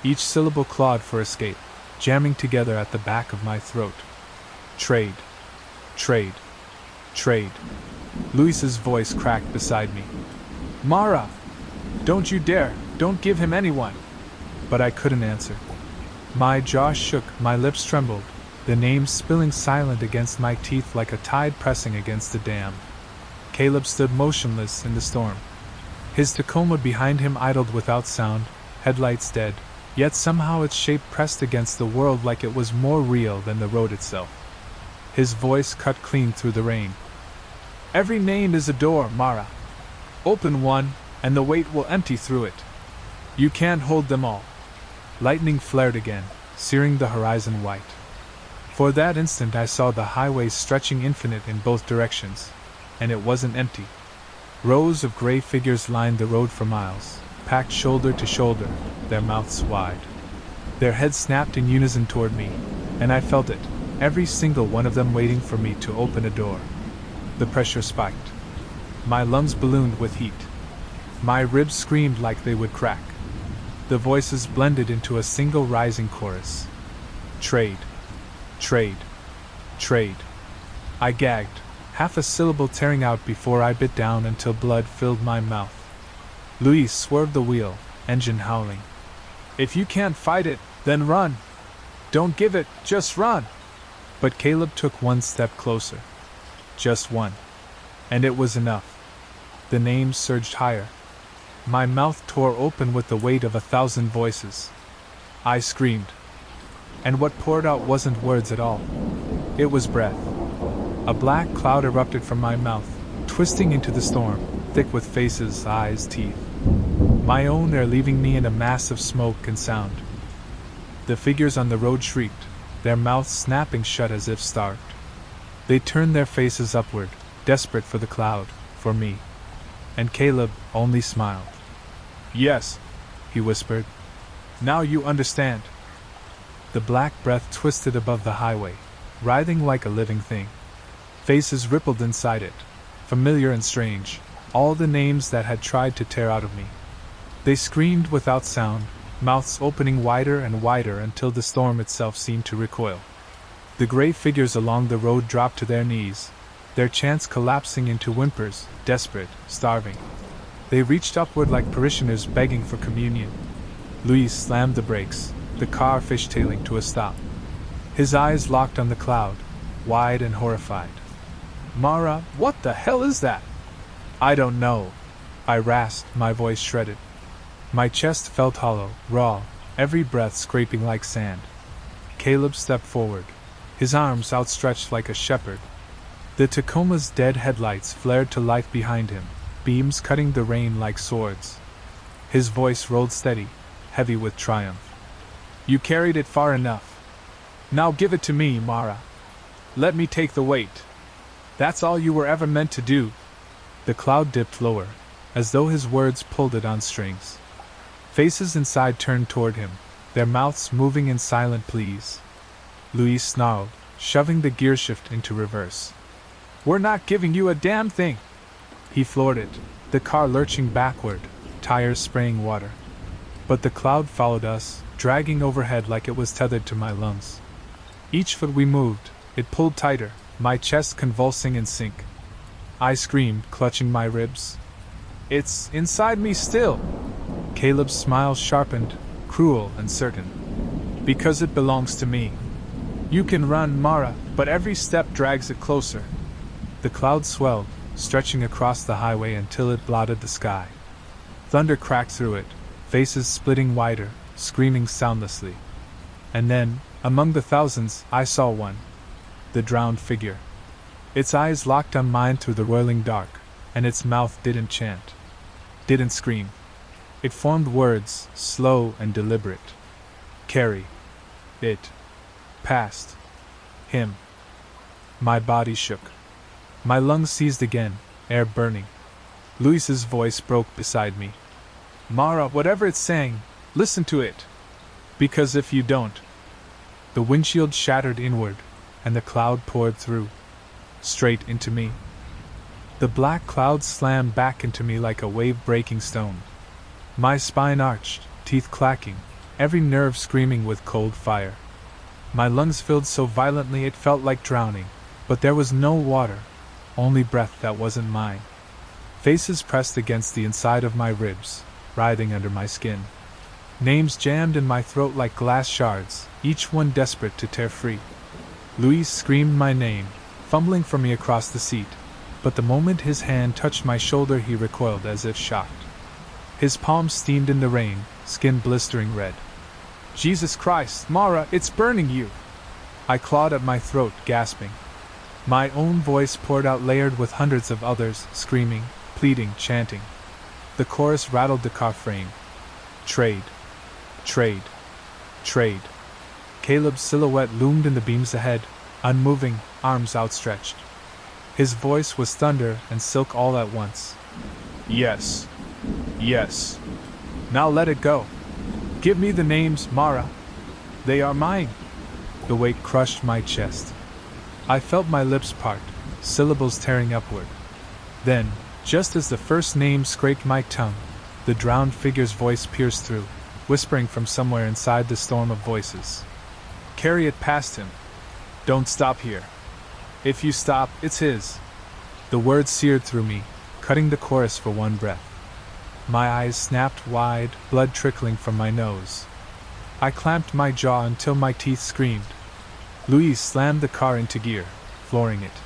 each syllable clawed for escape, jamming together at the back of my throat. Trade. Trade. Trade. Luis's voice cracked beside me. Mara! Don't you dare! Don't give him anyone! But I couldn't answer. My jaw shook, my lips trembled, the names spilling silent against my teeth like a tide pressing against a dam. Caleb stood motionless in the storm. His Tacoma behind him idled without sound, headlights dead, yet somehow its shape pressed against the world like it was more real than the road itself. His voice cut clean through the rain. Every name is a door, Mara. Open one, and the weight will empty through it. You can't hold them all. Lightning flared again, searing the horizon white. For that instant I saw the highway stretching infinite in both directions, and it wasn't empty. Rows of gray figures lined the road for miles, packed shoulder to shoulder, their mouths wide. Their heads snapped in unison toward me, and I felt it, every single one of them waiting for me to open a door. The pressure spiked. My lungs ballooned with heat. My ribs screamed like they would crack. The voices blended into a single rising chorus. Trade. Trade. Trade. I gagged, half a syllable tearing out before I bit down until blood filled my mouth. Luis swerved the wheel, engine howling. If you can't fight it, then run. Don't give it, just run. But Caleb took one step closer. Just one. And it was enough. The names surged higher. My mouth tore open with the weight of 1,000 voices. I screamed. And what poured out wasn't words at all. It was breath. A black cloud erupted from my mouth, twisting into the storm, thick with faces, eyes, teeth. My own air leaving me in a mass of smoke and sound. The figures on the road shrieked, their mouths snapping shut as if starved. They turned their faces upward, desperate for the cloud, for me. And Caleb only smiled. Yes, he whispered. Now you understand. The black breath twisted above the highway, writhing like a living thing. Faces rippled inside it, familiar and strange, all the names that had tried to tear out of me. They screamed without sound, mouths opening wider and wider until the storm itself seemed to recoil. The gray figures along the road dropped to their knees, their chants collapsing into whimpers, desperate, starving. They reached upward like parishioners begging for communion. Luis slammed the brakes, the car fishtailing to a stop. His eyes locked on the cloud, wide and horrified. Mara, what the hell is that? I don't know. I rasped, my voice shredded. My chest felt hollow, raw, every breath scraping like sand. Caleb stepped forward, his arms outstretched like a shepherd. The Tacoma's dead headlights flared to life behind him, beams cutting the rain like swords. His voice rolled steady, heavy with triumph. You carried it far enough. Now give it to me, Mara. Let me take the weight. That's all you were ever meant to do. The cloud dipped lower, as though his words pulled it on strings. Faces inside turned toward him, their mouths moving in silent pleas. Luis snarled, shoving the gearshift into reverse. We're not giving you a damn thing! He floored it, the car lurching backward, tires spraying water. But the cloud followed us, dragging overhead like it was tethered to my lungs. Each foot we moved, it pulled tighter, my chest convulsing in sync. I screamed, clutching my ribs. It's inside me still! Caleb's smile sharpened, cruel and certain. Because it belongs to me. You can run, Mara, but every step drags it closer. The cloud swelled, stretching across the highway until it blotted the sky. Thunder cracked through it, faces splitting wider, screaming soundlessly. And then, among the thousands, I saw one. The drowned figure. Its eyes locked on mine through the roiling dark, and its mouth didn't chant. Didn't scream. It formed words, slow and deliberate. Carry. It. Past. Him. My body shook. My lungs seized again, air burning. Luis's voice broke beside me. Mara, whatever it's saying, listen to it. Because if you don't... The windshield shattered inward, and the cloud poured through. Straight into me. The black cloud slammed back into me like a wave-breaking stone. My spine arched, teeth clacking, every nerve screaming with cold fire. My lungs filled so violently it felt like drowning, but there was no water, only breath that wasn't mine. Faces pressed against the inside of my ribs, writhing under my skin. Names jammed in my throat like glass shards, each one desperate to tear free. Luis screamed my name, fumbling for me across the seat, but the moment his hand touched my shoulder he recoiled as if shocked. His palms steamed in the rain, skin blistering red. "Jesus Christ, Mara, it's burning you!" I clawed at my throat, gasping. My own voice poured out layered with hundreds of others, screaming, pleading, chanting. The chorus rattled the car frame. Trade. Trade. Trade. Caleb's silhouette loomed in the beams ahead, unmoving, arms outstretched. His voice was thunder and silk all at once. "Yes. Yes. Now let it go. Give me the names, Mara. They are mine." The weight crushed my chest. I felt my lips part, syllables tearing upward. Then, just as the first name scraped my tongue, the drowned figure's voice pierced through, whispering from somewhere inside the storm of voices. "Carry it past him. Don't stop here. If you stop, it's his." The words seared through me, cutting the chorus for one breath. My eyes snapped wide, blood trickling from my nose. I clamped my jaw until my teeth screamed. Luis slammed the car into gear, flooring it.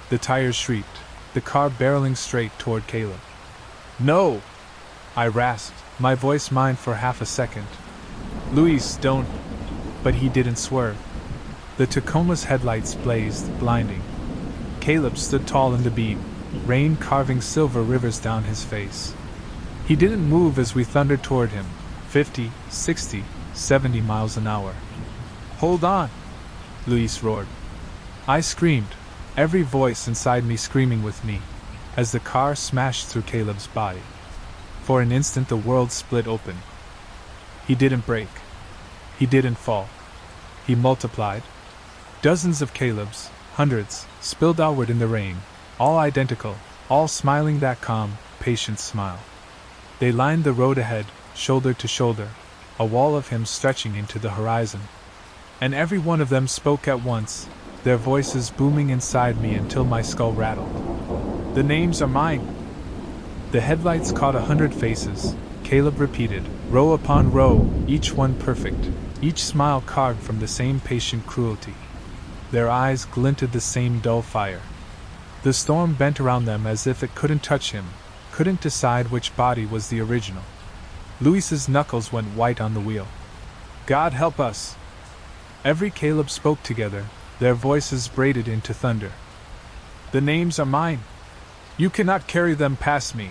The tires shrieked, the car barreling straight toward Caleb. "No!" I rasped, my voice mined for half a second. "Luis, don't!" But he didn't swerve. The Tacoma's headlights blazed, blinding. Caleb stood tall in the beam, rain carving silver rivers down his face. He didn't move as we thundered toward him, 50, 60, 70 miles an hour. "Hold on!" Luis roared. I screamed, every voice inside me screaming with me, as the car smashed through Caleb's body. For an instant the world split open. He didn't break. He didn't fall. He multiplied. Dozens of Calebs, hundreds, spilled outward in the rain, all identical, all smiling that calm, patient smile. They lined the road ahead, shoulder to shoulder, a wall of him stretching into the horizon. And every one of them spoke at once, their voices booming inside me until my skull rattled. "The names are mine!" The headlights caught 100 faces, Caleb repeated, row upon row, each one perfect, each smile carved from the same patient cruelty. Their eyes glinted the same dull fire. The storm bent around them as if it couldn't touch him, couldn't decide which body was the original. Luis's knuckles went white on the wheel. "God help us!" Every Caleb spoke together, their voices braided into thunder. "The names are mine! You cannot carry them past me!"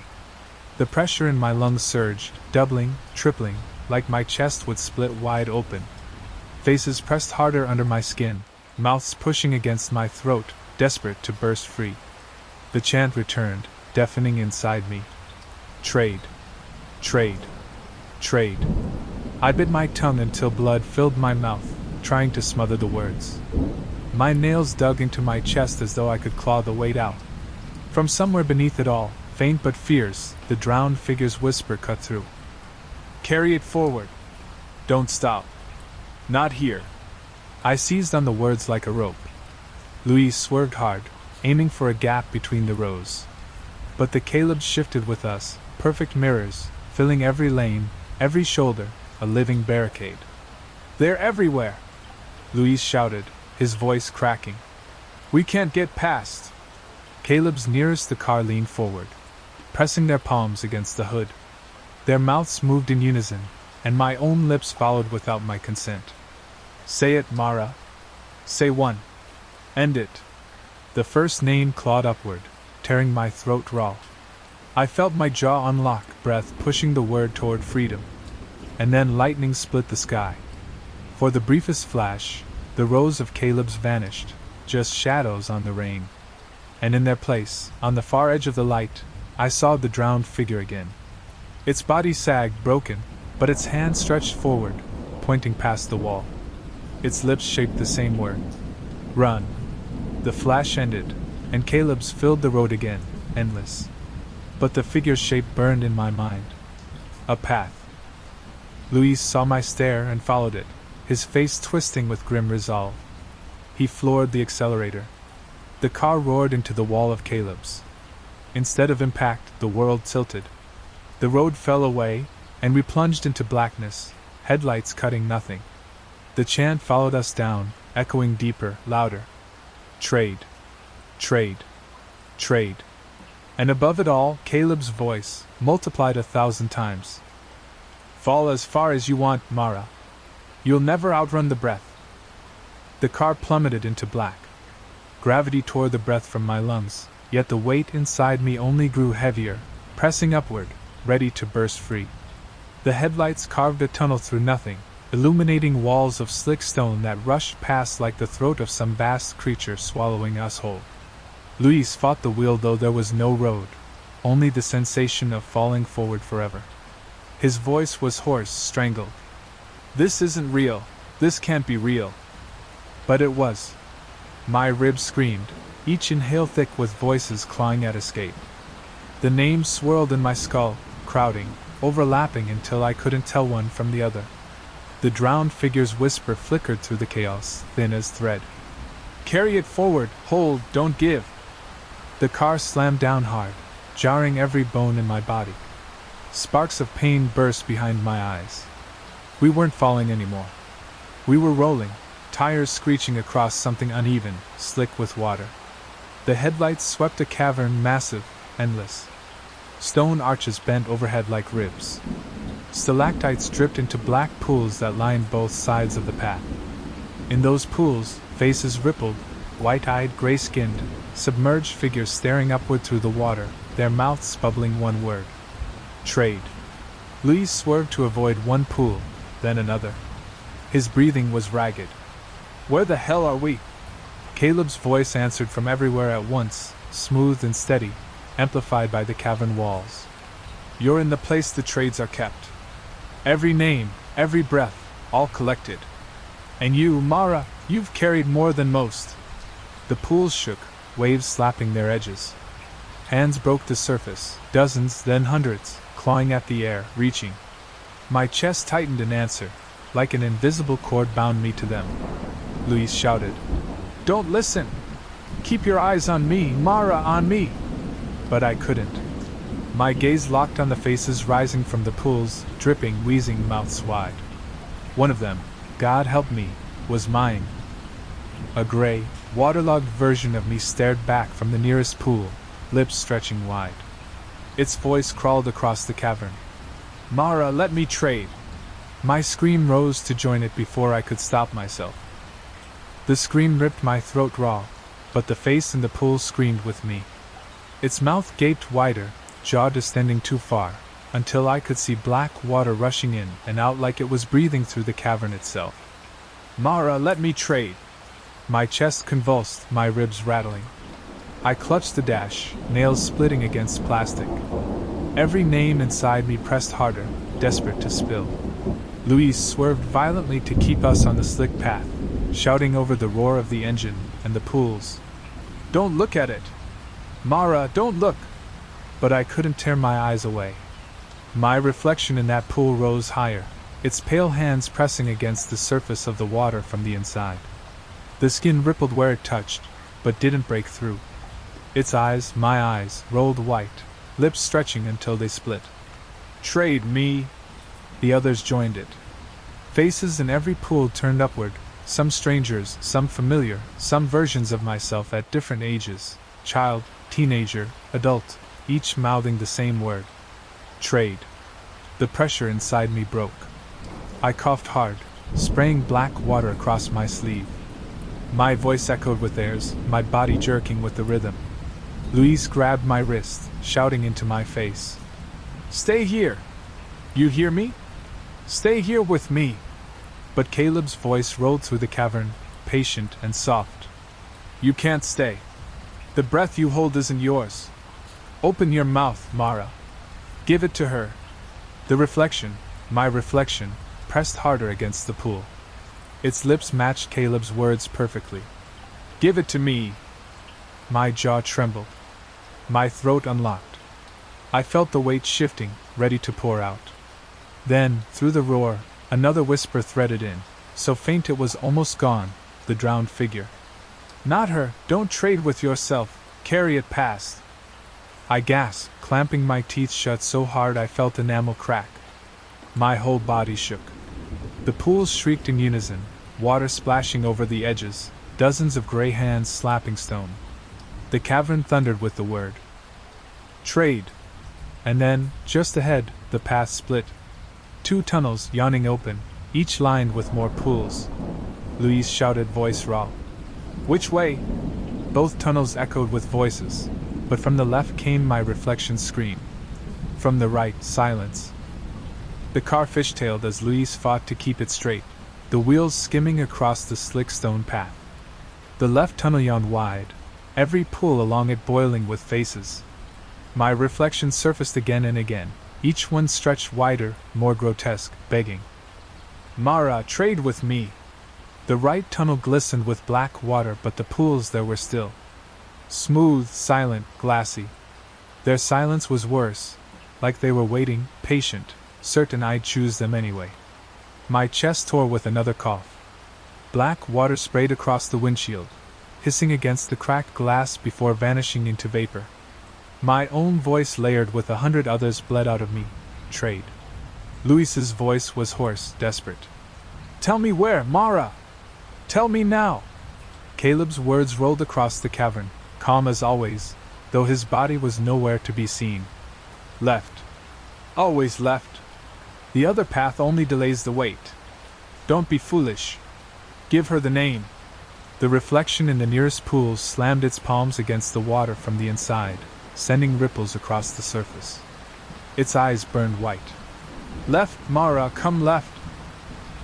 The pressure in my lungs surged, doubling, tripling, like my chest would split wide open. Faces pressed harder under my skin, mouths pushing against my throat, desperate to burst free. The chant returned, deafening inside me. Trade. Trade. Trade. I bit my tongue until blood filled my mouth, trying to smother the words. My nails dug into my chest as though I could claw the weight out. From somewhere beneath it all, faint but fierce, the drowned figure's whisper cut through. "Carry it forward. Don't stop. Not here." I seized on the words like a rope. Luis swerved hard, aiming for a gap between the rows. But the Calebs shifted with us, perfect mirrors, filling every lane, every shoulder, a living barricade. "They're everywhere!" Luis shouted, his voice cracking. "We can't get past!" Caleb's nearest the car leaned forward, pressing their palms against the hood. Their mouths moved in unison, and my own lips followed without my consent. "Say it, Mara. Say one. End it." The first name clawed upward, tearing my throat raw. I felt my jaw unlock, breath pushing the word toward freedom. And then lightning split the sky. For the briefest flash, the rows of Calebs vanished, just shadows on the rain. And in their place, on the far edge of the light, I saw the drowned figure again. Its body sagged, broken, but its hand stretched forward, pointing past the wall. Its lips shaped the same word. Run. The flash ended, and Caleb's filled the road again, endless. But the figure's shape burned in my mind. A path. Luis saw my stare and followed it, his face twisting with grim resolve. He floored the accelerator. The car roared into the wall of Caleb's. Instead of impact, the world tilted. The road fell away, and we plunged into blackness, headlights cutting nothing. The chant followed us down, echoing deeper, louder. Trade. Trade. Trade. And above it all, Caleb's voice, multiplied 1,000 times. Fall as far as you want, Mara. You'll never outrun the breath. The car plummeted into black. Gravity tore the breath from my lungs, yet the weight inside me only grew heavier, pressing upward, ready to burst free. The headlights carved a tunnel through nothing, illuminating walls of slick stone that rushed past like the throat of some vast creature swallowing us whole. Luis fought the wheel though there was no road, only the sensation of falling forward forever. His voice was hoarse, strangled. This isn't real. This can't be real. But it was. My ribs screamed, each inhale thick with voices clawing at escape. The names swirled in my skull, crowding, overlapping until I couldn't tell one from the other. The drowned figure's whisper flickered through the chaos, thin as thread. Carry it forward, hold, don't give. The car slammed down hard, jarring every bone in my body. Sparks of pain burst behind my eyes. We weren't falling anymore. We were rolling, tires screeching across something uneven, slick with water. The headlights swept a cavern massive, endless. Stone arches bent overhead like ribs. Stalactites dripped into black pools that lined both sides of the path. In those pools, faces rippled, white-eyed, gray-skinned, submerged figures staring upward through the water, their mouths bubbling one word. Trade. Luis swerved to avoid one pool, then another. His breathing was ragged. Where the hell are we? Caleb's voice answered from everywhere at once, smooth and steady, amplified by the cavern walls. You're in the place the trades are kept. Every name, every breath, all collected. And you, Mara, you've carried more than most. The pools shook, waves slapping their edges. Hands broke the surface, dozens, then hundreds, clawing at the air, reaching. My chest tightened in answer, like an invisible cord bound me to them. Luis shouted, Don't listen! Keep your eyes on me, Mara, on me! But I couldn't. My gaze locked on the faces rising from the pools, dripping, wheezing, mouths wide. One of them, God help me, was mine. A gray, waterlogged version of me stared back from the nearest pool, lips stretching wide. Its voice crawled across the cavern. Mara, let me trade! My scream rose to join it before I could stop myself. The scream ripped my throat raw, but the face in the pool screamed with me. Its mouth gaped wider, jaw distending too far, until I could see black water rushing in and out like it was breathing through the cavern itself. Mara, let me trade! My chest convulsed, my ribs rattling. I clutched the dash, nails splitting against plastic. Every name inside me pressed harder, desperate to spill. Luis swerved violently to keep us on the slick path, shouting over the roar of the engine and the pools. Don't look at it! Mara, don't look! But I couldn't tear my eyes away. My reflection in that pool rose higher, its pale hands pressing against the surface of the water from the inside. The skin rippled where it touched, but didn't break through. Its eyes, my eyes, rolled white, lips stretching until they split. Trade me! The others joined it. Faces in every pool turned upward, some strangers, some familiar, some versions of myself at different ages, child, teenager, adult, each mouthing the same word. Trade. The pressure inside me broke. I coughed hard, spraying black water across my sleeve. My voice echoed with theirs, my body jerking with the rhythm. Luis grabbed my wrist, shouting into my face. Stay here! You hear me? Stay here with me! But Caleb's voice rolled through the cavern, patient and soft. You can't stay. The breath you hold isn't yours. Open your mouth, Mara. Give it to her. The reflection, my reflection, pressed harder against the pool. Its lips matched Caleb's words perfectly. Give it to me! My jaw trembled. My throat unlocked. I felt the weight shifting, ready to pour out. Then, through the roar, another whisper threaded in, so faint it was almost gone, the drowned figure. Not her, don't trade with yourself, carry it past. I gasped, clamping my teeth shut so hard I felt enamel crack. My whole body shook. The pools shrieked in unison, water splashing over the edges, dozens of gray hands slapping stone. The cavern thundered with the word. Trade! And then, just ahead, the path split. 2 tunnels yawning open, each lined with more pools. Louise shouted, voice raw. Which way? Both tunnels echoed with voices, but from the left came my reflection's scream. From the right, silence. The car fishtailed as Louise fought to keep it straight, the wheels skimming across the slick stone path. The left tunnel yawned wide, every pool along it boiling with faces. My reflection surfaced again and again, each one stretched wider, more grotesque, begging. Mara, trade with me! The right tunnel glistened with black water, but the pools there were still. Smooth, silent, glassy. Their silence was worse, like they were waiting, patient, certain I'd choose them anyway. My chest tore with another cough. Black water sprayed across the windshield, hissing against the cracked glass before vanishing into vapor. My own voice, layered with 100 others, bled out of me. Trade. Louise's voice was hoarse, desperate. Tell me where, Mara! Tell me now! Caleb's words rolled across the cavern, calm as always, though his body was nowhere to be seen. Left. Always left. The other path only delays the wait. Don't be foolish. Give her the name. The reflection in the nearest pool slammed its palms against the water from the inside, sending ripples across the surface. Its eyes burned white. Left, Mara, come left.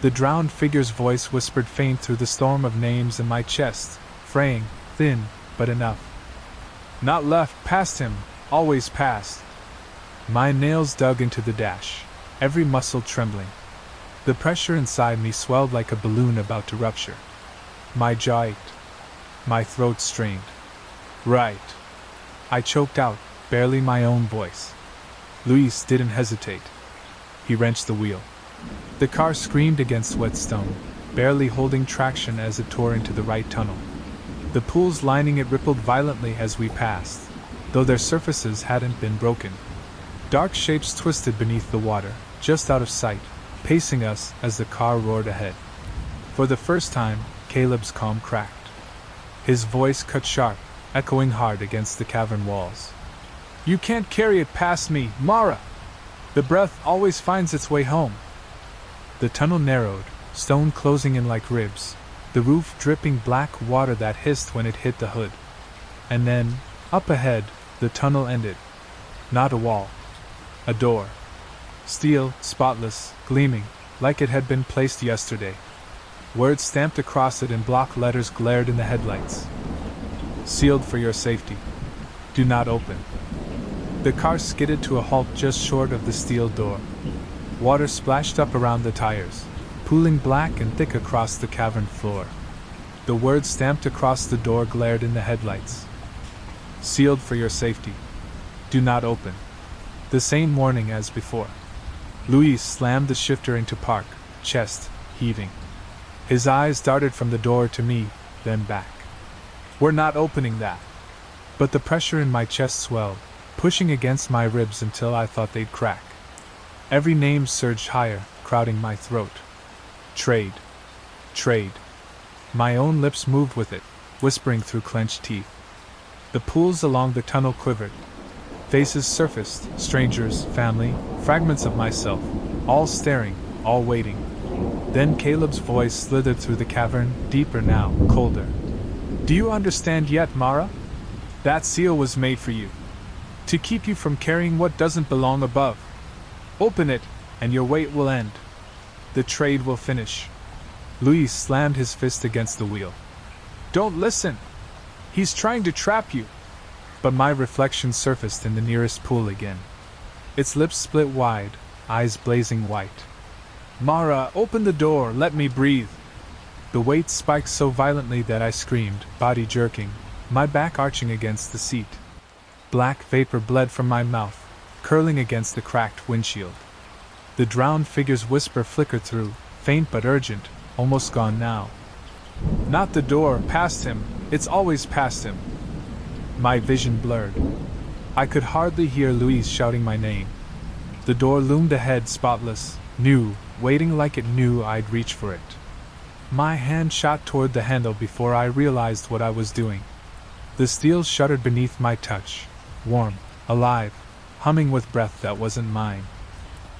The drowned figure's voice whispered faint through the storm of names in my chest, fraying, thin, but enough. Not left, past him, always past. My nails dug into the dash, every muscle trembling. The pressure inside me swelled like a balloon about to rupture. My jaw ached. My throat strained. Right. I choked out, barely my own voice. Luis didn't hesitate. He wrenched the wheel. The car screamed against wet stone, barely holding traction as it tore into the right tunnel. The pools lining it rippled violently as we passed, though their surfaces hadn't been broken. Dark shapes twisted beneath the water, just out of sight, pacing us as the car roared ahead. For the first time, Caleb's calm cracked. His voice cut sharp, echoing hard against the cavern walls. You can't carry it past me, Mara! The breath always finds its way home. The tunnel narrowed, stone closing in like ribs, the roof dripping black water that hissed when it hit the hood. And then, up ahead, the tunnel ended. Not a wall. A door. Steel, spotless, gleaming, like it had been placed yesterday. Words stamped across it in block letters glared in the headlights. Sealed for your safety. Do not open. The car skidded to a halt just short of the steel door. Water splashed up around the tires, pooling black and thick across the cavern floor. The words stamped across the door glared in the headlights. Sealed for your safety. Do not open. The same warning as before. Luis slammed the shifter into park, chest heaving. His eyes darted from the door to me, then back. We're not opening that. But the pressure in my chest swelled, pushing against my ribs until I thought they'd crack. Every name surged higher, crowding my throat. Trade. Trade. My own lips moved with it, whispering through clenched teeth. The pools along the tunnel quivered. Faces surfaced, strangers, family, fragments of myself, all staring, all waiting. Then Caleb's voice slithered through the cavern, deeper now, colder. Do you understand yet, Mara? That seal was made for you. To keep you from carrying what doesn't belong above. Open it, and your wait will end. The trade will finish. Luis slammed his fist against the wheel. Don't listen! He's trying to trap you! But my reflection surfaced in the nearest pool again. Its lips split wide, eyes blazing white. Mara, open the door, let me breathe! The weight spiked so violently that I screamed, body jerking, my back arching against the seat. Black vapor bled from my mouth, curling against the cracked windshield. The drowned figure's whisper flickered through, faint but urgent, almost gone now. Not the door, past him, it's always past him. My vision blurred. I could hardly hear Louise shouting my name. The door loomed ahead, spotless, new, waiting like it knew I'd reach for it. My hand shot toward the handle before I realized what I was doing. The steel shuddered beneath my touch, warm, alive, humming with breath that wasn't mine.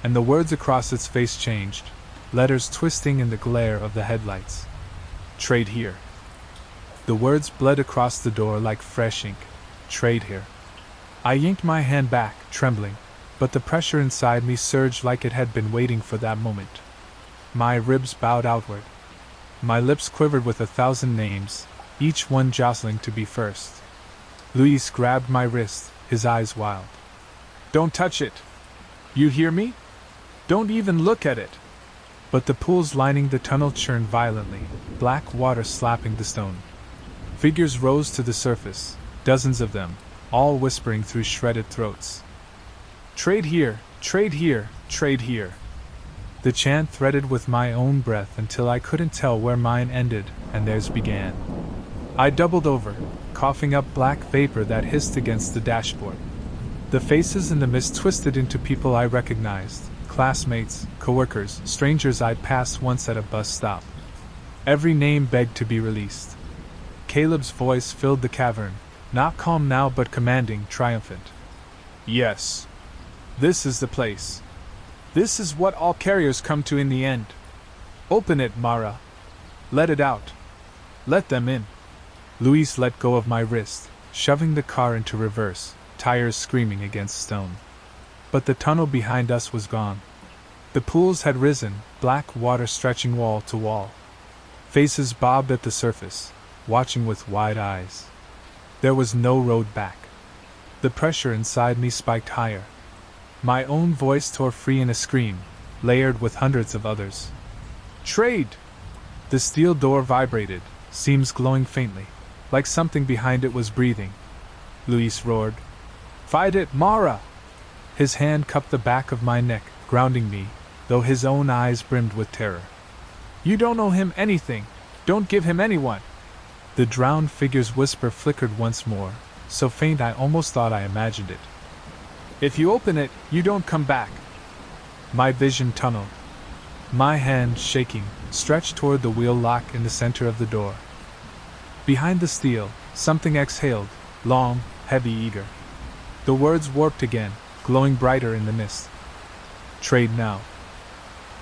And the words across its face changed, letters twisting in the glare of the headlights. Trade here. The words bled across the door like fresh ink. Trade here. I yanked my hand back, trembling, but the pressure inside me surged like it had been waiting for that moment. My ribs bowed outward. My lips quivered with 1,000 names, each one jostling to be first. Luis grabbed my wrist, his eyes wild. Don't touch it! You hear me? Don't even look at it! But the pools lining the tunnel churned violently, black water slapping the stone. Figures rose to the surface, dozens of them, all whispering through shredded throats. Trade here, trade here, trade here. The chant threaded with my own breath until I couldn't tell where mine ended and theirs began. I doubled over, coughing up black vapor that hissed against the dashboard. The faces in the mist twisted into people I recognized, classmates, coworkers, strangers I'd passed once at a bus stop. Every name begged to be released. Caleb's voice filled the cavern, not calm now but commanding, triumphant. Yes. This is the place. This is what all carriers come to in the end. Open it, Mara. Let it out. Let them in. Luis let go of my wrist, shoving the car into reverse, tires screaming against stone. But the tunnel behind us was gone. The pools had risen, black water stretching wall to wall. Faces bobbed at the surface, watching with wide eyes. There was no road back. The pressure inside me spiked higher. My own voice tore free in a scream, layered with hundreds of others. Trade! The steel door vibrated, seams glowing faintly, like something behind it was breathing. Luis roared. Fight it, Mara! His hand cupped the back of my neck, grounding me, though his own eyes brimmed with terror. You don't owe him anything. Don't give him anyone. The drowned figure's whisper flickered once more, so faint I almost thought I imagined it. If you open it, you don't come back. My vision tunneled. My hand, shaking, stretched toward the wheel lock in the center of the door. Behind the steel, something exhaled, long, heavy, eager. The words warped again, glowing brighter in the mist. Trade now.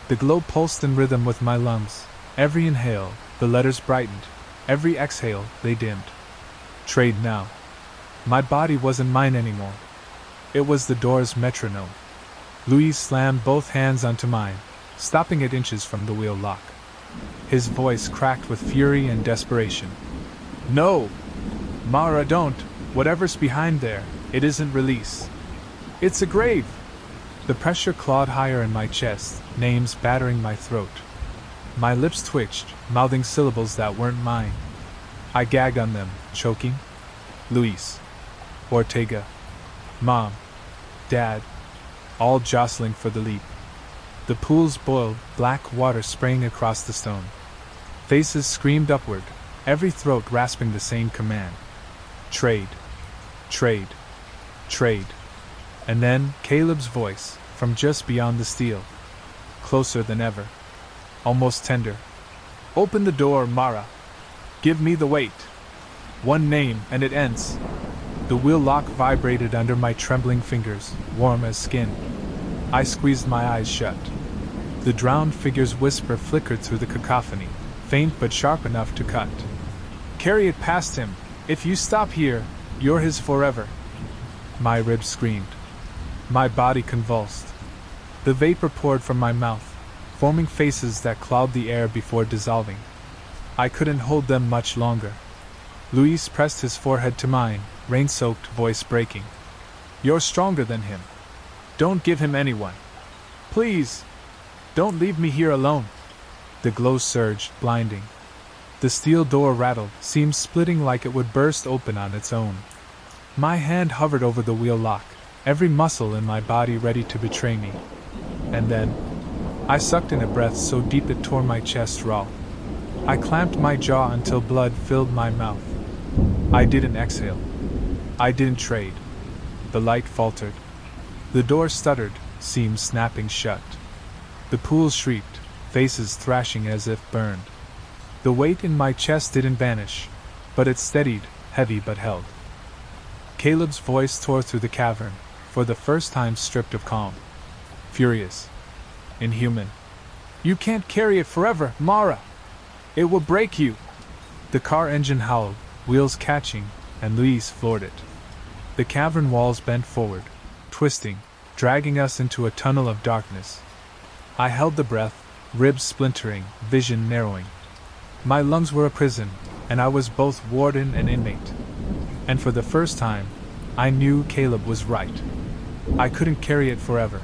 The glow pulsed in rhythm with my lungs. Every inhale, the letters brightened. Every exhale, they dimmed. Trade now. My body wasn't mine anymore. It was the door's metronome. Luis slammed both hands onto mine, stopping it inches from the wheel lock. His voice cracked with fury and desperation. No! Mara, don't! Whatever's behind there, it isn't release. It's a grave! The pressure clawed higher in my chest, names battering my throat. My lips twitched, mouthing syllables that weren't mine. I gagged on them, choking. Luis. Ortega. Mom. Dad. All jostling for the leap. The pools boiled, black water spraying across the stone. Faces screamed upward, every throat rasping the same command. Trade. Trade. Trade. And then, Caleb's voice, from just beyond the steel. Closer than ever. Almost tender. Open the door, Mara. Give me the weight. One name, and it ends. The wheel lock vibrated under my trembling fingers, warm as skin. I squeezed my eyes shut. The drowned figure's whisper flickered through the cacophony, faint but sharp enough to cut. Carry it past him. If you stop here, you're his forever. My ribs screamed. My body convulsed. The vapor poured from my mouth, forming faces that clouded the air before dissolving. I couldn't hold them much longer. Luis pressed his forehead to mine, rain-soaked voice breaking. You're stronger than him. Don't give him anyone. Please! Don't leave me here alone. The glow surged, blinding. The steel door rattled, seemed splitting like it would burst open on its own. My hand hovered over the wheel lock, every muscle in my body ready to betray me. And then, I sucked in a breath so deep it tore my chest raw. I clamped my jaw until blood filled my mouth. I didn't exhale. I didn't trade. The light faltered. The door stuttered, seams snapping shut. The pool shrieked, faces thrashing as if burned. The weight in my chest didn't vanish, but it steadied, heavy but held. Caleb's voice tore through the cavern, for the first time stripped of calm. Furious. Inhuman. "You can't carry it forever, Mara! It will break you!" The car engine howled, wheels catching, and Louise floored it. The cavern walls bent forward, twisting, dragging us into a tunnel of darkness. I held the breath, ribs splintering, vision narrowing. My lungs were a prison, and I was both warden and inmate. And for the first time, I knew Caleb was right. I couldn't carry it forever.